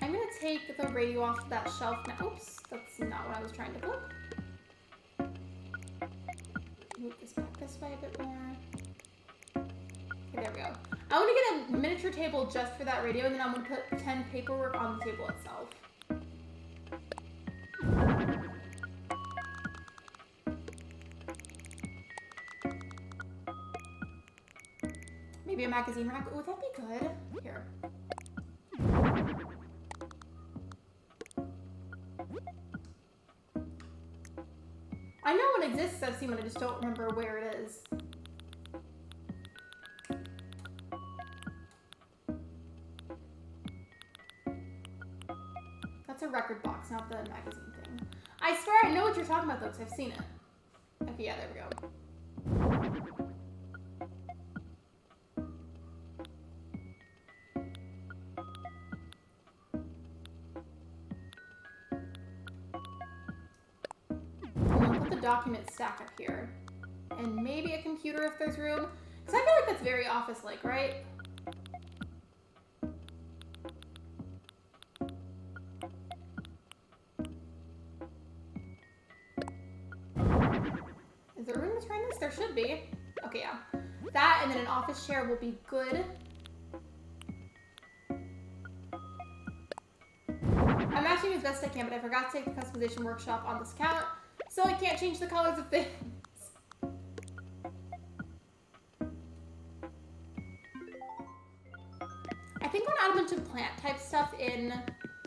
I'm gonna take the radio off that shelf now. Oops, that's not what I was trying to put. Move this back this way a bit more. Okay, there we go. I want to get a miniature table just for that radio, and then I'm gonna put pretend paperwork on the table itself. Maybe a magazine rack. Oh, that'd be good. Here. I know one exists, I've seen one, I just don't remember where it is. That's a record box, not the magazine thing. I swear I know what you're talking about though, because I've seen it. Okay, yeah, there we go. Document stack up here, and maybe a computer if there's room, because I feel like that's very office-like, right? Is there room to turn this? There should be. Okay, yeah. That and then an office chair will be good. I'm matching as best I can, but I forgot to take the customization workshop on this account. So I can't change the colors of things. I think I'm gonna add a bunch of plant type stuff in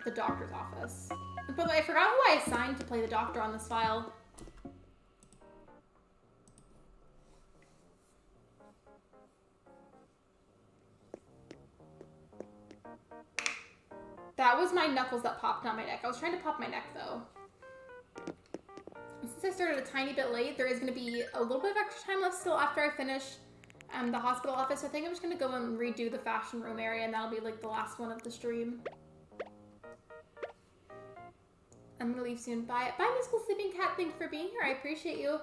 the doctor's office. But I forgot who I assigned to play the doctor on this file. That was my knuckles that popped on my neck. I was trying to pop my neck though. Since I started a tiny bit late, there is going to be a little bit of extra time left still after I finish the hospital office. So I think I'm just going to go and redo the fashion room area, and that'll be like the last one of the stream. I'm going to leave soon. Bye. Bye, Mystical Sleeping Cat. Thanks for being here. I appreciate you.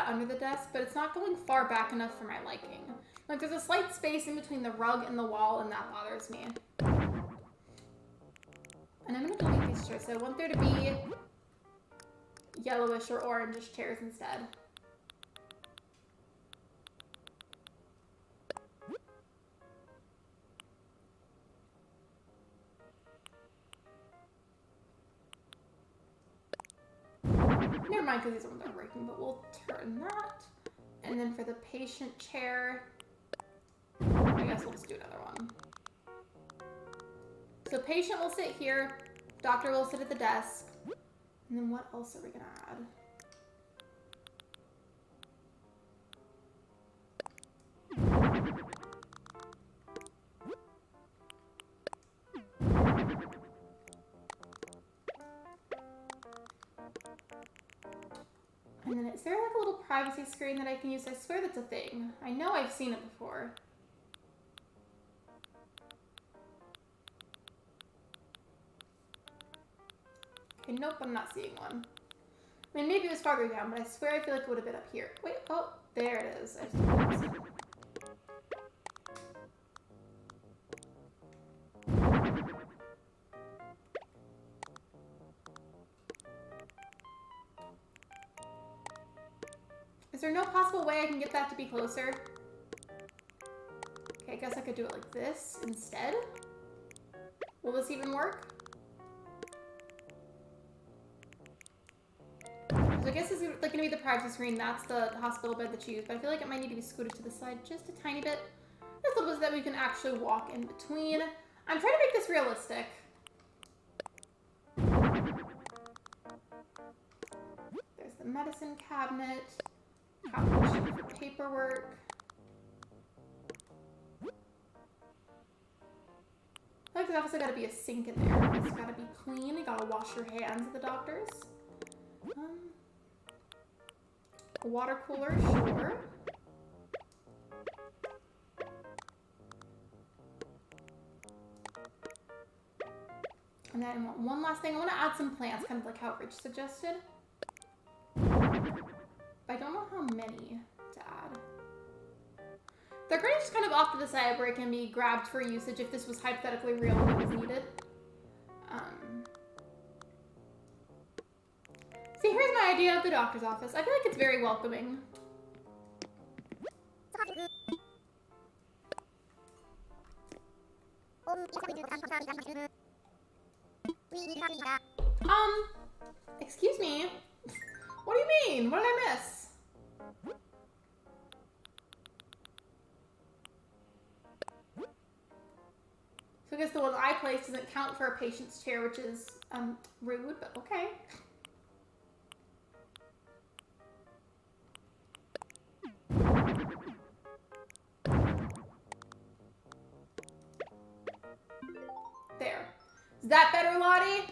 Under the desk, but it's not going far back enough for my liking. Like, there's a slight space in between the rug and the wall, and that bothers me. And I'm gonna delete these chairs, so I want there to be yellowish or orangish chairs instead. Never mind, because these ones aren't working, but we'll turn that. And then for the patient chair, I guess we'll just do another one. So patient will sit here, doctor will sit at the desk, and then what else are we gonna add? And then is there like a little privacy screen that I can use? I swear that's a thing. I know I've seen it before. Okay, nope, I'm not seeing one. I mean, maybe it was farther down, but I swear I feel like it would have been up here. Wait, oh, there it is. I just noticed it. Is there no possible way I can get that to be closer? Okay, I guess I could do it like this instead. Will this even work? So I guess this is like gonna be the privacy screen. That's the hospital bed that you use, but I feel like it might need to be scooted to the side just a tiny bit. That's a little bit so that we can actually walk in between. I'm trying to make this realistic. There's the medicine cabinet. Copy for paperwork. I feel like there's obviously got to be a sink in there. It's got to be clean. You got to wash your hands at the doctor's. A water cooler, sure. And then I want one last thing. I want to add some plants, kind of like how Rich suggested. But I don't know how many to add. They're going to just kind of off to the side where it can be grabbed for usage if this was hypothetically real and it was needed. See, here's my idea of the doctor's office. I feel like it's very welcoming. Excuse me? What do you mean? What did I miss? So I guess the one I placed doesn't count for a patient's chair, which is rude, but okay. There. Is that better, Lottie?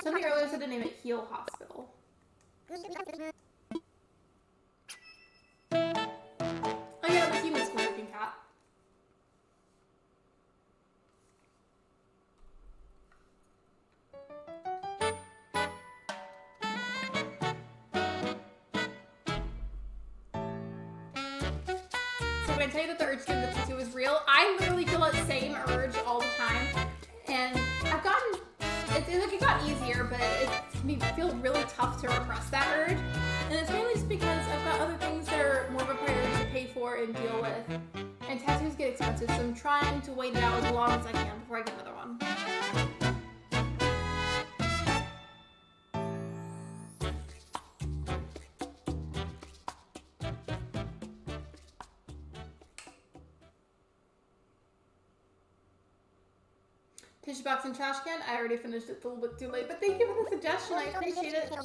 Somebody earlier said to name it Heal Hospital. Oh yeah, the human school looking cat. So when I tell you that the urge to get the tattoo is real, I literally feel that same urge all the time. And I've gotten, it got easier, but it can feel really tough to repress that urge. And it's mainly just because I've got other things that are more of a priority to pay for and deal with. And tattoos get expensive, so I'm trying to wait it out as long as I can before I get another one. Tissue box and trash can. I already finished it a little bit too late, but thank you for the suggestion. I appreciate it. So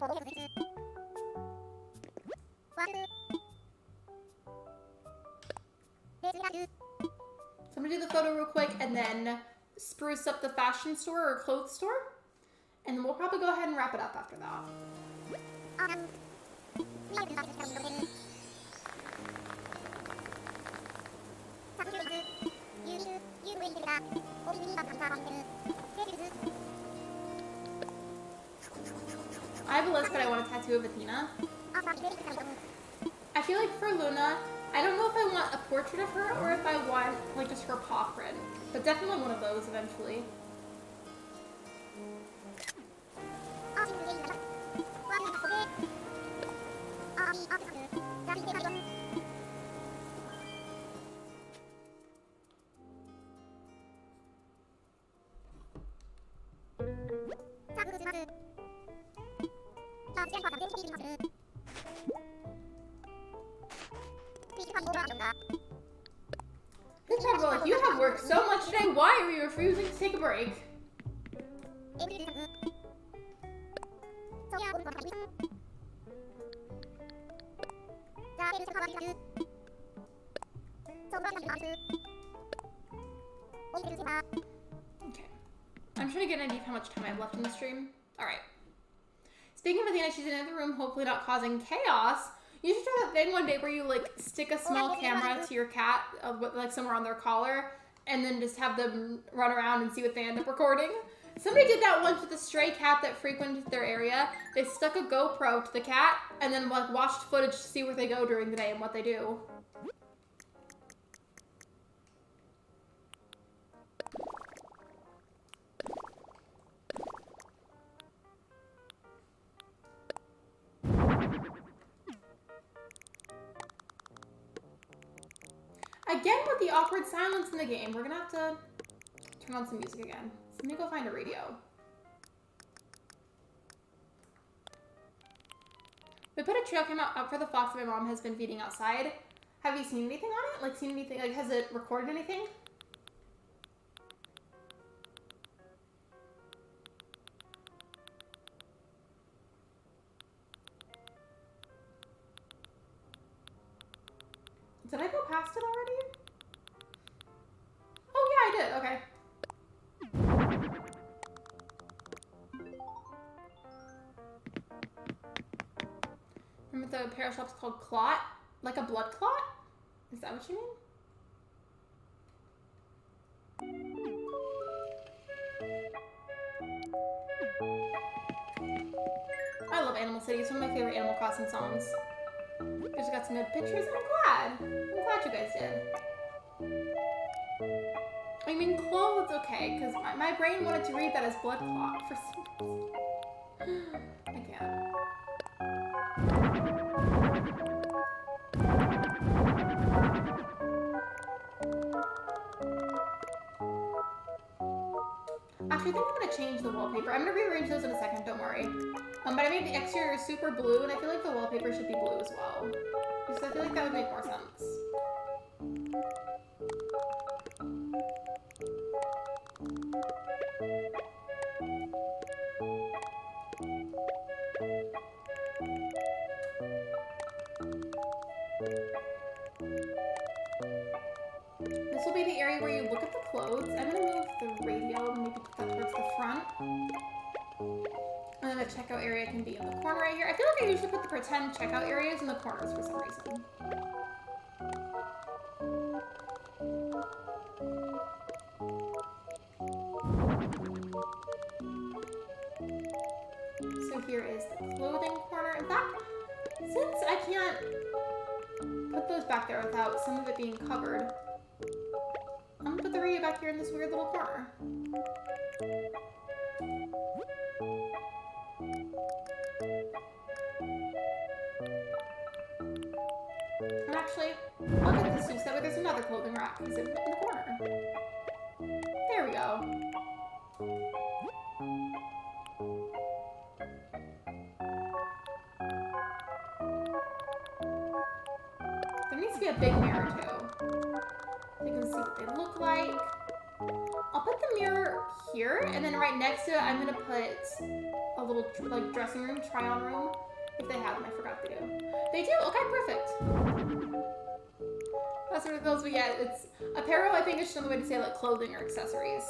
I'm gonna do the photo real quick and then spruce up the fashion store or clothes store. And then we'll probably go ahead and wrap it up after that. I have a list, but I want a tattoo of Athena. I feel like for Luna, I don't know if I want a portrait of her or if I want like just her paw print, but definitely one of those eventually. Good job, Rollick. You have worked so much today. Why are you refusing to take a break? Okay. I'm trying to get an idea of how much time I have left in the stream. Alright. Speaking of Athena, she's in another room, hopefully not causing chaos. You should try that thing one day where you like stick a small camera to your cat, like somewhere on their collar, and then just have them run around and see what they end up recording. Somebody did that once with a stray cat that frequented their area. They stuck a GoPro to the cat and then like watched footage to see where they go during the day and what they do. Again with the awkward silence in the game. We're gonna have to turn on some music again. So let me go find a radio. We put a trail cam out for the fox that my mom has been feeding outside. Have you seen anything on it? Like seen anything, like has it recorded anything? Did I go past it already? Oh yeah, I did, okay. Remember the apparel shop's called Clot? Like a blood clot? Is that what you mean? I love Animal City. It's one of my favorite Animal Crossing songs. You guys got some good pictures. I'm glad you guys did. I mean, clothes, okay, because my brain wanted to read that as blood clot for some reason. I can't. Actually, I think I'm gonna change the wallpaper. I'm gonna rearrange those in a second, don't worry. But I made the exterior super blue, and I feel like the wallpaper should be blue as well. Because I feel like that would make more sense. This will be the area where you look at the clothes. I'm gonna move the radio and maybe put that towards the front. And then the checkout area can be in the corner right here. I feel like I usually put the pretend checkout areas in the corners for some reason. So here is the clothing corner. In fact, since I can't put those back there without some of it being covered, I'm gonna put the radio back here in this weird little corner. And actually, I'll get this too, so that way there's another clothing rack in the corner. There we go. There needs to be a big mirror too, so you can see what they look like. I'll put the mirror here, and then right next to it, I'm gonna put a little like dressing room, try-on room, if they have them. I forgot they do. They do. Okay, perfect. That's what it feels. But yeah, it's apparel. I think it's just another way to say like clothing or accessories.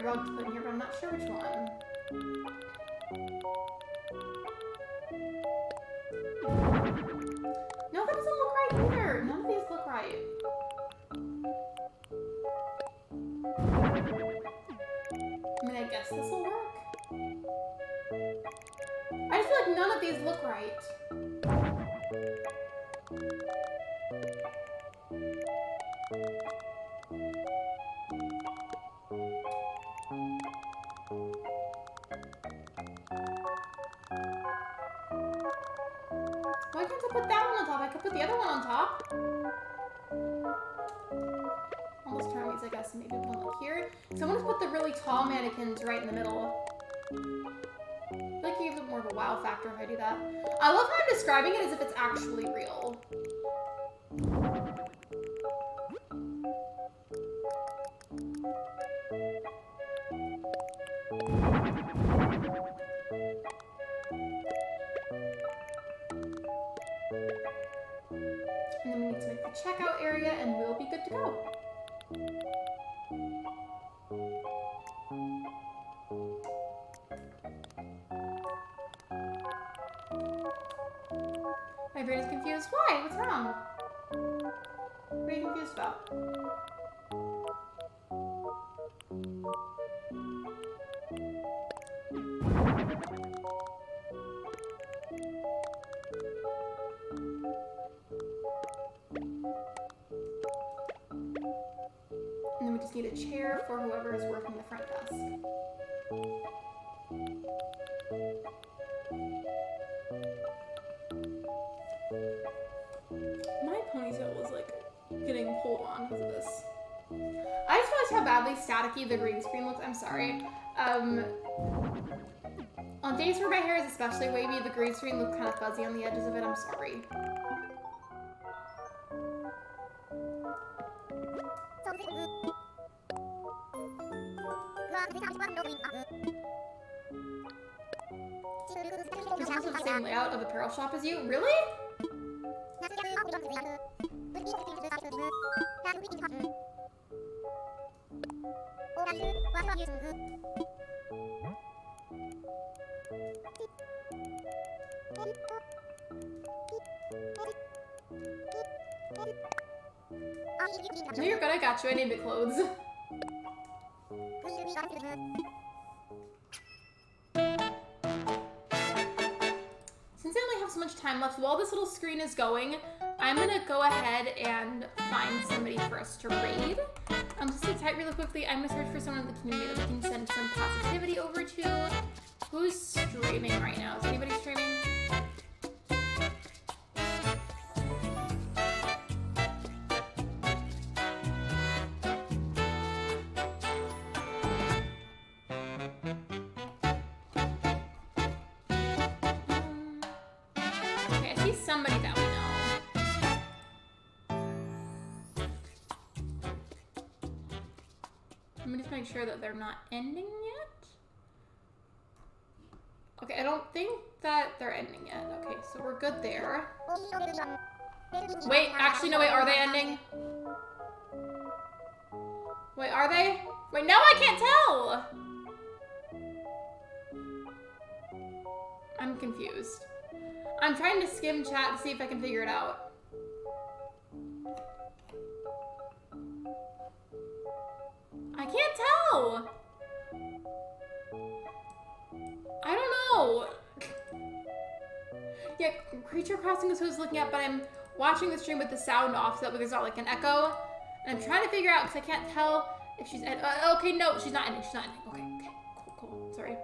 Rug to put in here, but I'm not sure which one. No, that doesn't look right either. None of these look right. I mean, I guess this will work. I just feel like none of these look right. Why can't I put that one on top? I could put the other one on top. Almost turn these, I guess, and maybe one like here. So I want to put the really tall mannequins right in the middle. I feel like you give it more of a wow factor if I do that. I love how I'm describing it as if it's actually real. And then we need to make the checkout area and we'll be good to go. My brain is confused. Why? What's wrong? What are you confused about? And then we just need a chair for whoever is working the front desk. My ponytail was like getting pulled on because of this. I just realized how badly staticky the green screen looks. I'm sorry. On days where my hair is especially wavy, the green screen looks kind of fuzzy on the edges of it. I'm sorry. This has the same layout of apparel shop as you? Really? No, you're good. I got you. I named it clothes. Since I only have so much time left, while this little screen is going, I'm gonna go ahead and find somebody for us to raid. Just sit tight really quickly. I'm gonna search for someone in the community that we can send some positivity over to. Who's streaming right now? Is anybody streaming? Okay, I see somebody that we know. Let me just make sure that they're not ending yet. Okay, I don't think that they're ending yet. Okay, so we're good there. Wait, actually, no, wait, are they ending? Wait, are they? Wait, no, I can't tell! I'm confused. I'm trying to skim chat to see if I can figure it out. I can't tell! I don't know. Yeah, Creature Crossing is who I was looking at, but I'm watching the stream with the sound off so that there's not like an echo. And I'm trying to figure out because I can't tell if she's okay, no, she's not ending. She's not ending. Okay, cool. Sorry.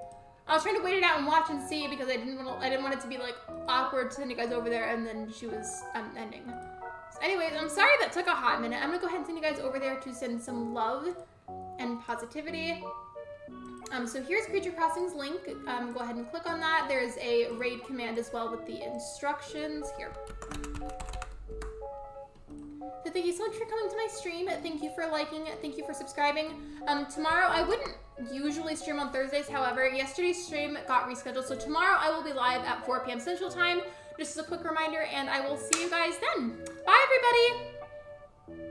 I was trying to wait it out and watch and see because I didn't want it to be like awkward to send you guys over there and then she was ending. So anyways, I'm sorry that took a hot minute. I'm gonna go ahead and send you guys over there to send some love and positivity. So here's Creature Crossing's link. Go ahead and click on that. There's a raid command as well with the instructions here. So thank you so much for coming to my stream. Thank you for liking it. Thank you for subscribing. Tomorrow, I wouldn't usually stream on Thursdays. However, yesterday's stream got rescheduled. So tomorrow I will be live at 4 p.m. Central Time. Just as a quick reminder, and I will see you guys then. Bye, everybody.